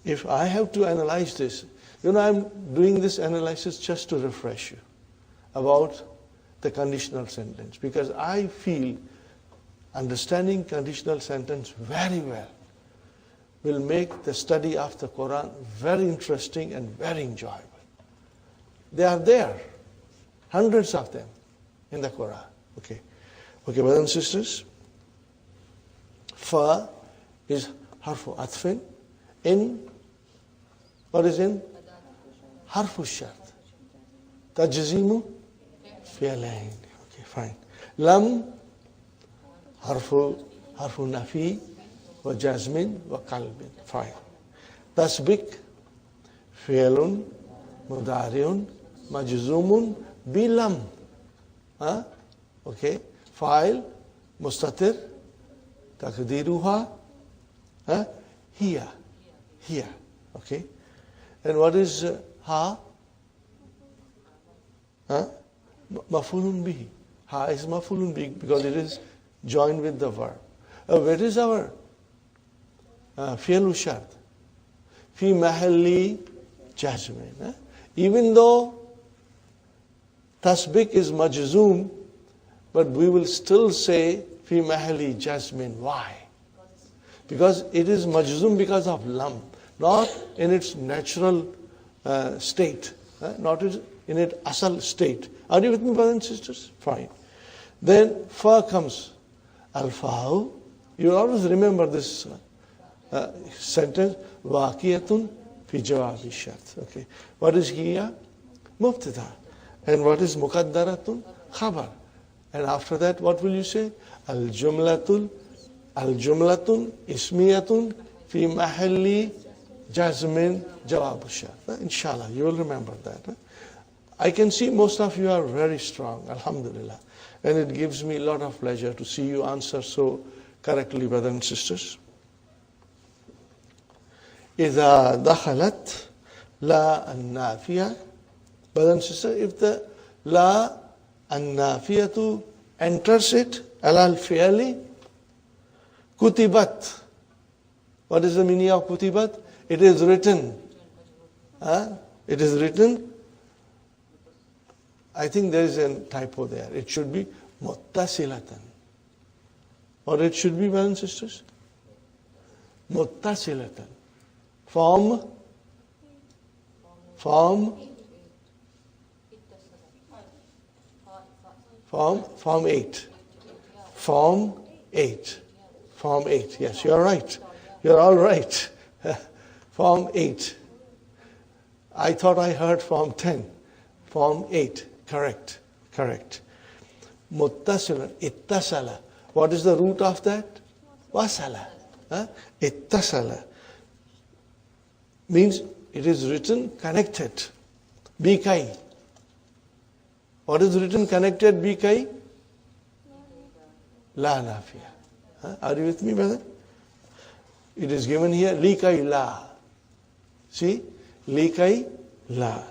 if I have to analyze this, I'm doing this analysis just to refresh you about the conditional sentence, because I feel understanding conditional sentence very well will make the study of the Quran very interesting and very enjoyable. They are there, hundreds of them in the Quran. Okay, brothers and sisters, fa is harfu atfin. In, what is in? Harfu shart. Tajzimu fi'lain. Okay, fine. Lam, harfu nafi, wa jazmin, wa qalbin. Fine. Tasbik, fi'lun, mudariun, majzumun, bilam. Okay. Fa'il, mustatir, takdiruha, hiya. Here. Okay. And what is ha? Mafulun bihi. Ha is mafulun bihi because it is joined with the verb. Where is our fi'lu shart? Fi mahalli jazmin. Even though tasbik is majzoom, but we will still say fi mahalli jazmin. Why? Because it is majzoom because of lam, not in its natural state, not in its asal state. Are you with me, brothers and sisters? Fine. Then fa comes. Al-fa'u. You always remember this sentence. Waqiyatun fi jawabi shart. Okay. What is hiya? Mubtada. And what is muqaddaratun? Khabar. And after that, what will you say? Al-jumlatun ismiyatun fi mahalli jazmin jawab shart. Inshallah, you will remember that. I can see most of you are very strong, alhamdulillah. And it gives me a lot of pleasure to see you answer so correctly, brothers and sisters. إذا دخلت لا النافية. Brothers and sisters, if the لا النافية enters it, على الفعل kutibat. What is the meaning of kutibat? It is written. It is written. I think there is a typo there. It should be muttasilatan. Or it should be, brothers and sisters? Muttasilatan. Form 8. Form 8. Form 8. Yes, you are right. You are all right. Form 8. I thought I heard Form 10. Form 8. Correct. Muttasil, ittasala. What is the root of that? Wasala. Ittasala. Means it is written connected. Bikai. What is written connected? Bikai? La nafiya. Are you with me, brother? It is given here, likai la. See? Likai la.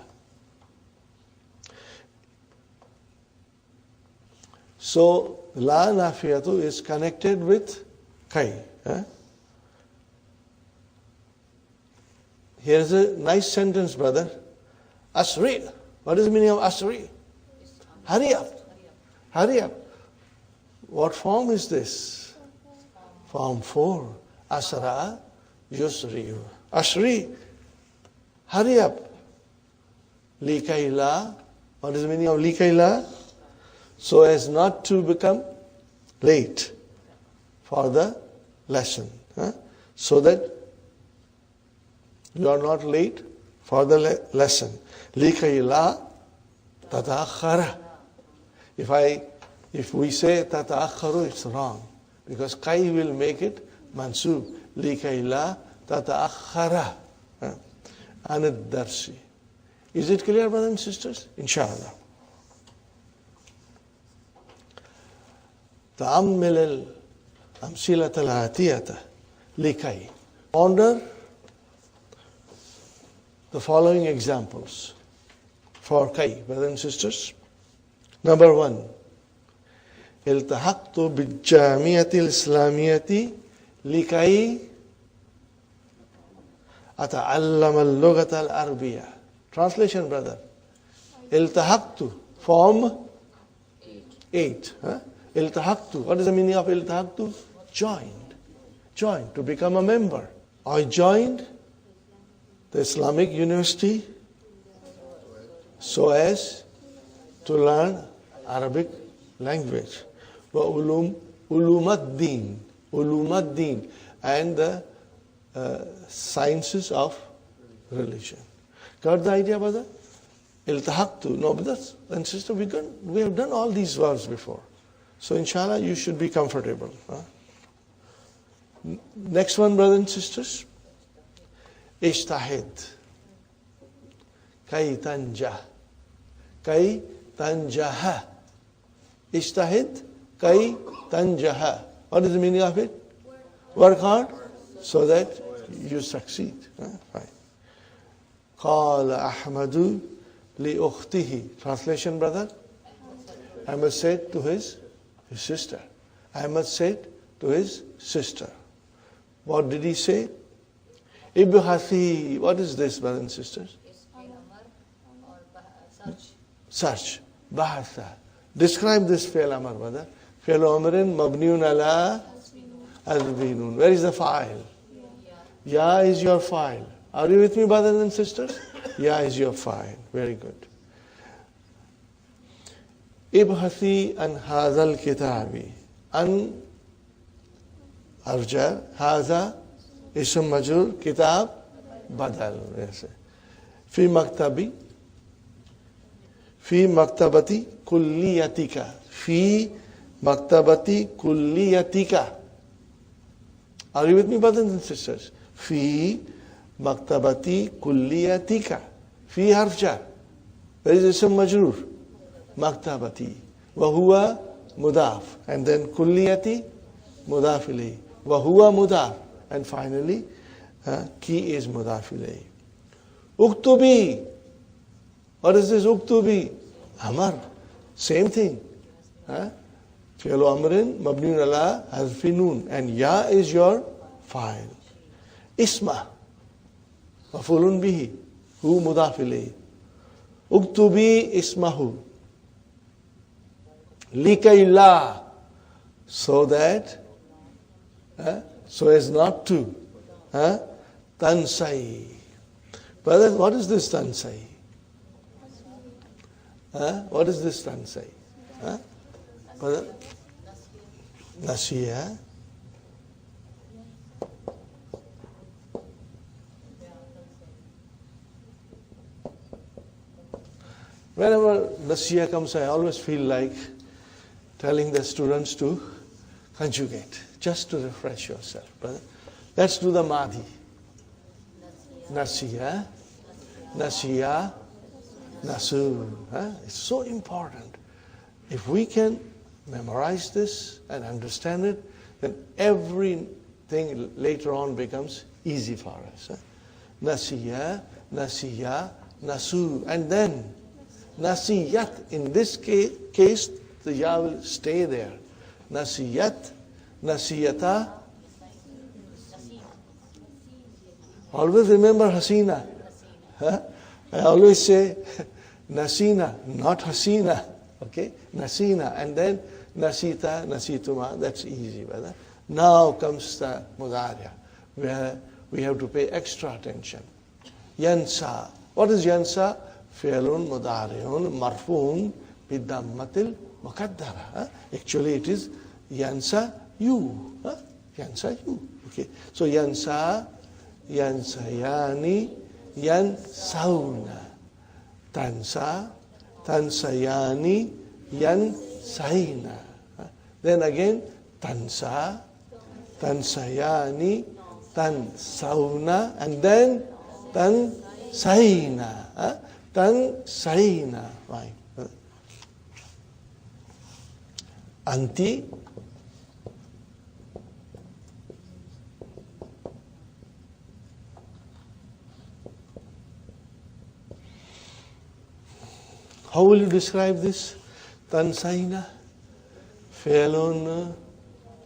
So, la nafiyatu is connected with kai. Here is a nice sentence, brother. Asri. What is the meaning of asri? Hurry up. Hurry up. What form is this? Form 4. Asra yusri'u. Ashri, hurry up. Likaila, what is the meaning of likaila? So as not to become late for the lesson. So that you are not late for the lesson. Likaila tata'akhara. If we say tata'akharu, it's wrong. Because kai will make it mansub. Likaila tata'akhara. Anad darsi. Is it clear, brothers and sisters? Insha'Allah. تأمل الأمثلة الآتية لكي. Ponder the following examples for kai, brothers and sisters. Number 1. التحقت بالجامعة الإسلامية لكي أتعلم اللغة العربية. Translation, brother. التحقت, form 8. التحقت, what is the meaning of التحقت? Joined, to become a member. I joined the Islamic University so as to learn Arabic language. Ulumaddin, and the sciences of religion. Got the idea, brother? Iltahaqtu. No, brothers and sisters, we have done all these verbs before. So inshallah, you should be comfortable. Next one, brothers and sisters. Ishtahid. Kay tanjah. Kay tanjaha. Ishtahid. Kay tanjaha. What is the meaning of it? Work hard so that you succeed. Fine. Qala Ahmadu li ukhtihi. Translation, brother. Ahmad said to his sister. Ahmad said to his sister. What did he say? Ibhathi. What is this, brothers and sisters? Search. Bahatha. Describe this fi'l amar, brother. Fi'l amrin mabniun ala al-binun. Where is the file? Ya is your file. Are you with me, brothers and sisters? Ya is your file. Very good. Ibhathi an hazal kitabi. An arja haza ism majrur kitab badal. Yes. Fi maktabi. Fi maktabati kulliyatika. Fi maktabati kulliyatika. Are you with me, brothers and sisters? Fi maktabati kulliyatika. Fi harf jar. Where is ism majrur? Maktabati. Wa huwa mudaf. And then kulliyati mudaf ilayhi. Wa huwa mudaf. And finally, ki is mudaf ilayhi. Uktubi. What is this uktubi? Amar. Same thing. Fi'lu amrin mabniun ala hazfi nun. And ya is your file. Isma. Mafulun bihi. Hu mudaf ilayhi. Uktubi ismahu. Likayla. So that, so as not to. Tansai. Brother, what is this tansai? What is this tansai? Brother? Nasiya. Whenever nasiya comes, I always feel like telling the students to conjugate, just to refresh yourself, brother. Let's do the Madhi. Nasiya, Nasiya, Nasu. It's so important. If we can memorize this and understand it, then everything later on becomes easy for us. Nasiya, Nasiya, Nasu. And then Nasiyat. In this case, the ya will stay there. Nasiyat, Nasiyata. Always remember Hasina. I always say Nasina, not Hasina. Okay? Nasina. And then Nasita, Nasituma. That's easy, brother. Now comes the mudariya, where we have to pay extra attention. Yansa. What is yansa? Fi'lun mudari'un marfu'un bidammatil muqaddara. Actually it is yansa you. Yansa you. Okay. So yansa, yansayani, yansawna. Tansa, tansayani, yansayna. Then again, tansa, tansayani, tansawna, and then tansayna. Tansayna. Right. Anti. How will you describe this? Tansayna, fi'lun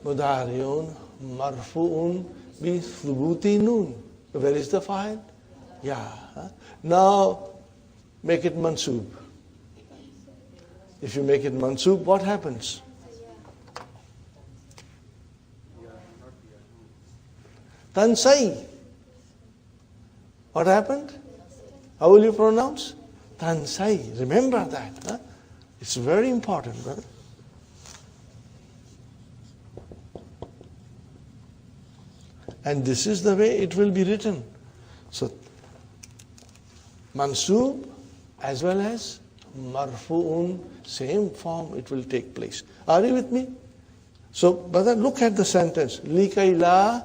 mudari'un marfu'un bi thubuti nun. Where is the file? Yeah. Now make it mansub. If you make it mansub, what happens? Tansai. What happened? How will you pronounce? Tansai. Remember that. Huh? It's very important, brother. And this is the way it will be written. So, mansub as well as marfu'un, same form it will take place. Are you with me? So, brother, look at the sentence. Likay la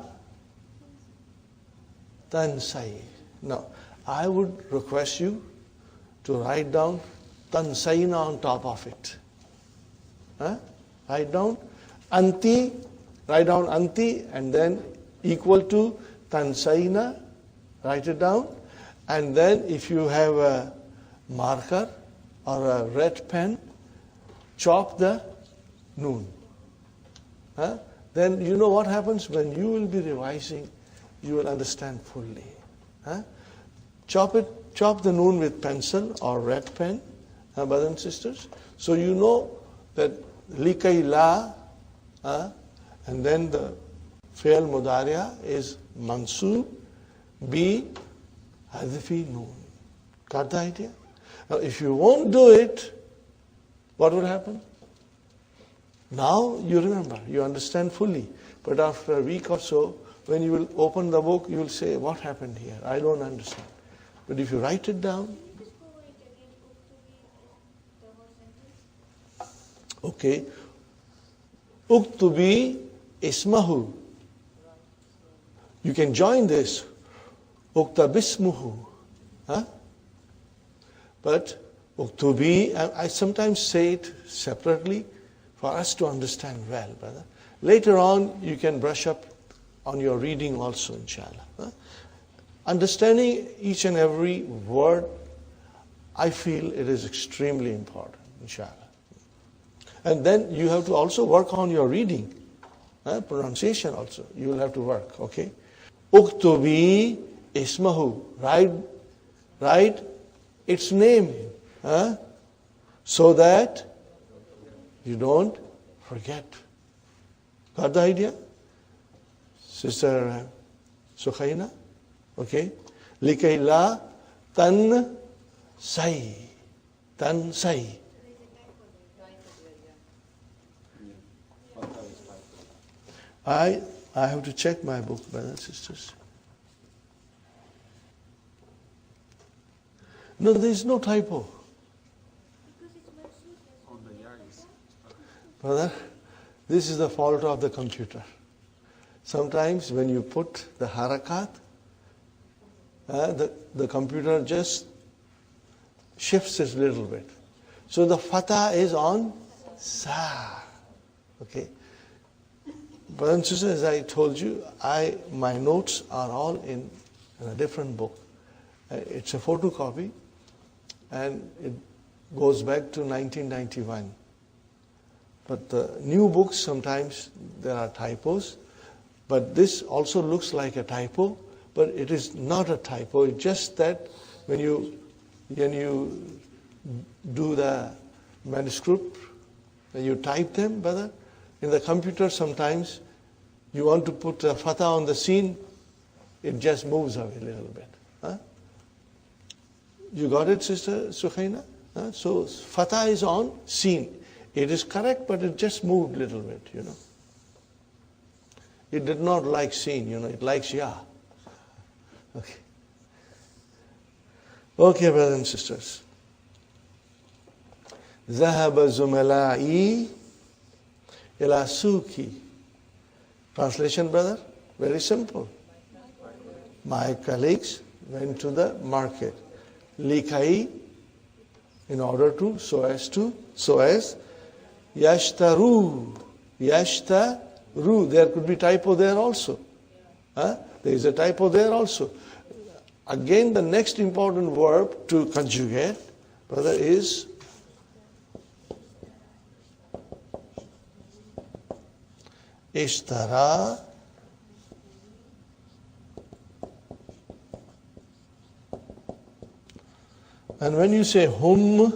tansai. Now, I would request you to write down tansayna on top of it. Write down anti, write down anti, and then equal to tansayna, write it down. And then if you have a marker or a red pen, chop the noon. Then you know what happens when you will be revising, you will understand fully. Chop the noon with pencil or red pen, brothers and sisters. So you know that likay la, and then the fi'l mudariya is mansub bi hadfi noon. Got the idea? Now if you won't do it, what will happen? Now you remember, you understand fully. But after a week or so, when you will open the book, you will say, what happened here? I don't understand. But if you write it down, okay. Uktubi ismahu. You can join this. Uktabismuhu. But uktubi, I sometimes say it separately for us to understand well, brother. Later on, you can brush up on your reading also, inshallah. Understanding each and every word, I feel it is extremely important, inshallah. And then you have to also work on your reading, pronunciation also. You will have to work, okay? Uktubi ismahu. Write its name, so that you don't forget. Got the idea? Sister Sukhaina? Okay? Likay la tan sai. Tan sai. I have to check my book, brothers and sisters. No, there is no typo. Brother, this is the fault of the computer. Sometimes when you put the harakat, the computer just shifts it a little bit. So the fatah is on sa. Okay. Brothers and sisters, as I told you, my notes are all in a different book. It's a photocopy, and it goes back to 1991. But the new books, sometimes there are typos, but this also looks like a typo, but it is not a typo. It's just that when you do the manuscript, when you type them, brother, in the computer sometimes You want to put a fatha on the scene, it just moves away a little bit. Huh? You got it, Sister Sukhaina? Huh? So fatha is on scene. It is correct, but it just moved a little bit, you know. It did not like scene, you know, it likes ya. Okay. Okay, brothers and sisters. ذهب زملائي إلى سوقي. Translation, brother? Very simple. My colleagues went to the market. Likai, in order to, so as, yashtaru. Yashtaru. There could be typo there also. Huh? There is a typo there also. Again, the next important verb to conjugate, brother, is ishtara. And when you say hum,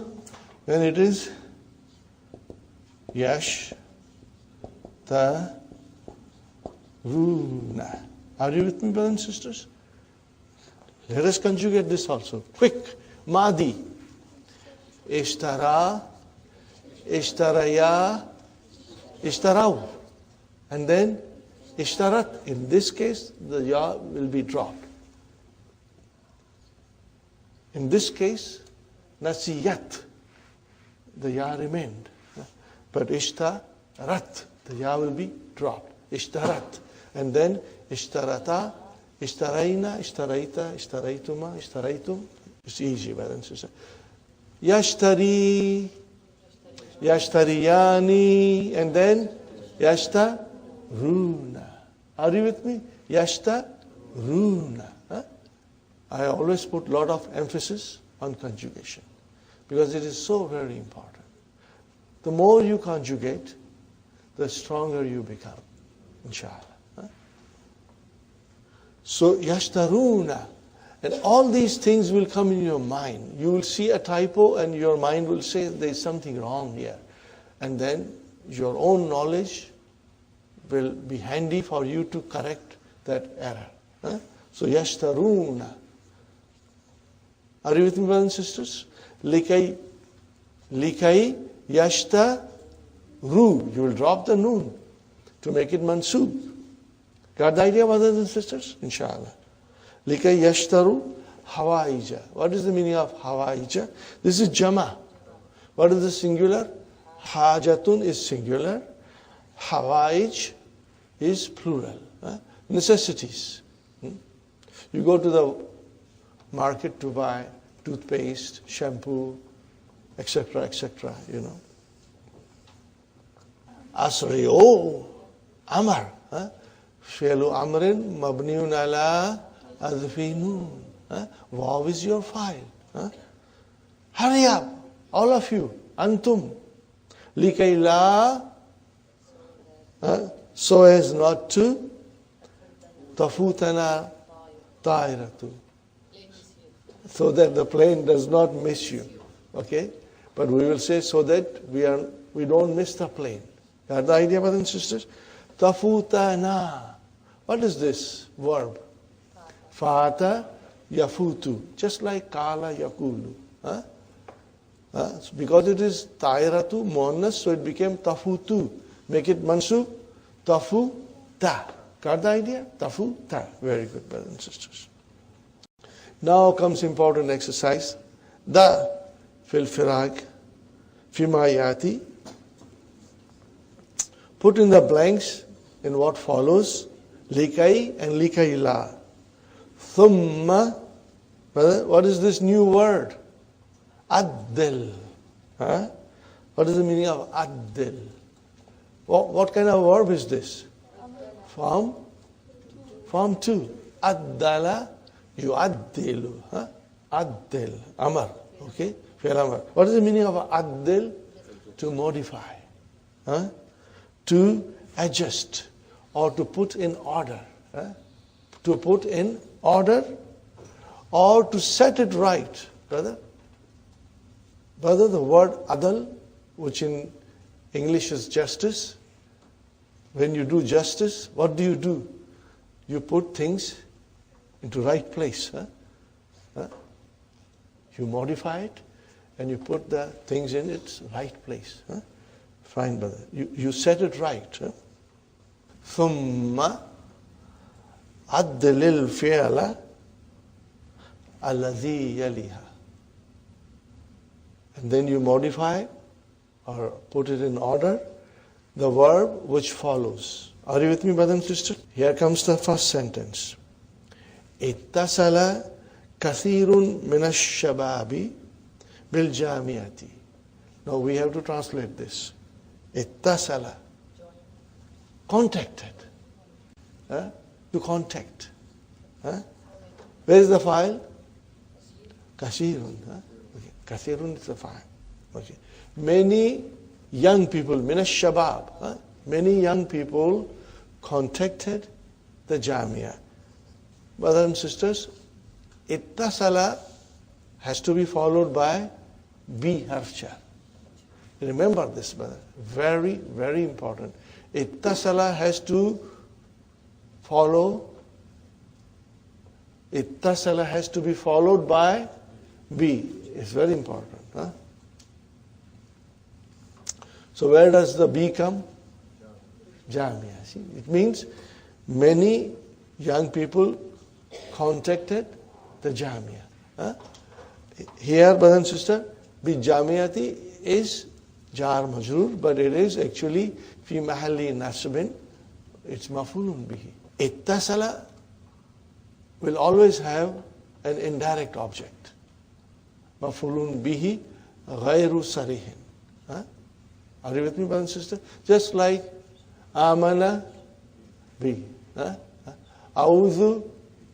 then it is yash ta runa. Are you with me, brothers and sisters? Let us conjugate this also. Quick. Madi. Ishtara, ishtaraya, ishtarau. And then ishtarat. In this case, the ya will be dropped. In this case, nasiyat. The ya remained. But ishtarat. The ya will be dropped. Ishtarat. And then ishtarata, ishtaraina, ishtaraita, ishtaraituma, ishtaraitum. It's easy, brothers and sisters. Yashtari, yashtariyani, and then yashtaruna. Are you with me? Yashtaruna. Huh? I always put a lot of emphasis on conjugation because it is so very important. The more you conjugate, the stronger you become, Insha'Allah. So, yashtaruna. And all these things will come in your mind. You will see a typo and your mind will say there's something wrong here. And then your own knowledge will be handy for you to correct that error. Huh? So, yashtaruna. Are you with me, brothers and sisters? Likai yashtaru. You will drop the noon to make it mansub. Got the idea, brothers and sisters? Insha'Allah. Likai yashtaru hawaija. What is the meaning of hawaija? This is jama. What is the singular? Hajatun is singular. Hawaij is plural. Necessities. You go to the market to buy toothpaste, shampoo, etc., etc., you know. Asri'o amar. Fi'lu amrin mabniun ala adfi noon. Waw is your file. Hurry up, all of you. Antum. Likay la. So as not to tafutana ta'iratu. So that the plane does not miss you. Okay? But we will say so that we don't miss the plane. Got the idea, brothers and sisters? Tafutana. What is this verb? Fata yafutu. Just like kala yakulu. Because it is ta'iratu, muannas, so it became tafutu. Make it mansub. Tafuta. Got the idea? Tafuta. Very good, brothers and sisters. Now comes important exercise. Da fil firag fimayati. Put in the blanks in what follows. Likai and likai la. Thumma. What is this new word? Addil. What is the meaning of addil? What kind of verb is this? Form 2. Addala yu'addilu. Addil. Amar. Okay? Amar. What is the meaning of addil? To modify. To adjust. Or to put in order. To put in order. Or to set it right. Brother, the word adal, which in English is justice, When you do justice, what do? You put things into right place. You modify it and you put the things in its right place. Fine, brother. You set it right. ثُمَّ عَدِّلِ الْفِعْلَ الَّذِي يَلِيهَا. And then you modify or put it in order the verb which follows. Are you with me, brother and sister? Here comes the first sentence. اتصل كثير من الشباب بالجامعة. Now we have to translate this. اتصل, contacted. To contact. Where is the file? كثير. كثير is the file. Okay. Many young people, من الشباب, many young people contacted the Jamia. Brothers and sisters, ittasala has to be followed by bi harf jar. Remember this, brother. Very, very important. Ittasala has to be followed by bi. It's very important. So where does the bi come? Jamia. See, it means many young people contacted the Jamia. Here, brother and sister, bi Jamiati is jar majroor, but it is actually fi mahalli nasbin. It's mafulun bihi. Ittasala will always have an indirect object. Mafulun bihi ghayru sarihin. Are you with me, brother and sister? Just like amana bi. A'udhu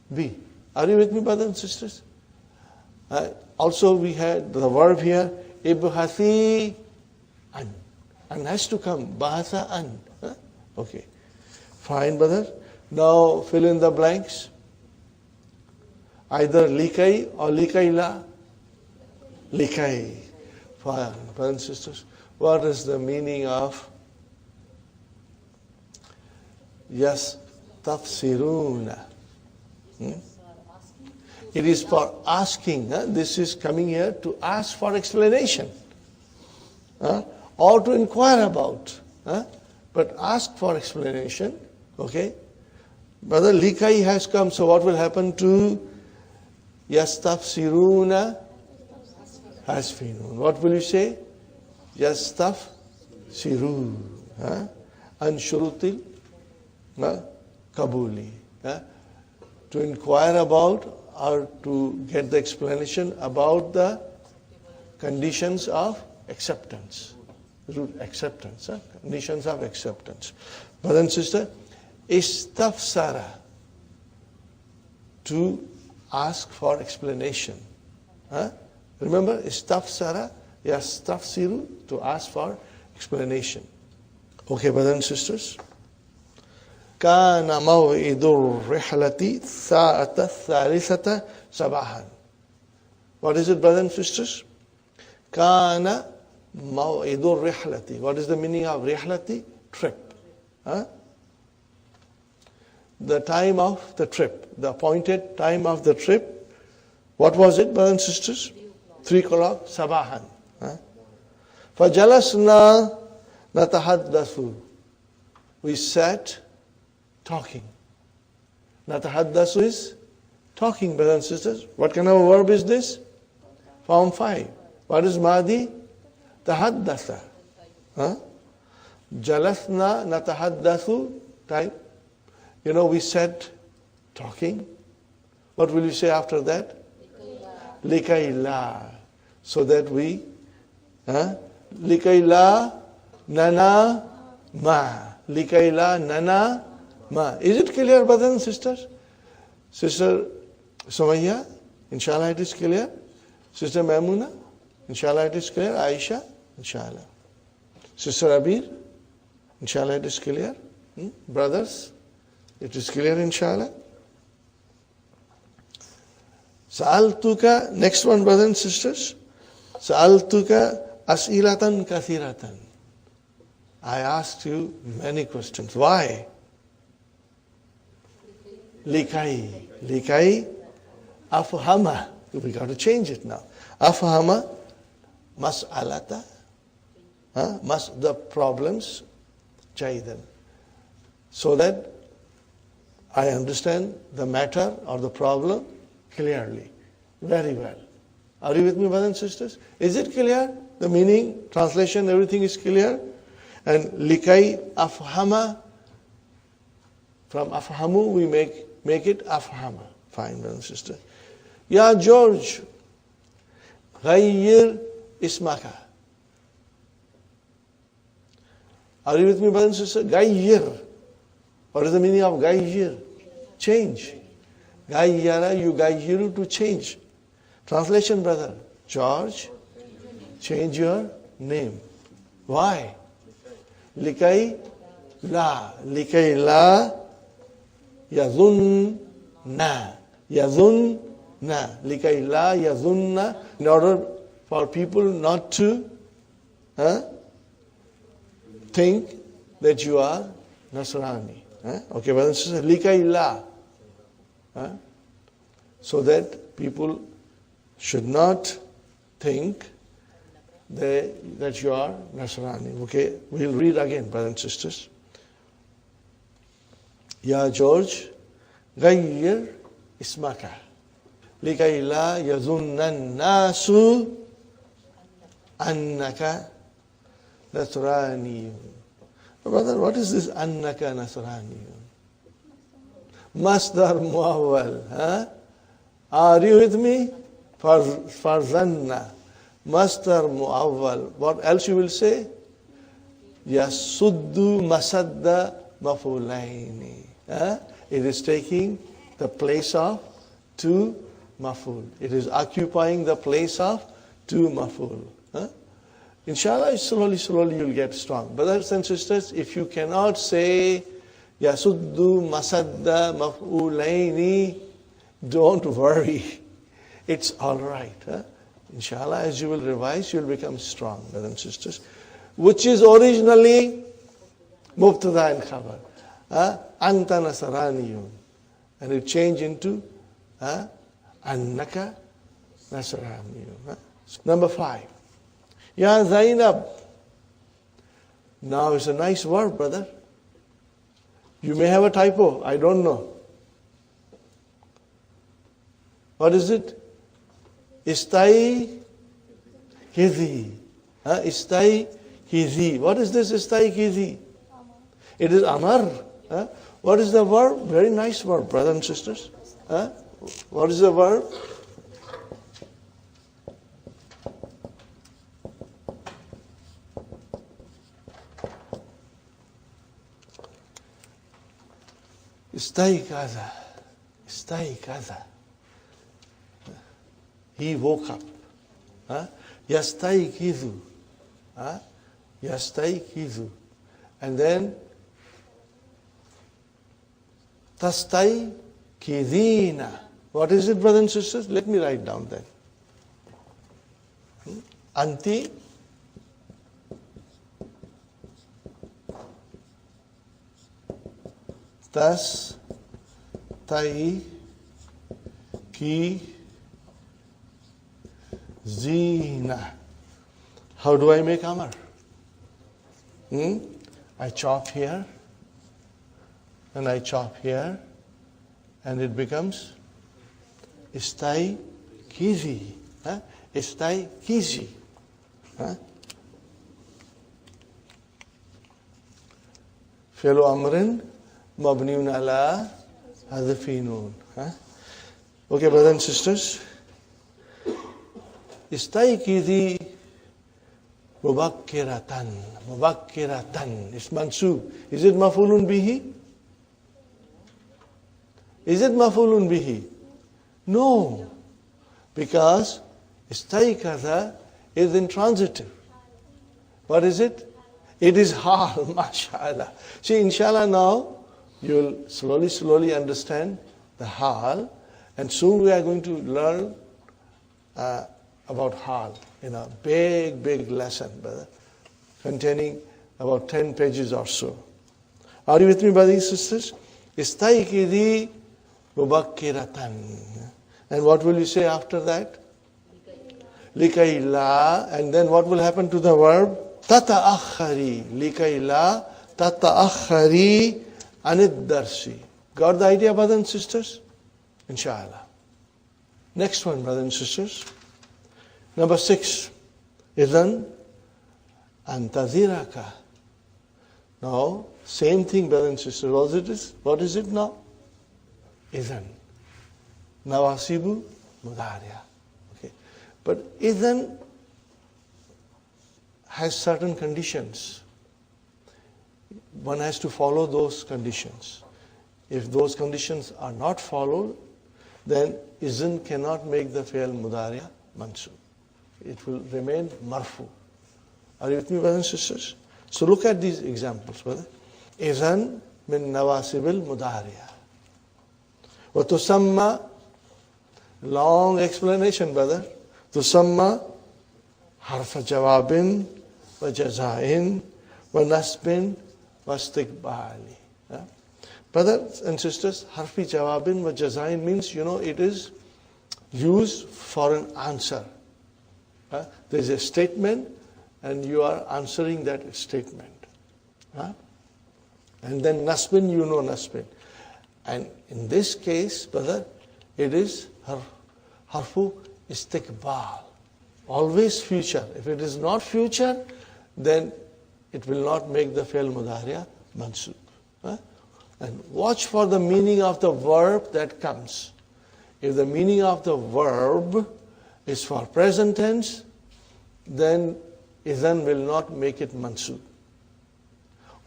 bi. Are you with me, brothers and sisters? Also we had the verb here, ibhathi an. An has to come. Bahatha an. Okay. Fine, brother. Now fill in the blanks. Either likai or likaila. Likai. Fine, brothers and sisters. What is the meaning of yes, tafsiruna? It is for asking. This is coming here to ask for explanation. Or to inquire about. But ask for explanation. Okay? Brother, likai has come. So what will happen to yastafsiruna hasfinun? What will you say? Yastafsirun. An shurutil kabuli. To inquire about or to get the explanation about the conditions of acceptance. Acceptance. Conditions of acceptance. Brother and sister, istafsara, to ask for explanation. Remember, istafsara, yastafsiru, to ask for explanation. Okay, brothers and sisters. كان موعد الرحلة الساعة الثالثة صباحا. What is it, brothers and sisters? كان موعد الرحلة. What is the meaning of rihlati? Trip. The time of the trip, the appointed time of the trip. What was it, brothers and sisters? 3 o'clock, sabahan. فجلسنا نتحدث. We sat talking. Natahaddasu is talking, brothers and sisters. What kind of a verb is this? Form 5. What is Madi? Tahaddatha. Jalasna natahaddathu. Type. We sat talking. What will you say after that? Likaila. So that we, Likaila nana ma. Likaila nana ma. Is it clear, brothers and sisters? Sister Sumaya, Insha'Allah it is clear. Sister Maimuna, Insha'Allah it is clear. Aisha, Insha'Allah. Sister Abir, Insha'Allah it is clear. Brothers, it is clear, Insha'Allah. Sa'altuka, next one, brothers and sisters. Sa'altuka as'ilatan kathiratan. I asked you many questions. Why? Likai afhama. We got to change it now. Afhama mas'alata. The problems jaydan. So that I understand the matter or the problem clearly. Very well. Are you with me, brothers and sisters? Is it clear? The meaning, translation, everything is clear? And likai afhama, from afhamu we make it afhama. Fine, brothers and sisters. Ya George, ghayyir ismaka. Are you with me, brothers and sisters? Ghayyir. What is the meaning of ghayyir? Change. Ghayyara, you ghayyiru, to change. Translation, brother. George, change your name. Why? Likai la. Likai la yadhunna. Yadhunna. Likai la yadhunna. In order for people not to think that you are Nasrani. Okay, brothers and sisters. Likai la. So that people should not think that you are Nasrani. Okay, we'll read again, brothers and sisters. Ya George, ghayyir ismaka. Likay la yazunnan nasu annaka Nasrani. Brother, what is this annaka Nasrani? Masdar muawwal. Are you with me? Farzanna. Masdar muawwal. What else you will say? Yasuddu masadda mafulaini. It is taking the place of two maful. It is occupying the place of two maful. Insha'Allah, slowly you'll get strong. Brothers and sisters, if you cannot say Yasuddu masadda maf'ulaini, don't worry. It's all right. Insha'Allah, as you will revise, you'll become strong, brothers and sisters. Which is originally Mubtada and Khabar. Anta Nasraniyun. And it changed into Annaka Nasraniyun. Number 5. Ya Zainab. Now it's a nice verb, brother. You may have a typo, I don't know. What is it? Istai kizi. Istai kizi. What is this istai kizi? It is amar. What is the verb? Very nice verb, brothers and sisters. What is the verb? Istaykaza. Istaykaza. He woke up. Yastaykizu. Yastaykizu. And then Tastaykidina. What is it, brothers and sisters? Let me write down then. Anti Tas Tai Ki Zina. How do I make Amar? I chop here and I chop here and it becomes Istai Kizi. Istai Kizi. Fi'lu Amrin Mabniun ala Hadfi. Okay, brothers and sisters. Istaykizi mubakkiratan. Mubakkiratan. It's mansub. Is it mafulun bihi? Is it mafulun bihi? No. Because istaykaza is intransitive. What is it? It is hal, mashallah. See, inshallah now, you'll slowly understand the hal, and soon we are going to learn about hal in a big lesson, brother, containing about 10 pages or so. Are you with me, brothers and sisters? Istayqidhi mubakkiratan. And what will you say after that? Likay la. And then what will happen to the verb? Tata'akhari. Likay la tata'akhari anid darsi. Got the idea, brothers and sisters? Insha'Allah. Next one, brothers and sisters. Number 6. Idhan antaziraka. Now, same thing, brothers and sisters. What is it now? Idhan. Nawasibu mudariya. Okay. But idhan has certain conditions. One has to follow those conditions. If those conditions are not followed, then idhan cannot make the fi'l mudariya mansub. It will remain marfu. Are you with me, brothers and sisters? So look at these examples, brother. Idhan min nawasibil mudariya. Wa tusamma, long explanation, brother. Tusamma harfa jawabin wa jazain wa nasbin wa istiqbali. Brothers and sisters, harfi jawabin wa jazain means, it is used for an answer. There is a statement and you are answering that statement. And then nasbin, nasbin. And in this case, brother, it is harfu istiqbal. Always future. If it is not future, then it will not make the fi'l mudariya mansub. And watch for the meaning of the verb that comes. If the meaning of the verb is for present tense, then idhan will not make it mansub.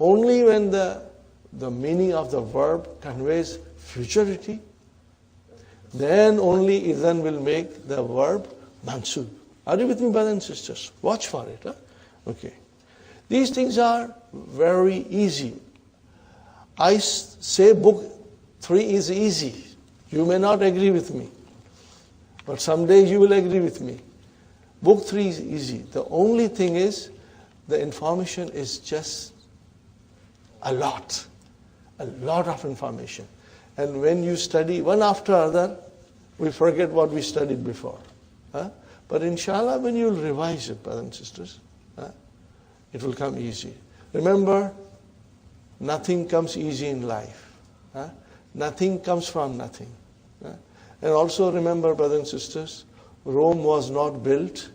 Only when the meaning of the verb conveys futurity, then only idhan will make the verb mansub. Are you with me, brothers and sisters? Watch for it. Okay. These things are very easy. I say book 3 is easy. You may not agree with me, but someday you will agree with me. Book 3 is easy. The only thing is, the information is just a lot of information. And when you study one after other, we forget what we studied before. But inshallah, when you revise it, brothers and sisters, it will come easy. Remember, nothing comes easy in life. Nothing comes from nothing. And also remember, brothers and sisters, Rome was not built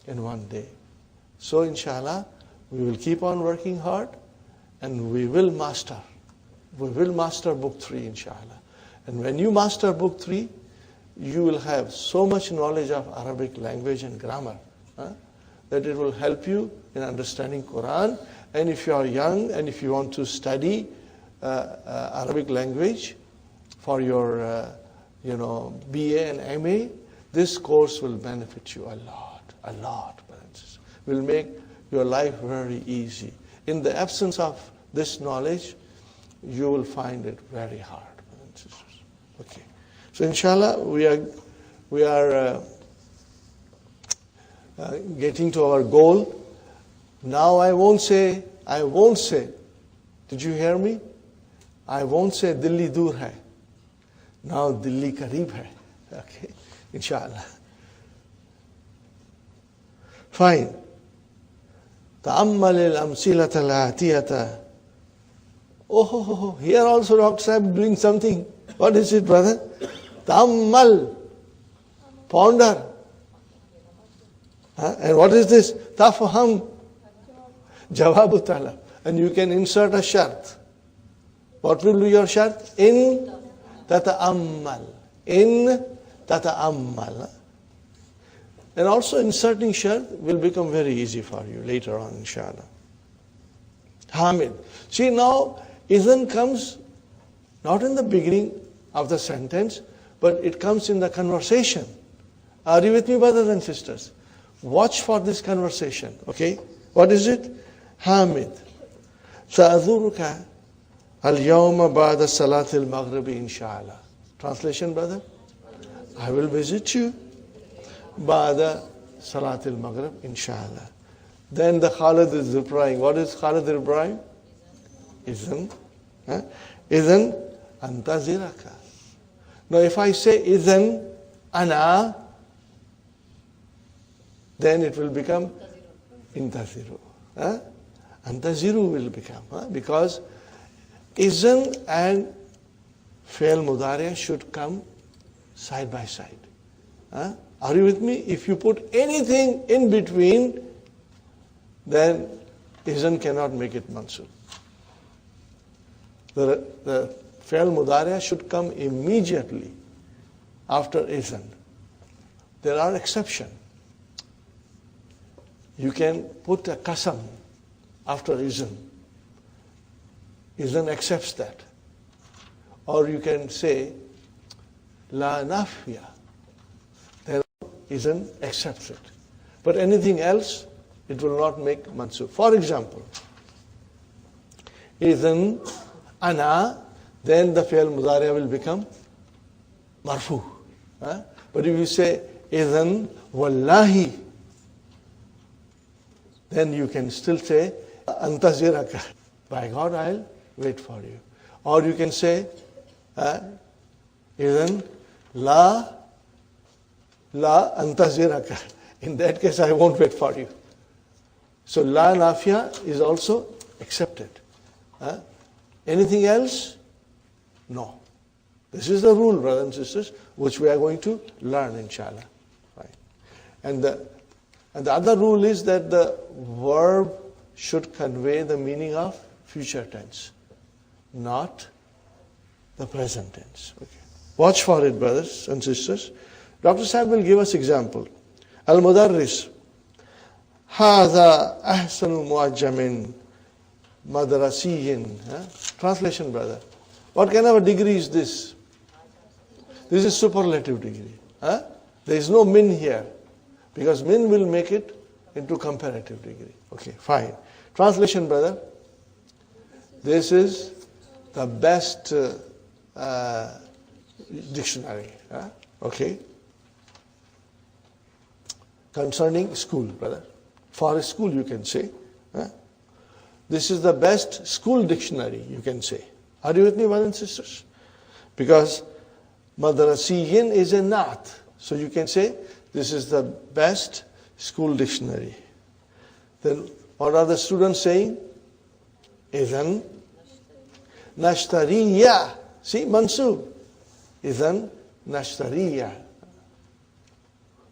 in one day. So inshallah, we will keep on working hard and we will master. We will master book 3, inshallah. And when you master book 3, you will have so much knowledge of Arabic language and grammar that it will help you in understanding Qur'an. And if you are young and if you want to study Arabic language for your BA and MA, this course will benefit you a lot. Will make your life very easy. In the absence of this knowledge, you will find it very hard. Okay. So inshallah, we are getting to our goal. Now I won't say, did you hear me? I won't say Delhi dur hai. Now Delhi kareeb hai. Okay, inshallah. Fine. تأمل الأمثلة الآتية. Oh, here also Dr. Sahib doing something. What is it, brother? Ta'ammal. Ponder. And what is this? Tafaham. Jawabu talab. And you can insert a shart. What will be your shart? In tata'ammal. In tata'ammal. And also inserting shart will become very easy for you later on, inshallah. Hamid. See, now, idhan comes not in the beginning of the sentence, but it comes in the conversation. Are you with me, brothers and sisters? Watch for this conversation, okay? What is it? Hamid. Sa'adhuruka al-yawma ba'da salatil maghribi insha'Allah. Translation, brother? I will visit you ba'da salatil maghrib insha'Allah. Then the Khalid is replying. What is Khalid replying? Isn't. Isn't antaziraka. Now if I say isn't ana, then it will become intaziru. Antaziru will become. Because isn't and fi'l mudari should come side by side. Are you with me? If you put anything in between, then isn't cannot make it mansub. The fi'l mudari should come immediately after isn't. There are exceptions. You can put a qasam after isn't. Isn't accepts that. Or you can say la nafiya. Then isn't accepts it. But anything else, it will not make mansub. For example, isn't ana, then the fi'l mudari will become marfu. But if you say isn't wallahi, then you can still say antaziraka. By God, I'll wait for you. Or you can say isn't la antaziraka. In that case, I won't wait for you. So la nafiya is also accepted. Anything else? No. This is the rule, brothers and sisters, which we are going to learn, inshallah. Right. And the other rule is that the verb should convey the meaning of future tense, not the present tense. Okay. Watch for it, brothers and sisters. Dr. Sahib will give us example. Al-Mudarris. هذا أحسن معجم مدرسي. Translation, brother. What kind of a degree is this? This is superlative degree. There is no min here. Because min will make it into comparative degree. Okay, fine. Translation, brother. This is the best dictionary. Okay. Concerning school, brother. For a school, you can say. This is the best school dictionary, you can say. Are you with me, brothers and sisters? Because madrasiyin is a naat. So you can say, this is the best school dictionary. Then what are the students saying? Idhan nashtariya. See, mansub. Idhan nashtariya.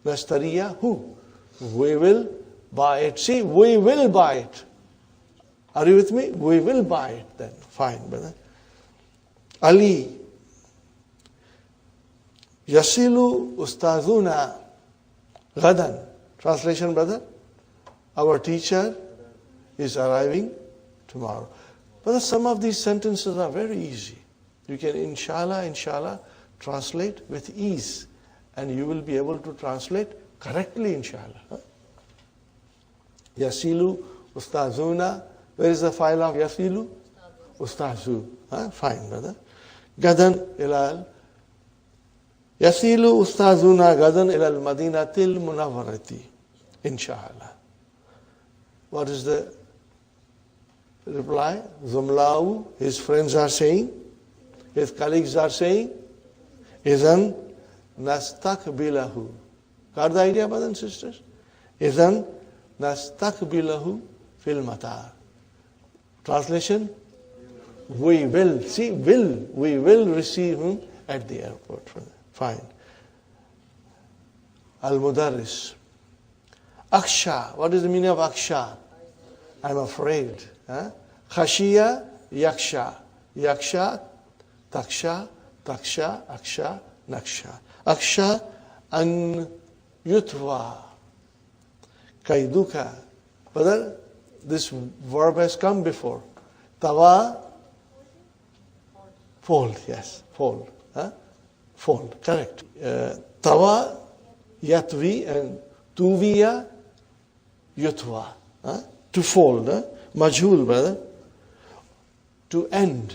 Nashtariya, who? We will buy it. See, we will buy it. Are you with me? We will buy it then. Fine, brother. Ali. Yasilu ustaduna gadan. Translation, brother. Our teacher is arriving tomorrow. But some of these sentences are very easy. You can inshallah translate with ease. And you will be able to translate correctly, inshallah. Yasilu ustaduna. Where is the file of Yasilu? Ustazu. Fine, brother. Gadan ilal. Yasilu ustazuna gadan ilal madinatil munawwarati. Insha'Allah. What is the reply? Zumlau, his friends are saying, his colleagues are saying, Izan nastakbilahu. Got the idea, brothers and sisters? Izan nastakbilahu fil matar. Translation? We will. See, will. We will receive him at the airport. Fine. Al-Mudarris. Aksha. What is the meaning of aksha? I'm afraid. Khashiya, yaksha. Yaksha, taksha, taksha, aksha, naksha. Aksha, an yutva. Kaiduka. Brother, this verb has come before. Tawa, fold, yes, fold. Fold, correct. Tawa, yatvi, and tuviya, yutva. To fold, majhul, brother. To end.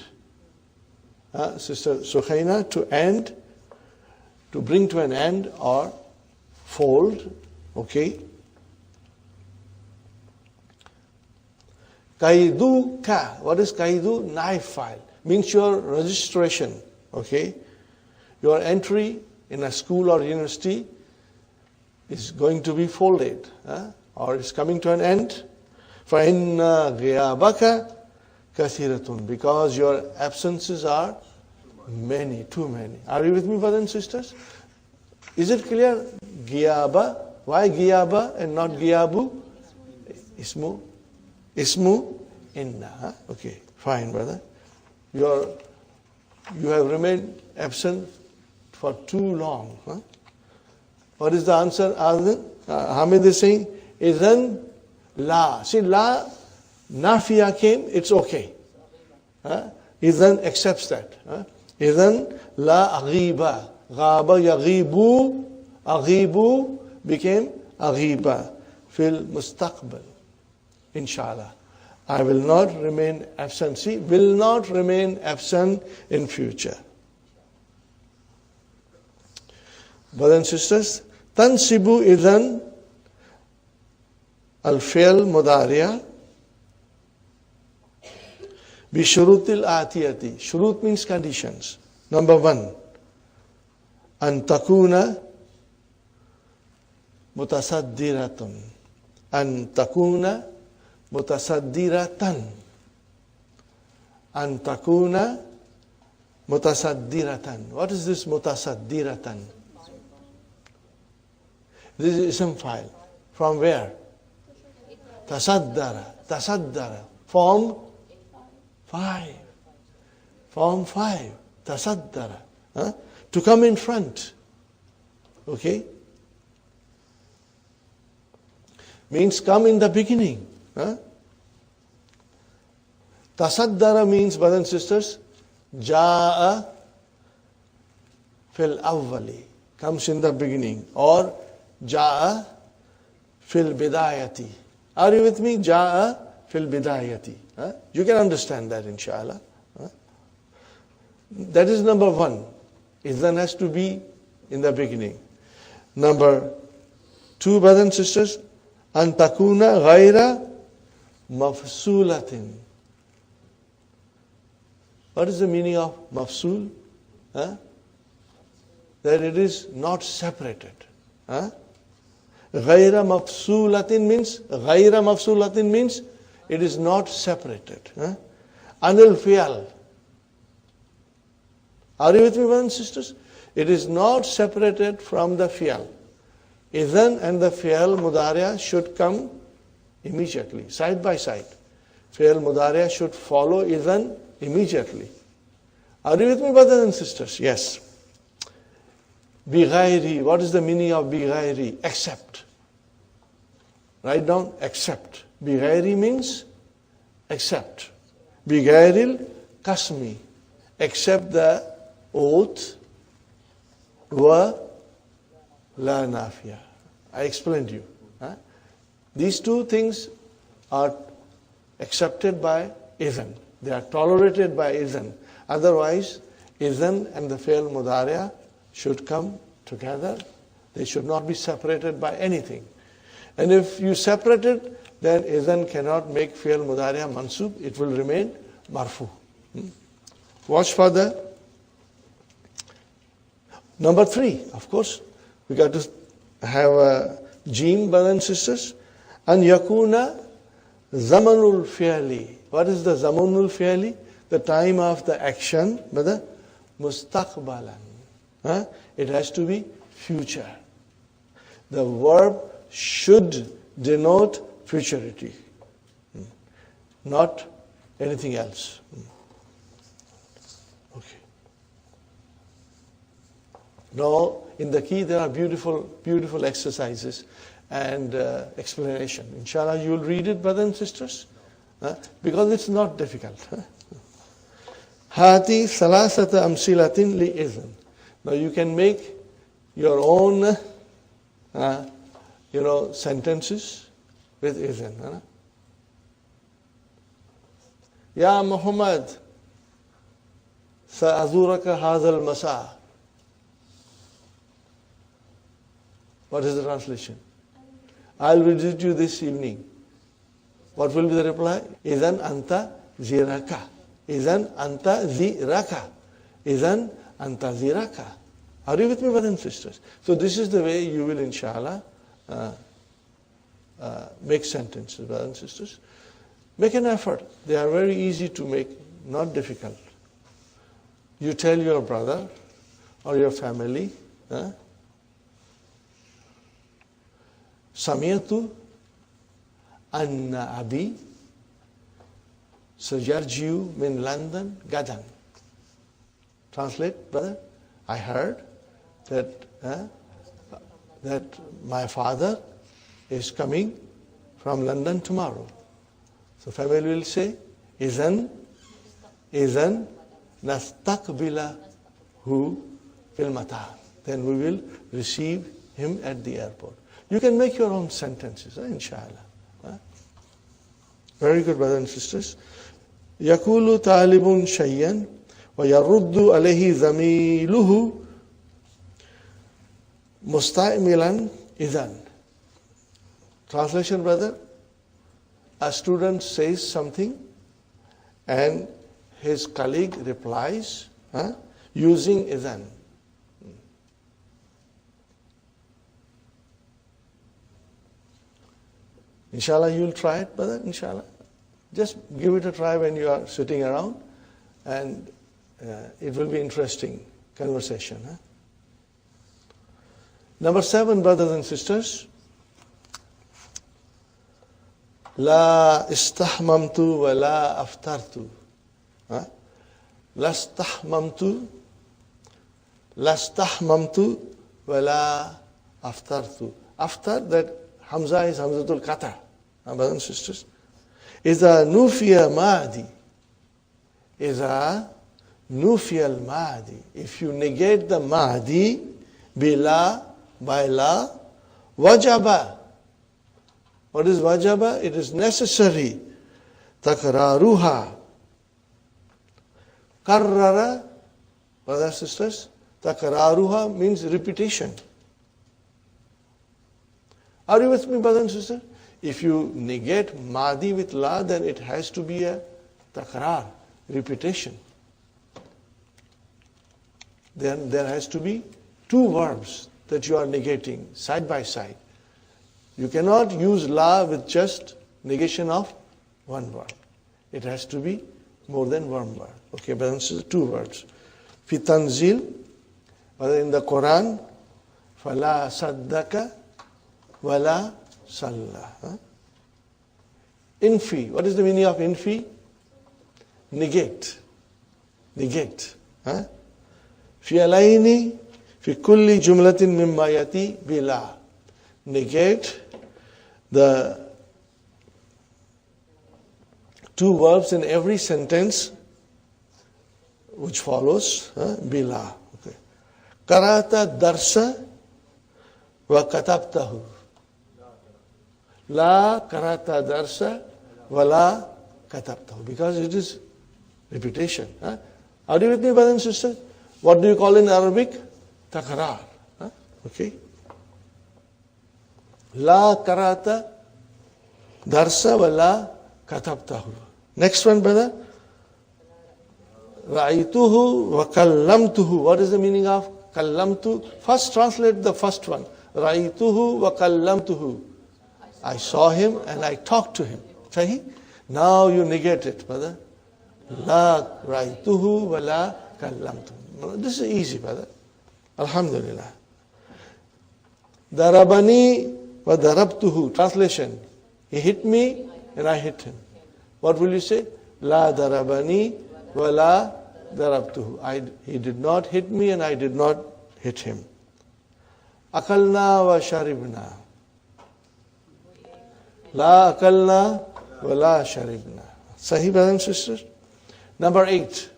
Sister Sukhaina, to end, to bring to an end or fold, okay. Kaidu ka. What is kaidu? Knife file. Means your registration. Okay? Your entry in a school or university is going to be folded. Or is coming to an end. فَإِنَّ غِيَابَكَ كَثِيرَةٌ. Because your absences are many, too many. Are you with me, brothers and sisters? Is it clear? Giyaba. Why giyaba and not giyabu? Ismu inna. Okay, fine, brother. You have remained absent for too long. What is the answer? Hamid is saying, Idhan la. See, la, nafiya came, it's okay. Idhan accepts that. Idhan la aghiba. Ghaba yaghibu. Aghibu became aghiba. Fil mustaqbal. Insha'Allah. I will not remain absent. See, will not remain absent in future. Brothers and sisters, tansibu idhan al-fi'l mudariya bi shurutil atiyati. Shurut means conditions. Number 1, an takuna mutasaddiratun. An takuna mutasaddiratan. An takuna mutasaddiratan. What is this mutasaddiratan? This is ism file. From where? Tasaddara. Tasaddara. Form 5. Form 5. Tasaddara. To come in front. Okay? Means come in the beginning. Tasaddara means, brothers and sisters, Ja'a fil awwali. Comes in the beginning. Or Ja'a fil bidayati. Are you with me? Ja'a fil bidayati. You can understand that, Insha'Allah. That is number 1. Idhan has to be in the beginning. Number 2, brothers and sisters, an takuna ghayra mafsulatin. What is the meaning of mafsul? That it is not separated. Ghayra mafsulatin means it is not separated. Anil fi'al. Are you with me, brothers and sisters? It is not separated from the fi'al. Idhan and the fi'al mudariya should come immediately, side by side. Fi'al mudariya should follow idhan immediately. Are you with me, brothers and sisters? Yes. Bighairi. What is the meaning of bighairi? Except. Write down, except. Bighairi means except. Bighairil kasmi. Except the oath wa la nafiya. I explained to you. These two things are accepted by idhan. They are tolerated by idhan. Otherwise, idhan and the fi'l mudariya should come together. They should not be separated by anything. And if you separate it, then idhan cannot make fi'l mudariya mansub. It will remain marfu. Watch for the number 3. Of course, we got to have a jim, brothers and sisters. An yakuna zamanul fi'li. What is the zamanul fi'li? The time of the action, brother. Mustaqbalan. It has to be future. The verb should denote futurity, not anything else. Okay. Now, in the key, there are beautiful, beautiful exercises and explanation. Inshallah, you will read it, brothers and sisters, because it's not difficult. Hati salasata amsilatin li idhan. Now you can make your own, sentences with idhan. Ya Muhammad, sa'azuraka hadha al-masa. What is the translation? I'll visit you this evening. What will be the reply? Idan anta ziraka. Idan anta ziraka. Idan anta ziraka. Are you with me, brothers and sisters? So this is the way you will, Insha'Allah, make sentences, brothers and sisters. Make an effort. They are very easy to make, not difficult. You tell your brother or your family, Samiyatu anna abi sayarjiu min London gadan. Translate, brother. I heard that my father is coming from London tomorrow. So family will say, Izan nastaqbila hu fil matar. Then we will receive him at the airport. You can make your own sentences, Insha'Allah. Very good, brothers and sisters. Yakulu talibun shayyan wa yaruddu alayhi zamiluhu musta'milan idhan. Translation, brother. A student says something and his colleague replies using idhan. Inshallah, you will try it, brother, inshallah. Just give it a try when you are sitting around, and it will be interesting conversation. Number 7, brothers and sisters. La istahmamtu wa la aftartu. La istahmamtu wa la aftartu. After that, Hamza is Hamzatul Qata. Brothers and sisters. Iza nufiya ma'adi. Iza nufiya al-ma'adi. If you negate the ma'adi, bila, by la, wajaba. What is wajaba? It is necessary. Takraruha. Karrara, brothers and sisters, takraruha means repetition. Are you with me, brothers and sisters? If you negate madi with la, then it has to be a takrar, repetition. Then there has to be 2 verbs that you are negating side by side. You cannot use la with just negation of 1 word. It has to be more than 1 word. Okay, brothers and sisters, 2 words. Fi tanzil, in the Qur'an, fala saddaka wala salla. Infi. What is the meaning of infi? Negate. Negate. Fi alayni fi kulli jumlatin mimma yati bila. Negate the 2 verbs in every sentence which follows bila. Okay. Karata darsa wa katabtahu. La karata darsa wa la katabtahu. Because it is repetition. Are you with me, brothers and sisters? What do you call in Arabic? Takrar. Okay. La karata darsa wa la katabtahu. Next one, brother. Ra'aytuhu wa kallamtuhu. What is the meaning of kallamtu? First translate the first one. Ra'aytuhu wa kallamtuhu. I saw him and I talked to him. Sahi? Now you negate it, brother. La ra'aytuhu wa la kallamtuhu. This is easy, brother. Alhamdulillah. Darabani wa darabtuhu. Translation. He hit me and I hit him. What will you say? La darabani wa la darabtuhu. He did not hit me and I did not hit him. Akalna wa sharibna. La akalna wa la sharibna. Sahih, brothers and sisters? Number 8.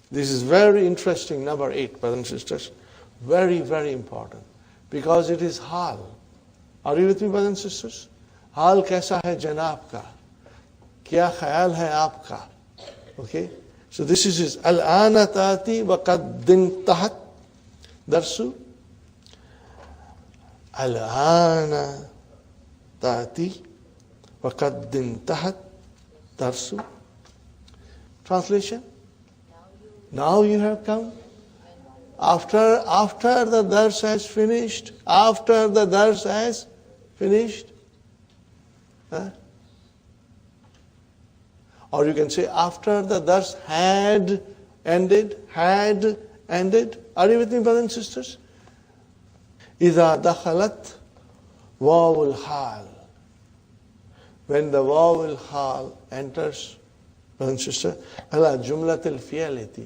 This is very interesting, number 8, brothers and sisters. Very, very important. Because it is hal. Are you with me, brothers and sisters? Hal kaisa hai janab ka? Kya khayal hai aapka? Okay? So this is his. Al-ana taati wa qaddin tahat darsu. Al-ana taati وَقَدْ انْتَهَتْ دَرْسُ. Translation? Now you have come. After the dars has finished. After the dars has finished. Huh? Or you can say after the dars had ended. Are you with me, brothers and sisters? إِذَا دَخَلَتْ وَاوُ الْحَالِ. When the waw al-hal enters, brother and sister, ala jumlatil fi'alati,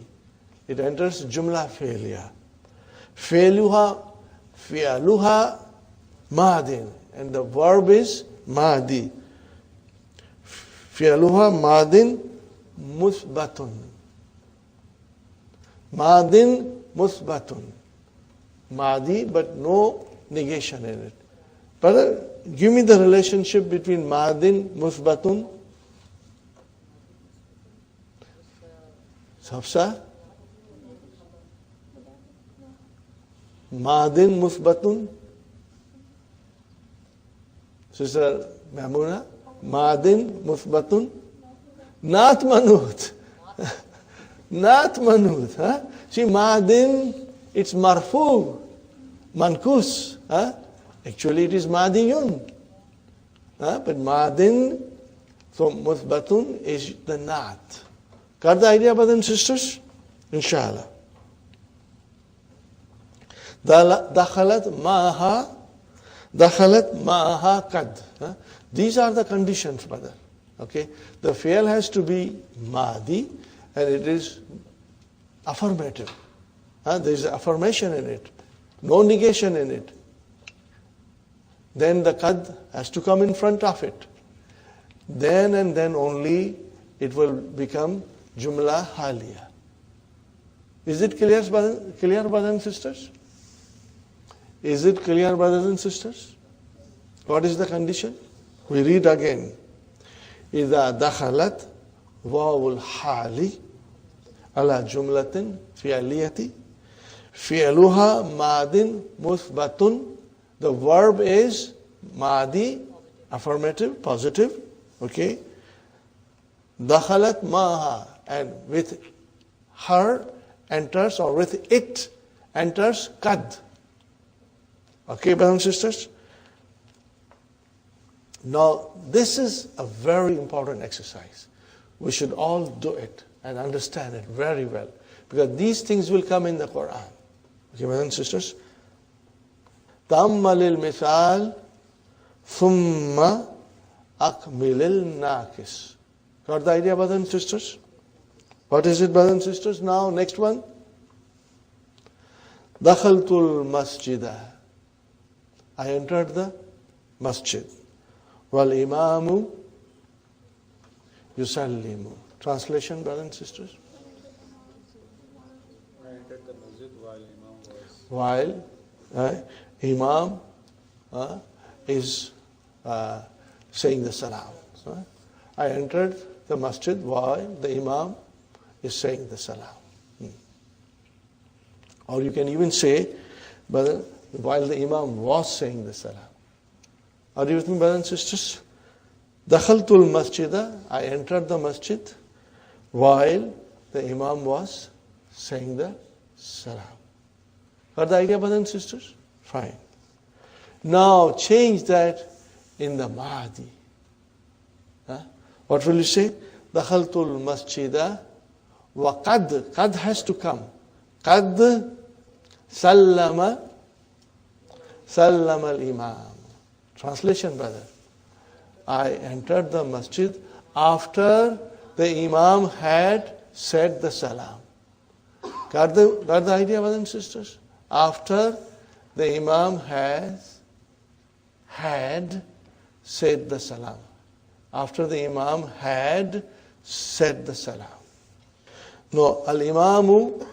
it enters jumla fi'liya. Fi'aluha madin, and the verb is madi. Fi'aluha madin musbatun. Madin musbatun. Madi, but no negation in it. Brother, give me the relationship between madin, musbatun. Safsa? Madin, musbatun. Sister Mamuna? Madin, musbatun. Not manut. Not manut. Huh? See, madin, it's marfu, mankus. Huh? Actually, it is madiyun. But madin, so musbatun is the naat. Got the idea, brothers and sisters? Insha'Allah. Dakhalat ma'aha qad. These are the conditions, brother. Okay? The fi'l has to be madi, and it is affirmative. There is affirmation in it. No negation in it. Then the qad has to come in front of it. Then and then only it will become jumla haliya. Is it clear, brothers and sisters? Is it clear, brothers and sisters? What is the condition? We read again. إِذَا دَخَلَتْ وَاوُ الْحَالِ عَلَى جُمْلَةٍ فِعْلِيَةٍ فِعْلُهَا مَادٍ مُثْبَتٌ. The verb is madi, affirmative, positive. Okay. Dakhalat maha, and with her enters, or with it enters qad. Okay, brothers and sisters? Now, this is a very important exercise. We should all do it and understand it very well, because these things will come in the Qur'an. Okay, brothers and sisters? تأمل المثال ثم أكمل الناقص. Got the idea, brothers and sisters? What is it, brothers and sisters? Now, next one. دخلت المسجد. I entered the masjid. والإمام يسلم. Translation, brothers and sisters? I entered the masjid while Imam was. Imam is saying the salam. I entered the masjid while the Imam is saying the salam. Or you can even say, brother, while the Imam was saying the salam. Are you with me, brothers and sisters? Dakhaltul masjidah, I entered the masjid while the Imam was saying the salam. Got the idea, brothers and sisters? Fine. Now change that in the Mahdi. What will you say? Dakhaltul masjidah wa qad. Qad has to come. Qad sallama al-imam. Translation, brother. I entered the masjid after the Imam had said the salam. Got the idea, brothers and sisters? After the Imam had said the salam. After the Imam had said the salam. No, al-imamu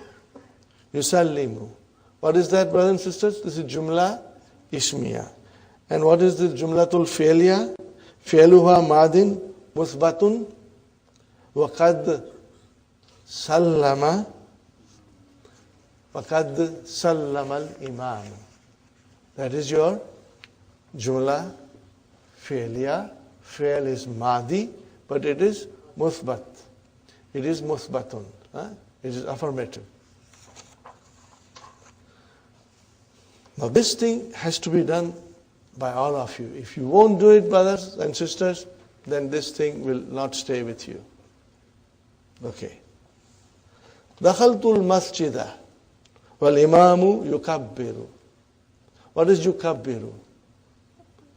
yusallimu. What is that, brothers and sisters? This is jumla ismiya. And what is the jumlatul fi'liya? Fi'luha madin musbatun wa qad sallama al-imam. That is your jumla fi'liya fi'l is madi, but it is musbat. It is musbatun. It is affirmative. Now this thing has to be done by all of you. If you won't do it, brothers and sisters, then this thing will not stay with you. Okay. Dakhaltul masjidah wal imamu yukabbiru. What is yukabbiru?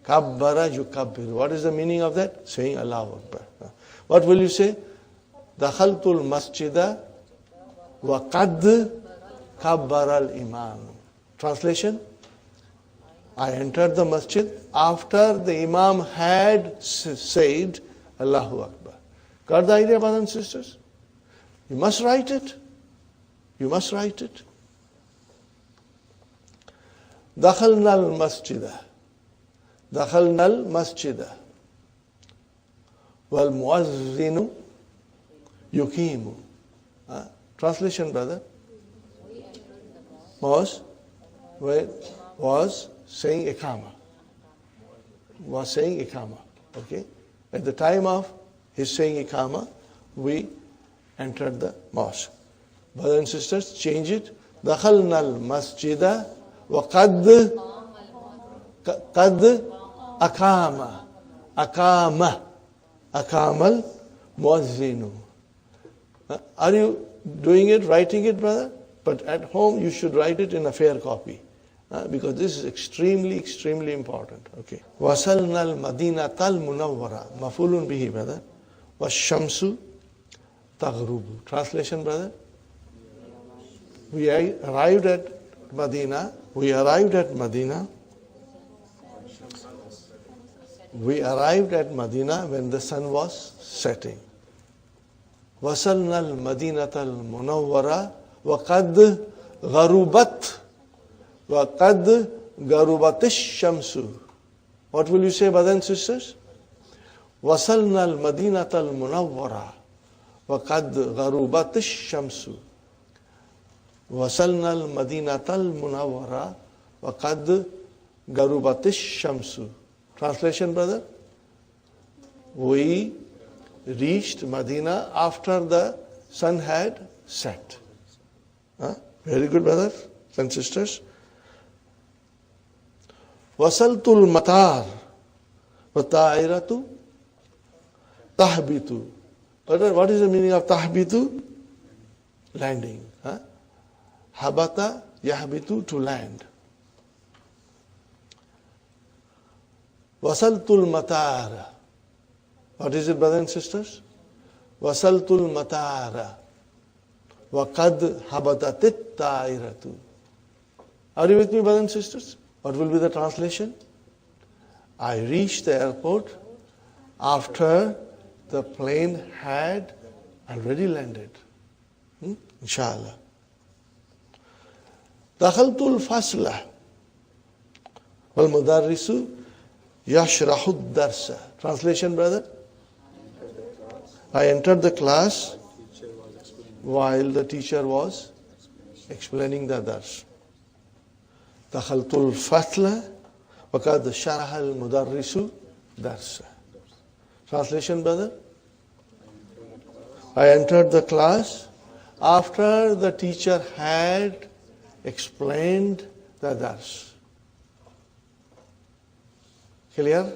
Kabbara yukabbiru. What is the meaning of that? Saying Allahu Akbar. What will you say? Dakhaltul masjidah wa qad kabbara al imam. Translation? I entered the masjid after the imam had said Allahu Akbar. Got the idea, brothers and sisters? You must write it. You must write it. Dakhalna al-masjidah. Dakhalna al-masjidah. Wal muazzinu yuqimu. Translation, brother? Was saying ikama. Was saying ikama. Okay? At the time of his saying ikama, we entered the mosque. Brothers and sisters, change it. Dakhalna al-masjidah wa qad akama. Akamal muazzinu. Are you doing it, writing it, brother? But at home you should write it in a fair copy. Because this is extremely, extremely important. Okay. Wasalna al-Madinah al-Munawwara. Mafulun bihi, brother. Washamsu taghrubu. Translation, brother? We arrived at Madinah. We arrived at Madinah when the sun was setting. Wasalna al-Madinah al-Munawwara wa qad gharubat. وَقَدْ غَرُبَتِ الشَّمْسُ. What will you say, brothers and sisters? وَصَلْنَا الْمَدِينَةَ الْمُنَوَّرَةَ وَقَدْ غَرُبَتِ الشَّمْسُ. وَصَلْنَا الْمَدِينَةَ الْمُنَوَّرَةَ وَقَدْ غَرُبَتِ الشَّمْسُ. Translation, brother? We reached Medina after the sun had set. Very good, brothers and sisters. Wasaltul matar wa ta'iratu tahbitu. What is the meaning of tahbitu? Landing. Habata yahbitu, to land. Wasaltul matar. What is it, brothers and sisters? Wasaltul matara wa qad habatatit ta'iratu. Are you with me, brothers and sisters? What will be the translation? I reached the airport after the plane had already landed. Insha'Allah. Dakhaltul fasla wal mudarrisu yashrahu darsa. Translation, brother? I entered the class while the teacher was explaining the dars. Dakhaltul fatla وَقَدْ شَرَحَ الْمُدَرِّسُ دَرْسَ. Translation, brother? I entered the class after the teacher had explained the dars. Clear?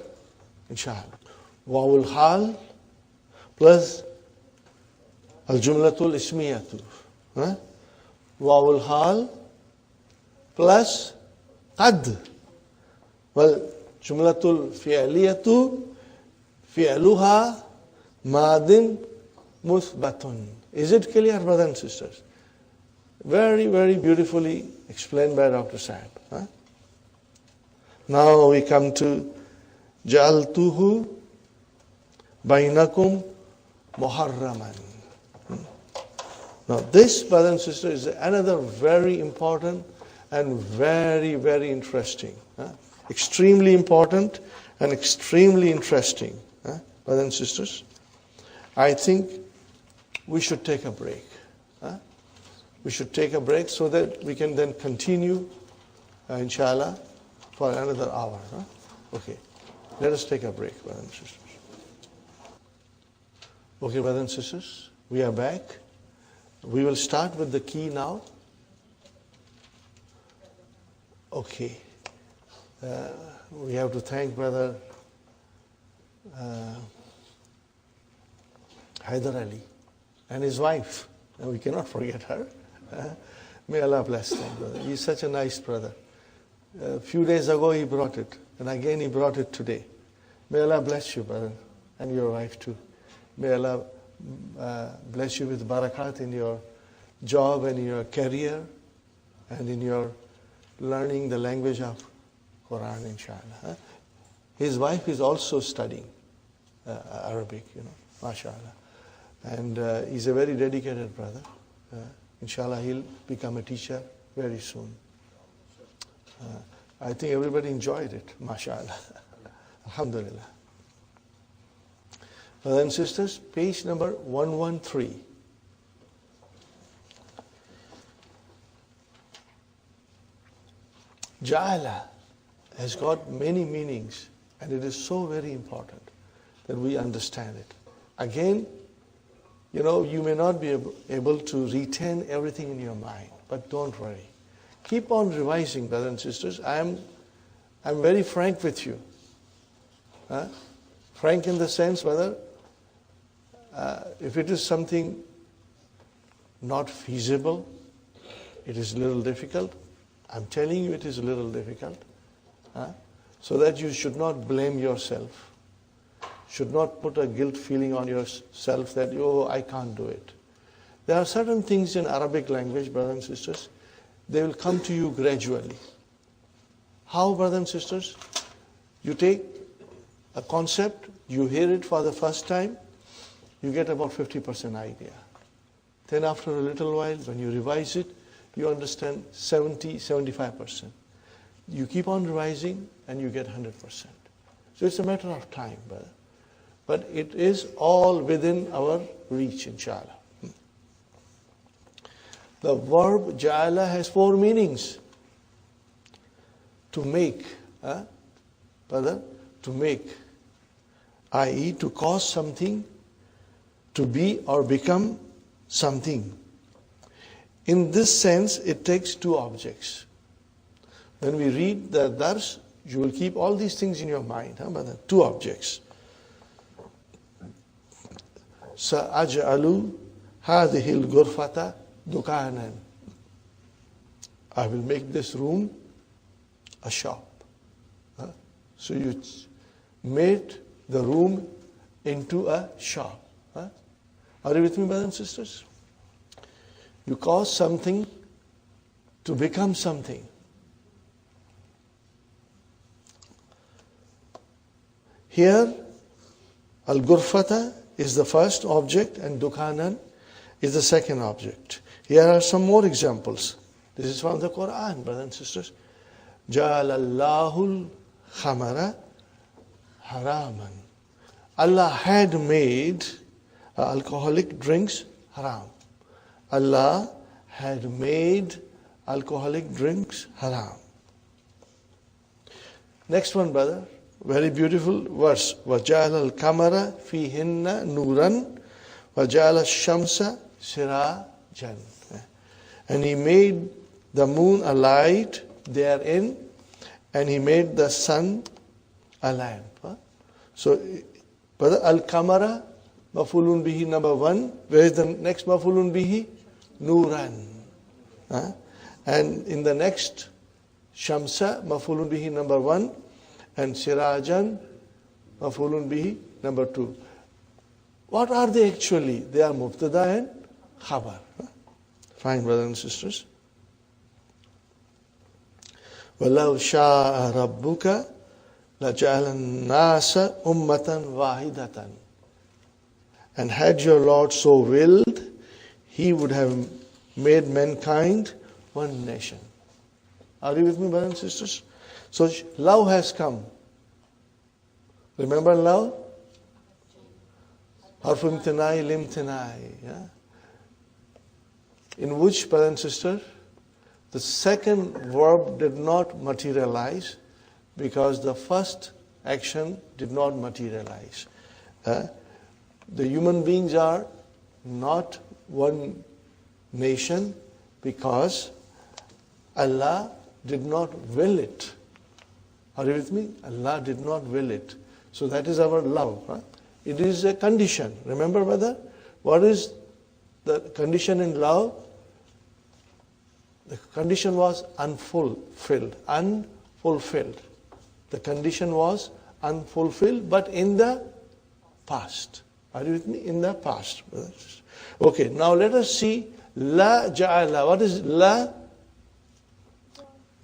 Insha'Allah. Wawul hal plus al-jumlatul ismiyatu. Wawul hal plus qad. Well, jumlatul fi'liyatu fi'luha madin muthbatun. Is it clear, brothers and sisters? Very, very beautifully explained by Dr. Sahib. Now we come to Ja'altuhu bainakum muharraman. Now this, brothers and sisters, is another very important and very, very interesting. Extremely important and extremely interesting. Brothers and sisters, I think we should take a break. We should take a break so that we can then continue, inshallah, for another hour. Okay, let us take a break, brothers and sisters. Okay, brothers and sisters, we are back. We will start with the key now. Okay. We have to thank Brother Hyder Ali and his wife. And we cannot forget her. May Allah bless them, brother. He's such a nice brother. A few days ago he brought it, and again he brought it today. May Allah bless you, brother, and your wife too. May Allah bless you with barakat in your job and in your career and in your learning the language of Qur'an, Insha'Allah. His wife is also studying Arabic, mashallah. And he's a very dedicated brother. Inshallah, he'll become a teacher very soon. I think everybody enjoyed it, mashallah. Alhamdulillah. Brothers and sisters, page number 113. Ja'ala has got many meanings, and it is so very important that we understand it. Again, you may not be able to retain everything in your mind, but don't worry. Keep on revising, brothers and sisters. I'm very frank with you. Frank in the sense, whether if it is something not feasible, it is a little difficult. I'm telling you it is a little difficult. So that you should not blame yourself. Should not put a guilt feeling on yourself that, I can't do it. There are certain things in Arabic language, brothers and sisters, they will come to you gradually. How, brothers and sisters? You take a concept, you hear it for the first time, you get about 50% idea. Then after a little while, when you revise it, you understand 70, 75%. You keep on revising and you get 100%. So it's a matter of time, brother. But it is all within our reach, inshallah. The verb ja'ala has 4 meanings. To make, brother, to make, i.e. to cause something to be or become something. In this sense, it takes 2 objects. When we read the dars, you will keep all these things in your mind, brother. 2 objects. سأجعل هذه الغرفة دكانا. I will make this room a shop. So you made the room into a shop. Are you with me, brothers and sisters? You cause something to become something. Here, al-ghurfata is the first object and dukanan is the second object. Here are some more examples. This is from the Qur'an, brothers and sisters. Ja'alallahu al-khamara haraman. Allah had made alcoholic drinks haram. Allah had made alcoholic drinks haram. Next one, brother. Very beautiful verse. وَجَعَلَ الْقَمَرَ فِيهِنَّ نُورًا وَجَعَلَ الشَّمْسَ سِرَاجًا. And He made the moon a light therein, and He made the sun a lamp. So, brother, al-qamara, mafulun bihi number 1. Where is the next mafulun bihi? Nuran. And in the next, shamsa, mafulun bihi number 1. And sirajan, mafulun bihi number 2. What are they actually? They are mubtada and khabar. Fine, brothers and sisters. وَلَوْ شَاءَ رَبُّكَ لَجَعَلَ النَّاسَ أُمَّةً وَاحِدَةً. And had your Lord so willed, He would have made mankind one nation. Are you with me, brothers and sisters? So love has come. Remember love? Harfu imtinai limtinai. In which, brother and sister, the second verb did not materialize because the first action did not materialize. the human beings are not one nation because Allah did not will it. Are you with me? Allah did not will it. So that is our love. Huh? It is a condition. Remember, brother? What is the condition in love? The condition was unfulfilled. Unfulfilled. The condition was unfulfilled, but in the past. Are you with me? In the past. Okay, now let us see La ja'ala. What is La?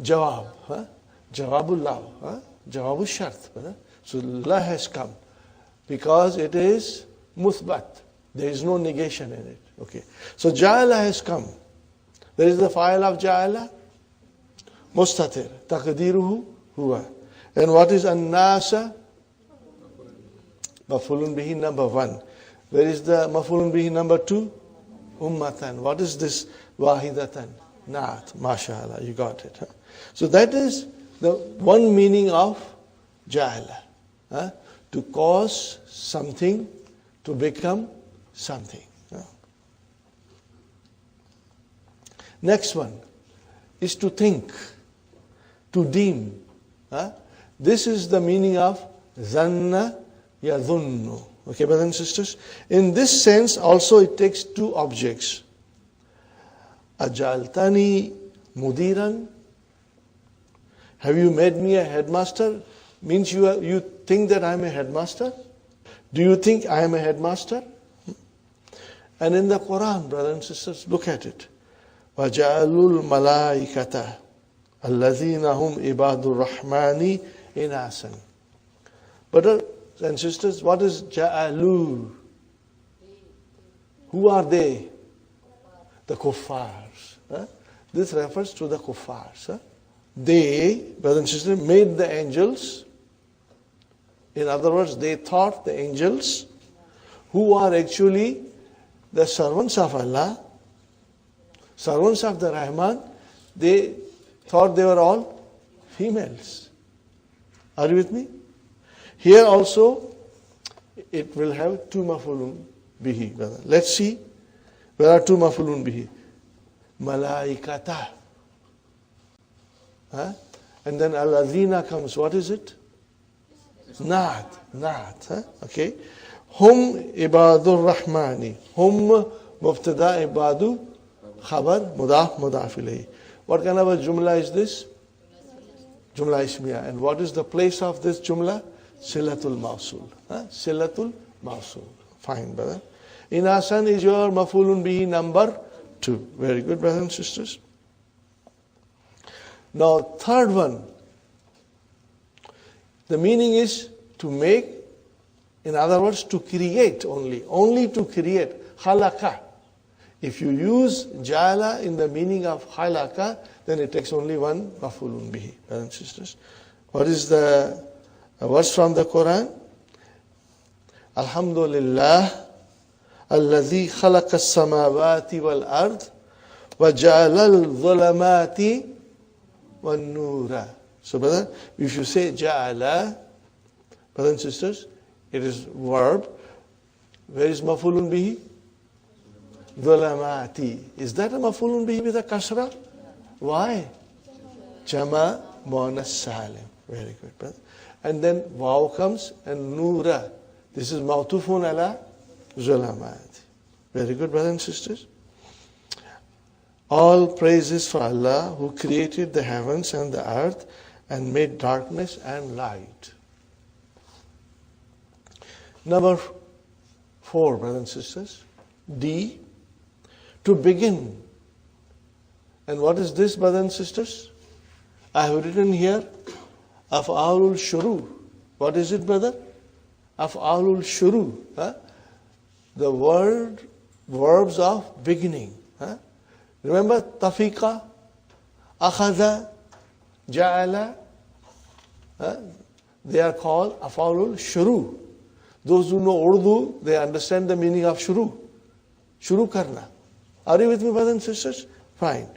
Jawab. Huh? Jawabul love. Huh? Jawabul shart. So La has come because it is muthbat. There is no negation in it. Okay. So ja'ala has come. There is the file of ja'ala. Mustatir. Taqdiruhu huwa. And what is an-nasa? Maf'ulun bihi number 1. Where is the maf'ulun bihi number 2? Ummatan. What is this? Wahidatan. Naat. MashaAllah. You got it. Huh? So that is the one meaning of ja'ala. Huh? To cause something to become something. Huh? Next one is to think, to deem. Huh? This is the meaning of zanna yadhunnu. Okay, brothers and sisters? In this sense also it takes two objects. Ajaltani mudiran. Have you made me a headmaster? Means you think that I am a headmaster? Do you think I am a headmaster? And in the Quran, brothers and sisters, look at it. وَجَعَلُوا الْمَلَائِكَةَ الَّذِينَ هُمْ عِبَادُ الرَّحْمَنِ إِنَاسًا. Brothers and sisters, what is ja'alu? Who are they? The kuffars. Huh? This refers to the kuffars. Huh? They, brothers and sisters, made the angels. In other words, they thought the angels, who are actually the servants of Allah, servants of the Rahman, they thought they were all females. Are you with me? Here also, it will have two maf'ulun bihi, brother. Let's see. There are two maf'ulun bihi. Malaikata. Huh? And then al-azina comes. What is it? Naat. Huh? Okay. Hum ibadur rahmani. Hum mubtada ibadu khabar mudaf mudaf ilayhi. What kind of a jumla is this? Jumla ismiya. And what is the place of this jumla? Silatul mawsul. Huh? Silatul mawsul. Fine, brother. Inasan is your maf'ulun bihi number 2. Very good, brothers and sisters. Now, third one. The meaning is to make, in other words, to create only. Only to create. Halaka. If you use jala in the meaning of halaka, then it takes only one maf'ulun bihi, brothers and sisters. What is the verse from the Quran? Alhamdulillah, alladhi khalaqa as-samawati wal-ard, wa ja'ala al-dhulamati wan-nura. So, brother, if you say ja'ala, brothers and sisters, it is verb. Where is maf'ulun bihi? Dhulamati. Is that a maf'ulun bihi with a kasra? Why? Jama muannas salim. Very good, brother. And then waw comes and nura. This is ma'tufun ala zulamati. Very good, brothers and sisters. All praises for Allah who created the heavens and the earth and made darkness and light. Number 4, brothers and sisters. D. To begin. And what is this, brothers and sisters? I have written here Af'alul shuru. What is it, brother? Af'alul shuru. Huh? The verbs of beginning. Huh? Remember tafiqa, akhadha, ja'ala. Huh? They are called af'alul shuru. Those who know Urdu, they understand the meaning of shuru. Shuru karna. Are you with me, brothers and sisters? Fine.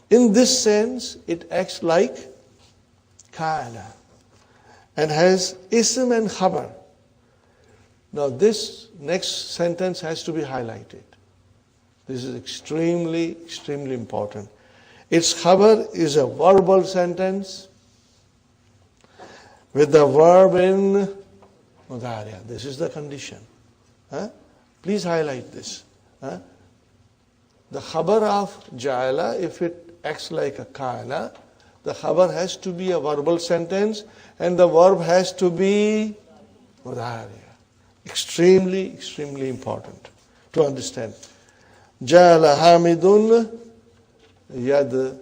In this sense, it acts like kana and has ism and khabar. Now this next sentence has to be highlighted. This is extremely, extremely important. Its khabar is a verbal sentence with the verb in mudari'. This is the condition. Please highlight this. The khabar of ja'ala, if it acts like a kana, the khabar has to be a verbal sentence and the verb has to be mudari'. Extremely, extremely important to understand. Ja'ala hamidun yadribuni.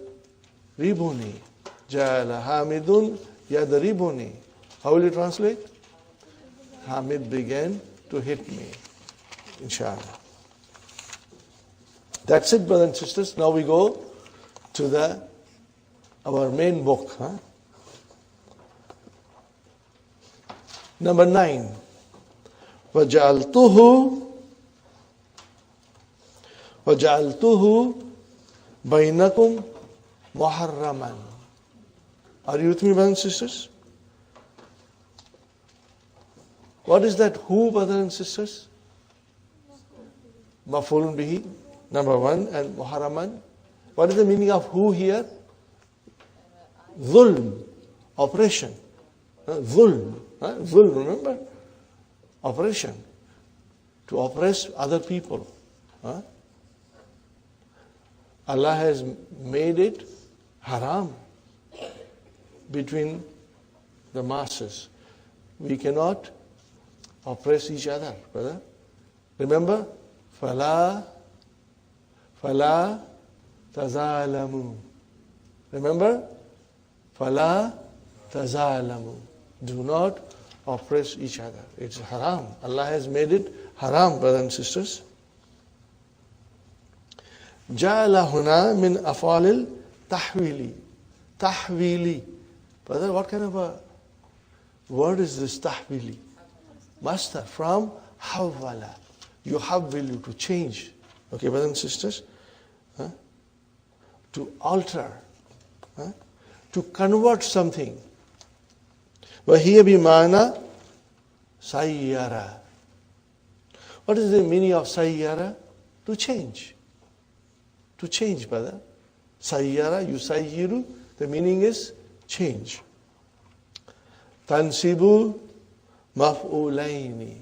Ja'ala hamidun yadribuni. How will you translate? Hamid began to hit me. Insha'Allah. That's it, brothers and sisters. Now we go to our main book. Number 9. وَجَعَلْتُهُ بَيْنَكُمْ مُحَرَّمًا. Are you with me, brothers and sisters? What is that who, brothers and sisters? Maf'ulun bihi, number 1, and muharraman. What is the meaning of who here? Zulm, oppression. Zulm, remember? Oppression. To oppress other people. Allah has made it haram between the masses. We cannot oppress each other, brother. Remember? Fala tazalamu. Remember? Fala tazalamu. Do not oppress each other. It's haram. Allah has made it haram, brothers and sisters. Ja'ala huna min afalil tahwili. Tahwili. Brother, what kind of a word is this tahwili? Master, from hawwala. You hawwilu, to change. Okay, brothers and sisters? To alter. To convert something. وَهِيَ بِمَعْنَى sayyara. What is the meaning of sayyara? To change. To change, brother. Sayyara, yusayyiru, the meaning is change. Tansibu maf'ulaini.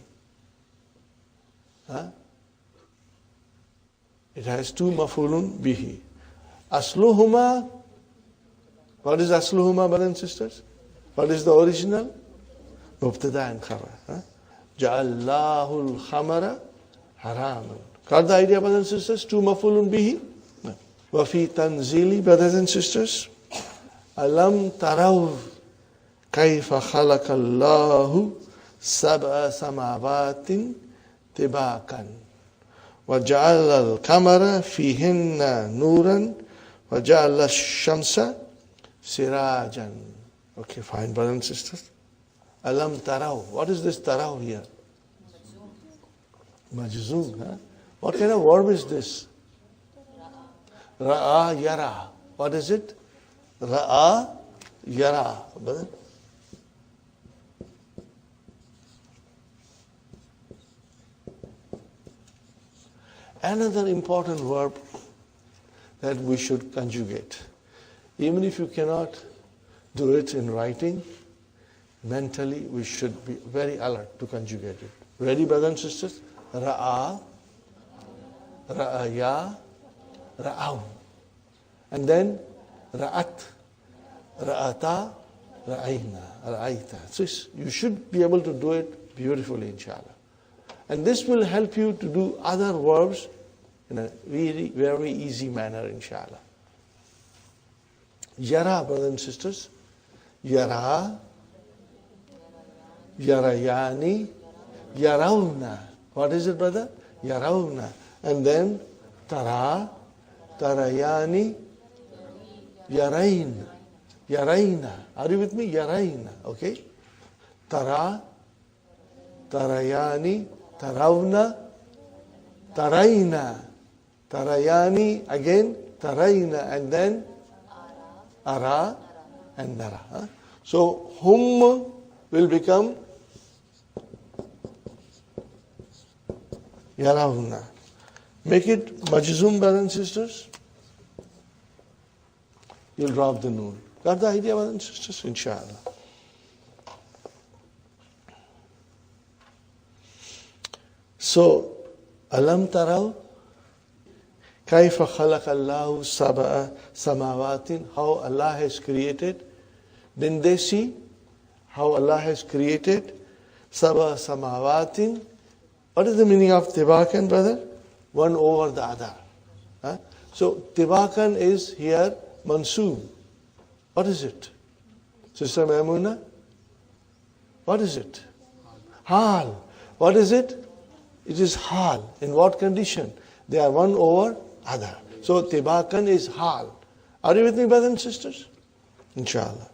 It has 2 maf'ulun bihi. Asluhuma. What is asluhuma, brothers and sisters? What is the original? Mubtada and khabar. Ja'allahu al-khamara haraman. Got the idea, brothers and sisters? 2 maf'ulun bihi. Wa fi tanzili, brothers and sisters. Alam taraw kayfa khalaqa Allahu sab'a samawatin tibakan. Wa ja'ala al-qamara fihinna nuran wa ja'ala ash-shamsa sirajan. Okay, fine, brothers and sisters. Alam taraw. What is this taraw here? Majzoom. What kind of verb is this? Ra'a yara. What is it? Ra'a yara. Brother? Another important verb that we should conjugate. Even if you cannot do it in writing, mentally we should be very alert to conjugate it. Ready, brothers and sisters? Ra'a, ra'aya, ra'aw. And then ra'at, ra'ata, ra'ayna, ra'ayta. So you should be able to do it beautifully, inshallah. And this will help you to do other verbs in a very, very easy manner, inshallah. Yara, brothers and sisters. Yara, yarayani, yarawna. What is it, brother? Yarawna. And then tara, tarayani, yarain, yaraina. Are you with me? Yaraina. Okay? Tara, tarayani, tarawna, taraina, tarayani, again, taraina, and then ara and nara. So, hum will become yarawna. Make it majzum, brothers and sisters. You'll drop the noon. Got the idea, brothers and sisters? Insha'Allah. So, alam taraw kaifa khalaqallahu sab'a samawatin, how Allah has created. Didn't they see how Allah has created sab'a samawatin? What is the meaning of tibakan, brother? One over the other. Huh? So, tibakan is here mansoob. What is it? Sister Maimuna? What is it? Hal. What is it? It is hal. In what condition? They are one over other. So tibakan is hal. Are you with me, brothers and sisters? Insha'Allah.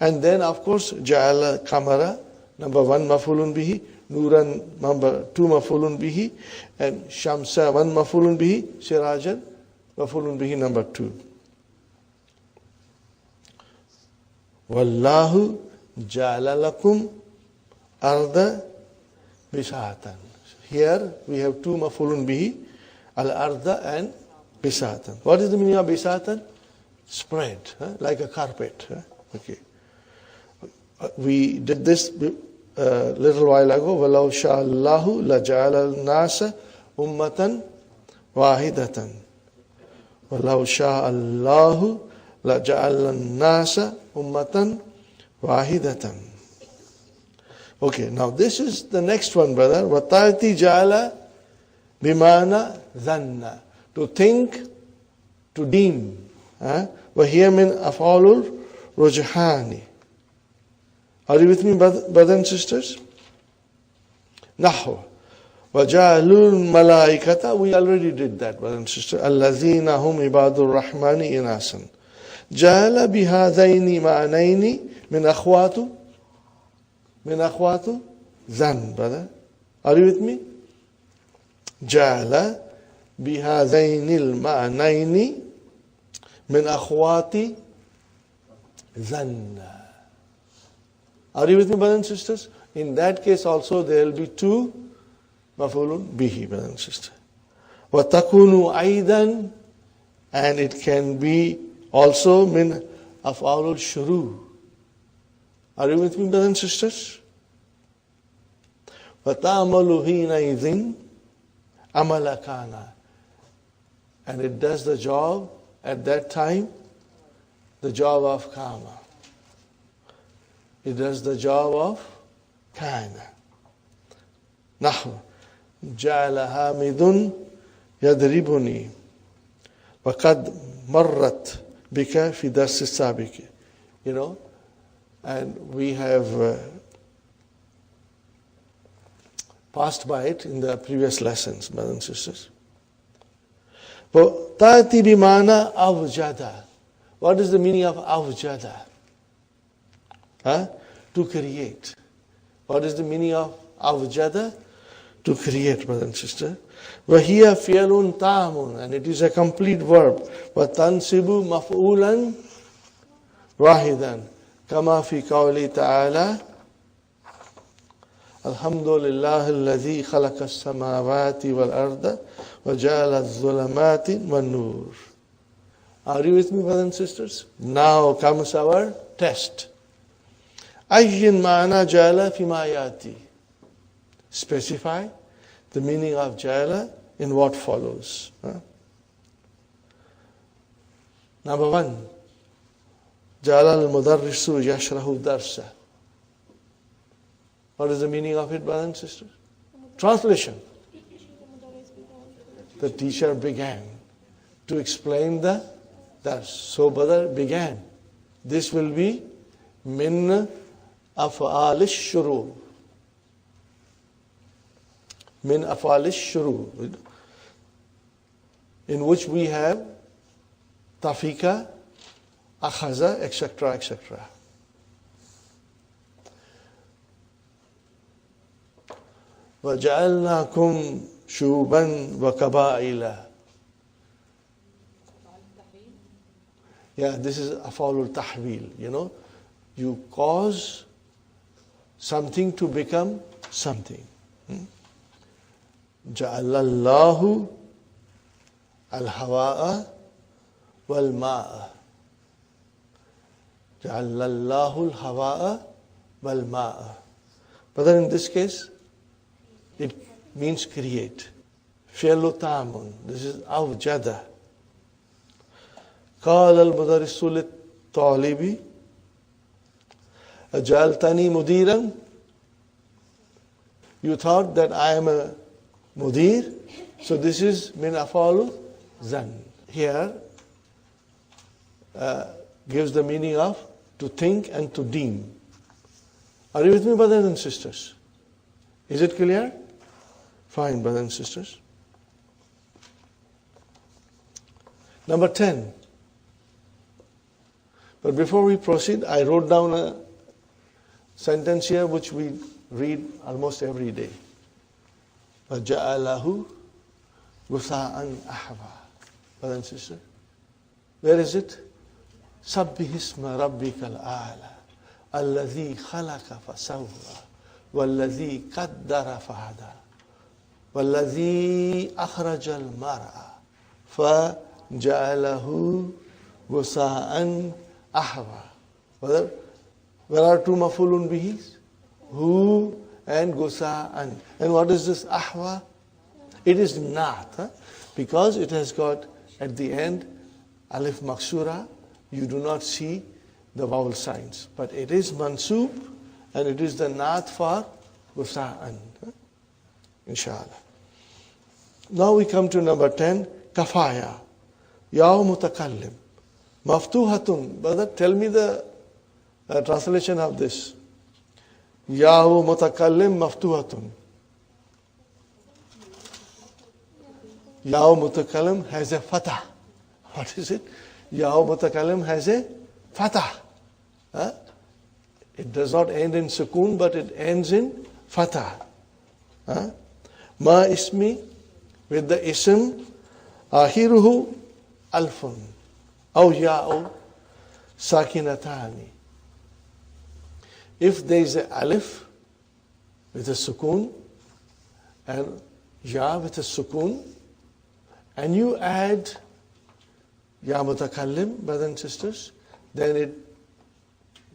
And then of course, ja'ala kamara, number 1 mafulun bihi, nuran number 2 mafulun bihi, and shamsa 1 mafulun bihi, sirajan mafulun bihi number 2. Wallahu ja'ala lakum arda bisatan. Here we have 2 mafulun bihi, al-arda and bisatan. What is the meaning of bisatan? Spread, like a carpet. Okay. We did this little while ago. وَلَوْ شَاءَ اللَّهُ لَجَعَلَ النَّاسَ أُمَّةً وَاحِدَةً وَلَوْ شَاءَ اللَّهُ لَجَعَلَ النَّاسَ أُمَّةً وَاحِدَةً. Okay, now this is the next one, brother. Watati jala bimana dhanna. To think, to deem. Wahiya min af'alul rujhani. Are you with me, brothers and sisters? Nahwa. Wajalul malaikata. We already did that, brothers and sisters. Allazina hum ibadur rahmani inasan. Jala bihadaini ma'anaini min akhwatu. Min akhwatu zan, brother. Are you with me? Ja'ala bihadainil ma'anaini min akhwati zan. Are you with me, brothers and sisters? In that case also there will be 2 mafulun bihi, brothers and sisters. Wa takunu aidan, and it can be also min af'alul shuru. Are you with me, brothers and sisters? وَتَعْمَلُ حِينَئِذٍ عَمَلَ كَانَ. And it does the job at that time, the job of kama. It does the job of kana. نحو جعل حامد يضربني وقد مرت بك في درس السابق. You know, and we have passed by it in the previous lessons, brothers and sisters. Ta'ati bimana avjada. What is the meaning of avjada? To create. What is the meaning of avjada? To create, brothers and sisters. Wahiya fi'lun ta'amun, and it is a complete verb. Wa tansibu maf'ulan wahidan. كما في قوله تعالى الحمد لله الذي خلق السماوات والأرض وجعل الظلمات والنور. Are you with me, brothers and sisters? Now comes our test. أي معنى جعل فيما يأتي. Specify the meaning of جعل in what follows. Number 1. جعل المدرس يشرح الدرس. What is the meaning of it, brothers and sisters? Translation. The teacher began to explain the dars. So, brother, began. This will be min af'alish shuru. Min af'alish shuru. In which we have tafika, akhaza, etc., etc. وَجَعَلْنَاكُمْ شُوبًا وَكَبَائِلًا. Yeah, this is af'alul tahwil. You know, you cause something to become something. Ja'alallahu al-hawa'a wal-ma'a. Ja'alallahu al-hawa'a wal-ma'a. But then in this case, it means create. Fi'lu ta'amun. This is awjada. قال المدرس للطالب أجعلتني مديرا. You thought that I am a mudir, so this is min afalu zan. Here gives the meaning of to think and to deem. Are you with me, brothers and sisters? Is it clear? Fine, brothers and sisters. Number 10. But before we proceed, I wrote down a sentence here which we read almost every day. وَجَعَلَهُ غُثَاءً أَحْوَى. Brother and sister, where is it? سَبِّحِ اسْمَ رَبِّكَ الْأَعْلَى الَّذِي خَلَقَ فَسَوَّى وَالَّذِي قَدَّرَ فَهَدَى وَالَّذِي أَخْرَجَ الْمَرْعَى فَجَعَلَهُ غُثَاءً أَحْوَى. Where are two mafulun bihis? Hu and gusa'an. And what is this ahwa? It is naat, because it has got at the end alif maksura. You do not see the vowel signs, but it is mansub and it is the naat for gusa'an. Insha'Allah. Now we come to number 10, kafaya. Yaw mutakallim. Maftuhatun. Brother, tell me the translation of this. Yahu mutakallim maftuhatun. Yahu mutakallim has a fatah. What is it? Yahu mutakallim has a fatah. It does not end in sukoon, but it ends in fatah. Ma ismi, with the ism, ahiruhu alfun. Aw ya'u sakinatani. If there is a alif with a sukoon and ya with a sukoon, and you add ya mutakallim, brothers and sisters, then it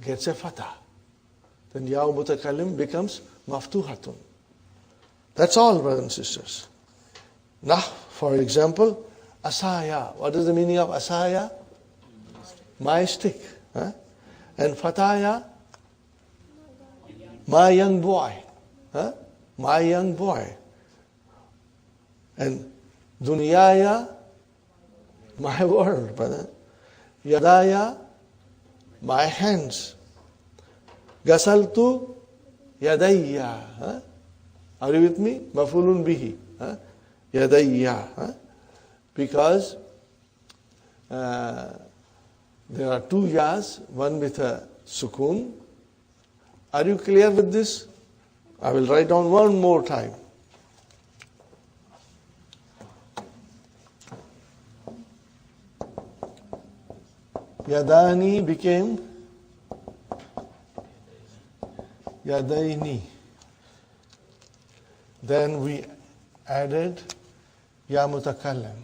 gets a fatah. Then ya mutakallim becomes maftuhatun. That's all, brothers and sisters. Now, for example, asaya. What is the meaning of asaya? My stick. And fataya, my young boy. My young boy. And dunyaya, my world, brother. Yadaya, my hands. Gasaltu yadayya. Are you with me? Mafulun bihi. Yadayya. Because there are two yas, one with a sukoon. Are you clear with this? I will write down one more time. Yadani became Yadaini. Then we added Ya mutakallim.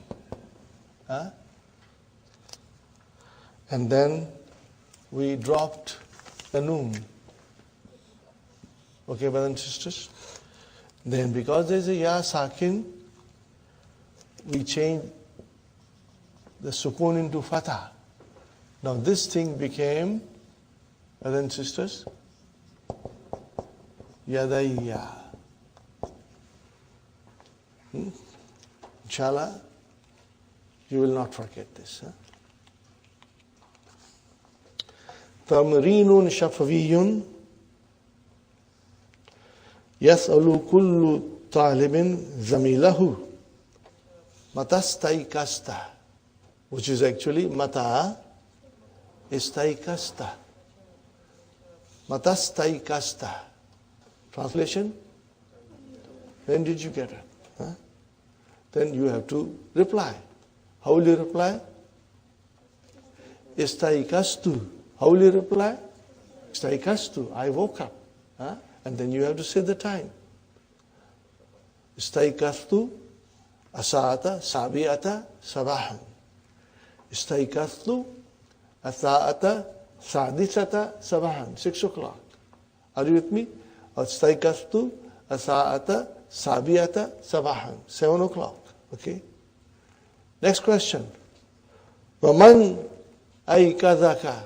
And then we dropped the noon. Okay, brothers and sisters? Then because there is a ya sakin, we change the sukoon into fatah. Now this thing became, brothers and sisters, yadayya. Inshallah, you will not forget this. Tamrinun shafaviyun yas'alu kullu talibin zamilahu matastaikasta, which is actually mata istaikasta. Matastaikasta. Translation? When did you get it? Then you have to reply. How will you reply? Istaikastu. How will you reply? Istaikastu. I woke up. And then you have to say the time. Istaykathtu asa'ata sabi'ata sabahan. Istaykathtu asa'ata sadisata sabahan. 6 o'clock. Are you with me? Istaykathtu asa'ata sabi'ata sabahan. 7 o'clock. Okay. Next question. Waman aikadhaka.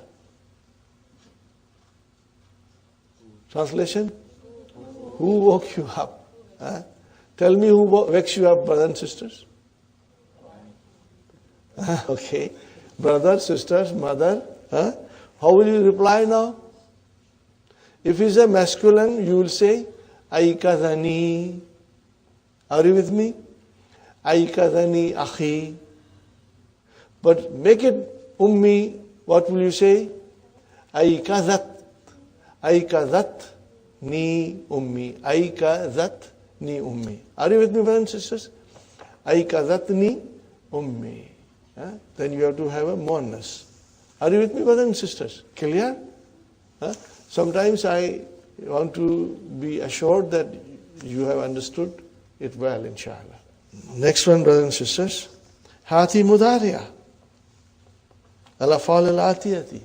Translation? Who woke you up? Huh? Tell me who wakes you up, brothers and sisters. Okay. Brothers, sisters, mother. Huh? How will you reply now? If it's a masculine, you will say, Aikadhani. Are you with me? Aikadhani akhi. But make it ummi, what will you say? Aikadhat. Aikadhat ni ummi. Aikadhat ni ummi. Are you with me, brothers and sisters? Aikadhat ni ummi. Then you have to have a monas. Are you with me, brothers and sisters? Clear? Sometimes I want to be assured that you have understood it well, Insha'Allah. Next one, brothers and sisters. Hati mudariya. Al-afal al-atiyati.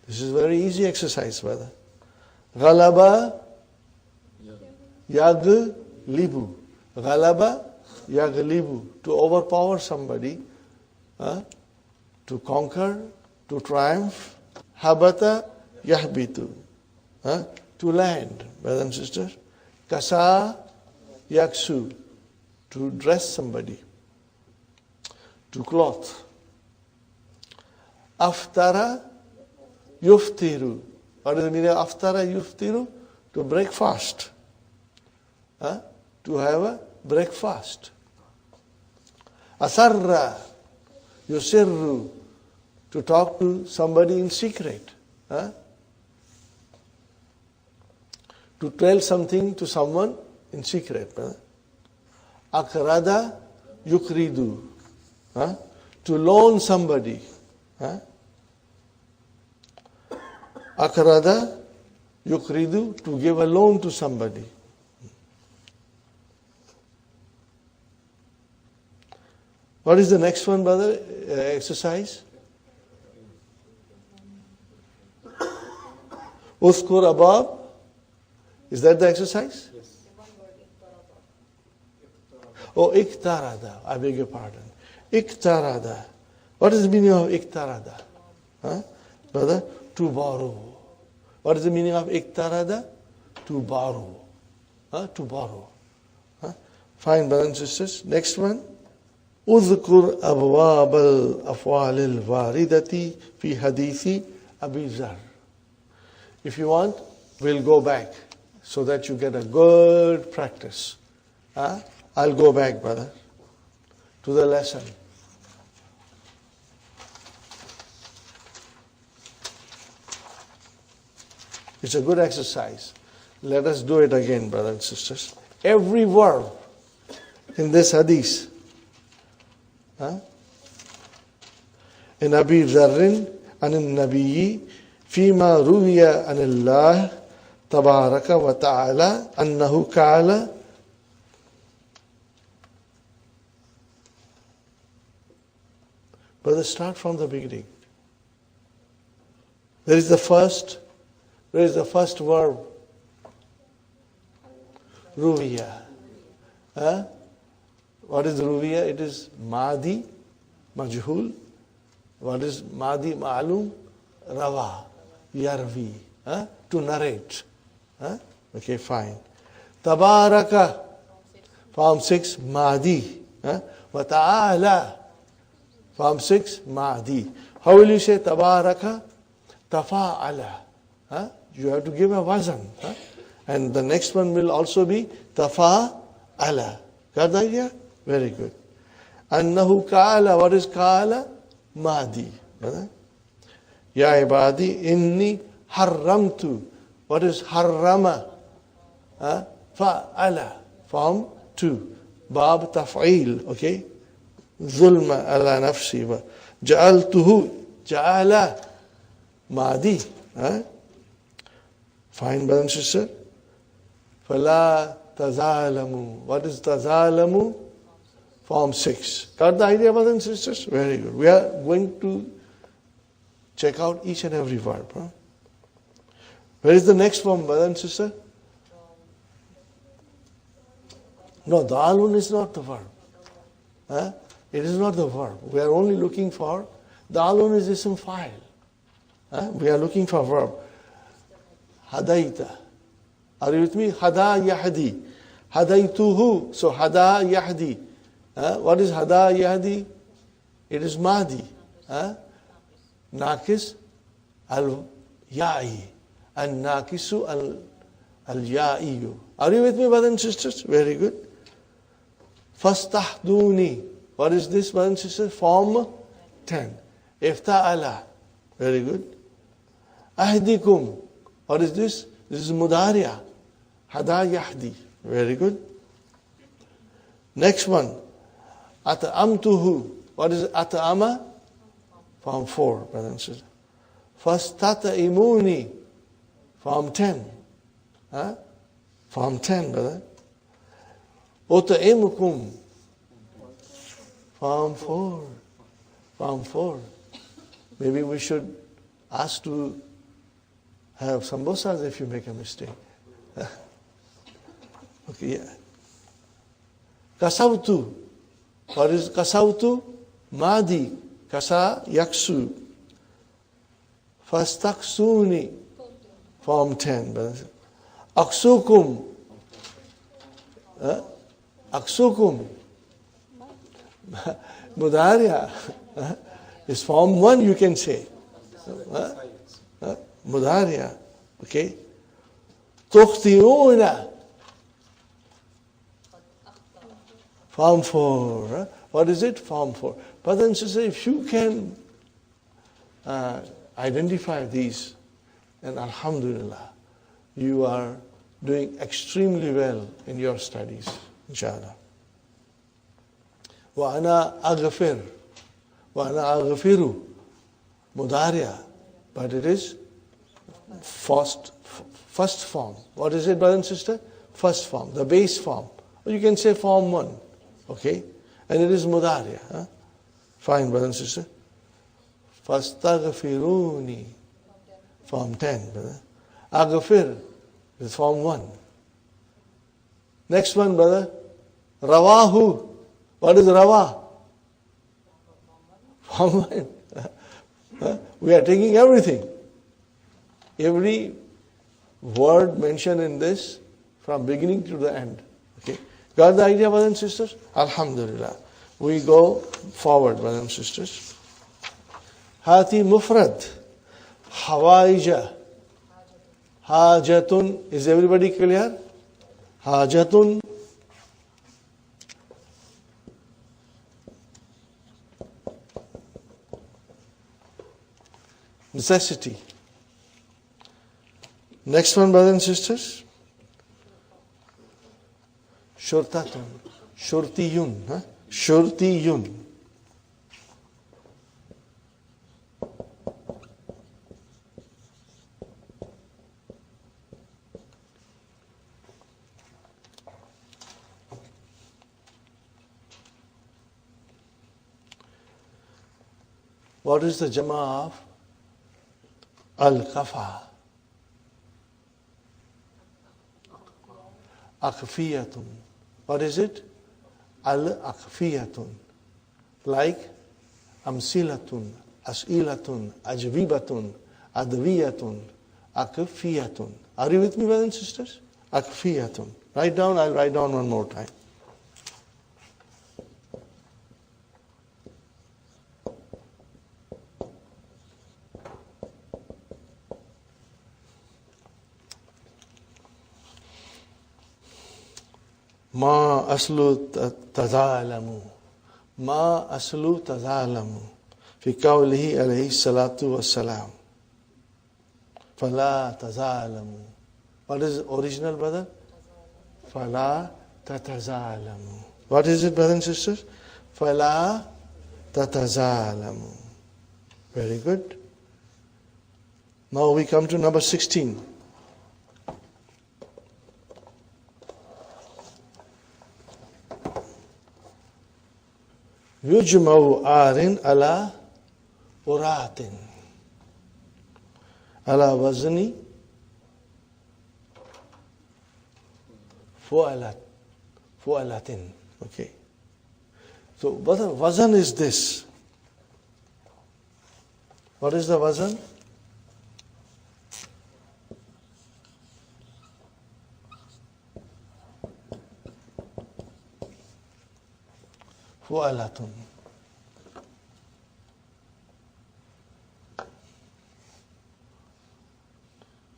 This is a very easy exercise, brother. Ghalaba yaglibu. Ghalaba yaglibu. To overpower somebody, to conquer, to triumph. Habata yahbitu. To land, brothers and sisters. Kasa yaksu. To dress somebody. To cloth. Aftara yuftiru. What is the meaning of aftara yuftiru? To break fast. To have a breakfast. Asarra yusirru. To talk to somebody in secret. To tell something to someone in secret. Akrada yukridu. To loan somebody. Akrada yukridu. To give a loan to somebody. What is the next one, brother? Exercise? Uskur abab. Is that the exercise? Yes. Oh, iktarada. I beg your pardon. Iktarada. What is the meaning of iktarada? Brother? To borrow. What is the meaning of iktarada? To borrow. To borrow. Fine, brothers and sisters. Next one. اذكر أبواب الأفعال الواردة في حديث أبي ذر. If you want, we'll go back so that you get a good practice. I'll go back, brother, to the lesson. It's a good exercise. Let us do it again, brothers and sisters. Every verb in this hadith. In Abi Dharrin and in Nabiyyi فيما روي عن الله تبارك وتعالى أنه قال. Brother, start from the beginning. Where is the first verb? Ruwiya. What is ruwiya? It is Madi, Majhul. What is Madi, Ma'lum? Rawa, Yarvi. To narrate. Okay, fine. Tabaraka. Form 6, Madi. Wa ta'ala. Form 6, Madi. How will you say Tabaraka? Tafa'ala. You have to give a wazan. And the next one will also be Tafa'ala. Got the idea? Very good. Annahu Ka'ala. What is Ka'ala? Madi. Ya ibadi inni harramtu. What is harrama? Fa'ala. Form 2. Bab taf'il. Okay? Zulma ala nafsi. Ja'altuhu. Ja'ala. Madi. Fine, brother and sister. فَلَا tazalamu. What is tazalamu? Form 6. Got the idea, brothers and sisters? Very good. We are going to check out each and every verb. Huh? Where is the next form, brother and sister? No, dalun is not the verb. Huh? It is not the verb. We are only looking for, dalun is ism fa'il. We are looking for verb. Hadaita. Are you with me? Hada yahdi. Hadaituhu. So hada yahdi. What is hada yahdi? It is madi. Nakis al-ya'i. And nakisu al-ya'iyu. Are you with me, brothers and sisters? Very good. Fastahduni. What is this, brothers and sisters? Form 10. Ifta'ala. Very good. Ahdikum. What is this? This is mudariya. Hada yahdi. Very good. Next one. At'amtuhu. What is at'ama? Form 4, brothers and sisters. Fastata'imuni. Form 10. Form 10, brother. Ut'imukum. Form 4. Form 4. Maybe we should ask to have sambosas if you make a mistake. Okay, yeah. Kasawtu. What is kasawtu? Madi. Kasa yaksu. Fastaksuni. Form 10. Aksukum. Aksukum. Mudariya. Is form 1, you can say. Mudariya. Okay. Tukhtiuna. Form 4. What is it? Form 4. Brothers and sisters, if you can identify these, then alhamdulillah, you are doing extremely well in your studies, inshallah. وَأَنَا أَغْفِرُ وَأَنَا أَغْفِرُ Mudariya. But it is first form. What is it, brother and sister? First form, the base form. Or you can say form 1. Okay? And it is mudariya. Fine, brother and sister. Fastaghfiruni. Form 10, brother. Aghfir is form 1. Next one, brother. Rawahu. What is rawa? Form 1. We are taking everything. Every word mentioned in this from beginning to the end. Okay. Got the idea, brothers and sisters? Alhamdulillah. We go forward, brothers and sisters. Hati mufrad. Hawaija. Hajatun. Is everybody clear? Hajatun. Necessity. Next one, brothers and sisters. Shurtatun. Shurtiyun. Shurtiyun. What is the jama of al-kafa? Akfiyatun. What is it? Al-akfiyatun. Like amsilatun, as'ilatun, ajvibatun, adwiyatun, akfiyatun. Are you with me, brothers and sisters? Akfiyatun. Write down, I'll write down one more time. Ma aslu tazalamu. Ma aslu tazalamu. Fi qawlihi alayhi salatu wassalam. Fala tazalamu. What is original, brother? Fala tatazalamu. What is it, brothers and sisters? Fala tatazalamu. Very good. Now we come to number 16. Yujma'u arin ala uratin. Ala wazni fu'alatin. Okay. So wazan is this. What is the wazan? Fu'alatun.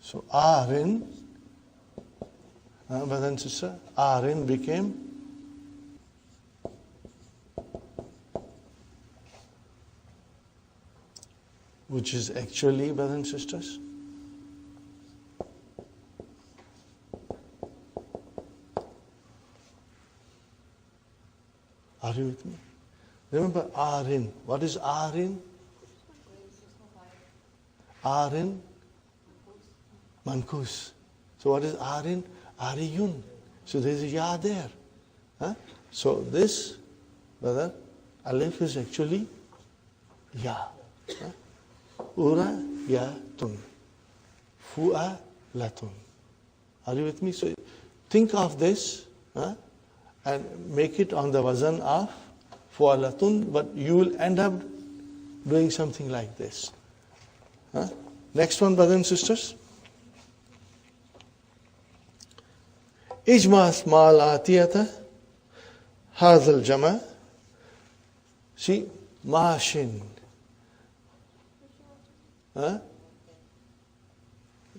So arin, brother and sister, arin became which is actually, brothers and sisters, are you with me? Remember arin. What is arin? Arin, mankus. So what is arin? Ariyun. So there is a ya there. Huh? So this, brother, alif is actually ya. Huh? Ura yatun. Fu'a latun. Are you with me? So think of this and make it on the wazan of fu'a latun, but you will end up doing something like this. Next one, brothers and sisters. Ijma asmal atiyata hazal jama. See, mashin.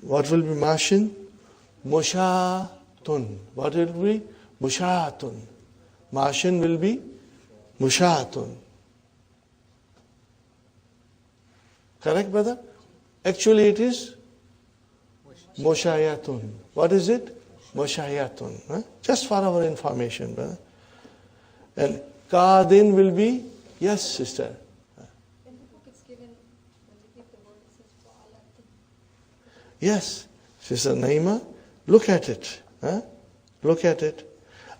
What will be mashin? Mushatun. What will be? Mushatun. Mashin will be mushatun. Correct, brother? Actually it is mushayatun. What is it? Mushayatun. Just for our information, brother. And qadin will be, yes, sister. In the book it's given, when they give the word, it says fa'alatin. Yes, Sister Naima, look at it. Look at it.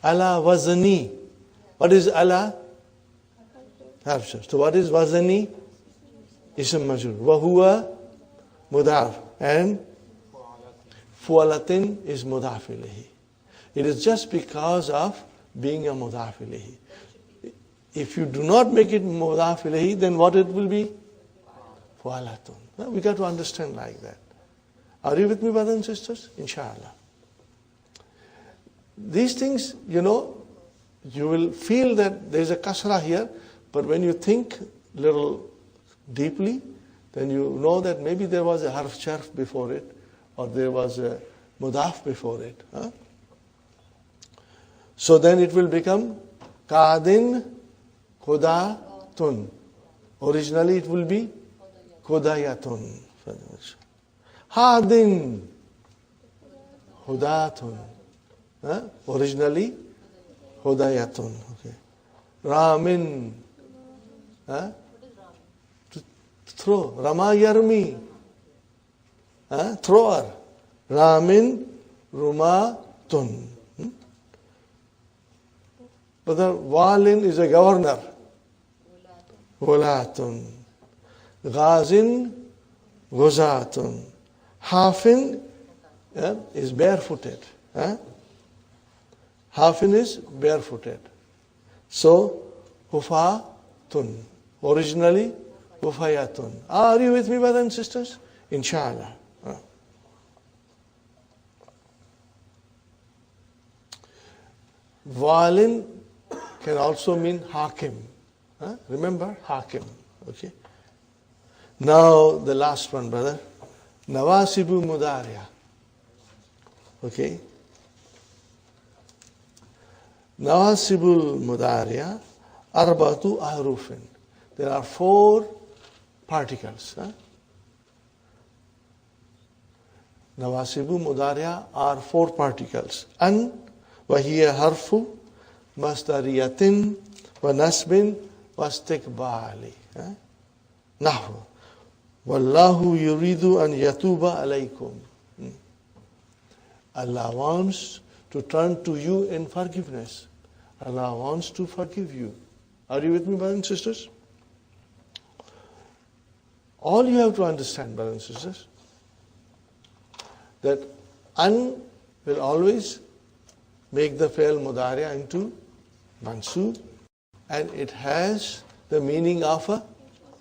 Ala wazani. What is ala? So what is wazani? Ism majrur. Wa huwa mudaf. And fu'alatin is mudaf ilayhi. It is just because of being a mudaf ilayhi. If you do not make it mudaf ilayhi, then what it will be? Fu'alatun. We got to understand like that. Are you with me, brothers and sisters? Insha'Allah. These things, you will feel that there is a kasra here, but when you think little deeply, then you know that maybe there was a harf sharf before it, or there was a mudaf before it. So then it will become qadin qudatun. Originally it will be qudayatun. Hadin hudatun. Originally hudayatun. Okay. Ramin. To throw. Rama yarmi. Thrower. Ramin rumatun. Brother, Walin is a governor. Wulatun. Ghazin Ghuzatun. Hafin is barefooted. Hafin is barefooted. So, Hufatun. Originally, Hufayatun. Are you with me, brothers and sisters? Insha'Allah. Walin can also mean Hakim. Remember, Hakim. Okay. Now, the last one, brother. Nawasibu Mudariya. Okay. Nawasibul Mudariya, Arbatu Ahrufin. There are 4 particles. Nawasibu Mudariya are 4 particles. An, wahiya harfu, masdariyatin, wa nasbin, wa istiqbali. Nahu. Wallahu yuridu an yatuba alaykum. Allah wants to turn to you in forgiveness. Allah wants to forgive you. Are you with me, brothers and sisters? All you have to understand, brothers and sisters, that an will always make the fi'l mudari' into mansoob, and it has the meaning of a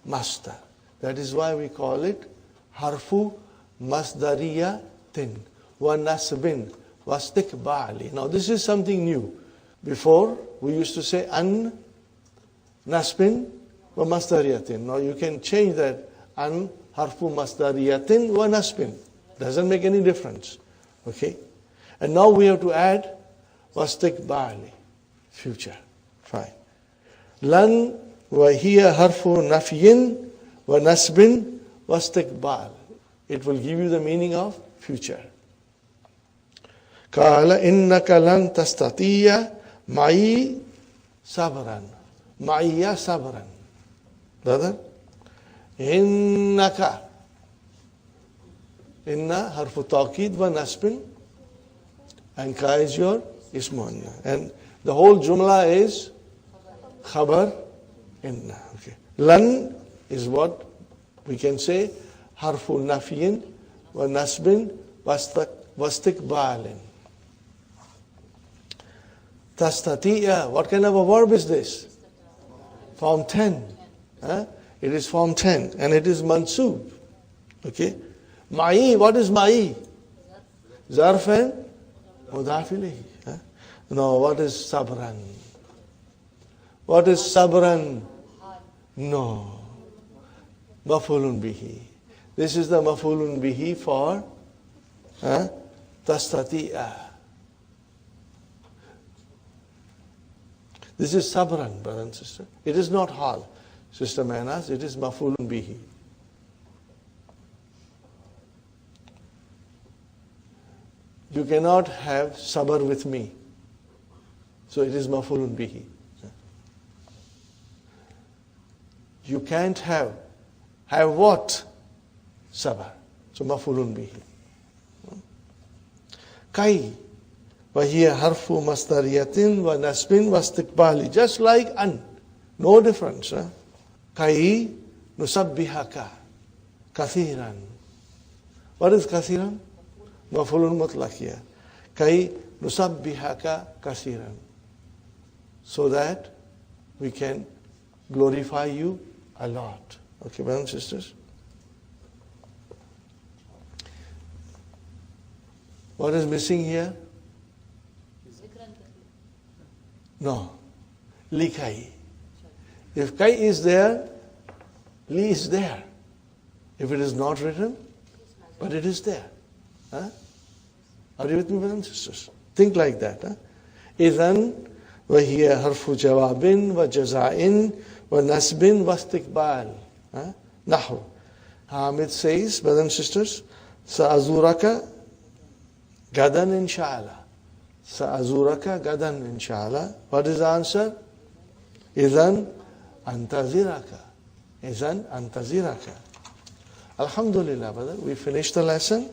masdar. That is why we call it harfu masdariyatin wa nasbin wa istiqbali. Now this is something new. Before we used to say an nasbin wa masdariyatin. Now you can change that an harfu masdariyatin wa nasbin. Doesn't make any difference. Okay? And now we have to add wastiqbali, future. Fine. Lan wa hiya harfu nafyin wa nasbin wastiqbal. It will give you the meaning of future. Qala innaka lan tastatiya ma'i sabran. Ma'iya sabran. Brother? Innaka. Inna harfu taqid wa nasbin. And ka is your ismun. And the whole jumla is khabar inna. Okay. Lan is what we can say harfu nafiyin wa nasbin wastiqbalin. Tastati'a, what kind of a verb is this? Form 10. Huh? It is form 10 and it is mansoob. Okay. Ma'i, what is ma'i? Zarf and mudaf ilayhi. No, what is sabran? What is sabran? No. Maf'ulun bihi. This is the maf'ulun bihi for tastati'a. This is sabran, brother and sister. It is not hal. Sister Manas, it is maf'ulun bihi. You cannot have sabr with me. So it is maf'ulun bihi. You can't have what? Sabr. So maf'ulun bihi. Kai. وَهِيَ حَرْفُ مَصْدَرِيَةٍ وَنَسْبٍ وَاسْتِقْبَالِ. Just like an. No difference. Kai nusabbihaka kathiran. What is kathiran? Maf'ulun mutlaq here. Kai nusabbihaka kathiran. So that we can glorify you a lot. Okay, brothers and sisters? What is missing here? No. Li kai. If kai is there, li is there. If it is not written, but it is there. Huh? Are you with me, brothers and sisters? Think like that. Idhan wa hiya harfu jawabin wa jaza'in wa nasbin wa istiqbal. Nahu. Hamid says, brothers and sisters, Sa'azuraka gadan insha'Allah. Sa'azuraka gadan insha'Allah. What is the answer? Idhan antaziraka. Idhan antaziraka. Alhamdulillah, brother. We finished the lesson.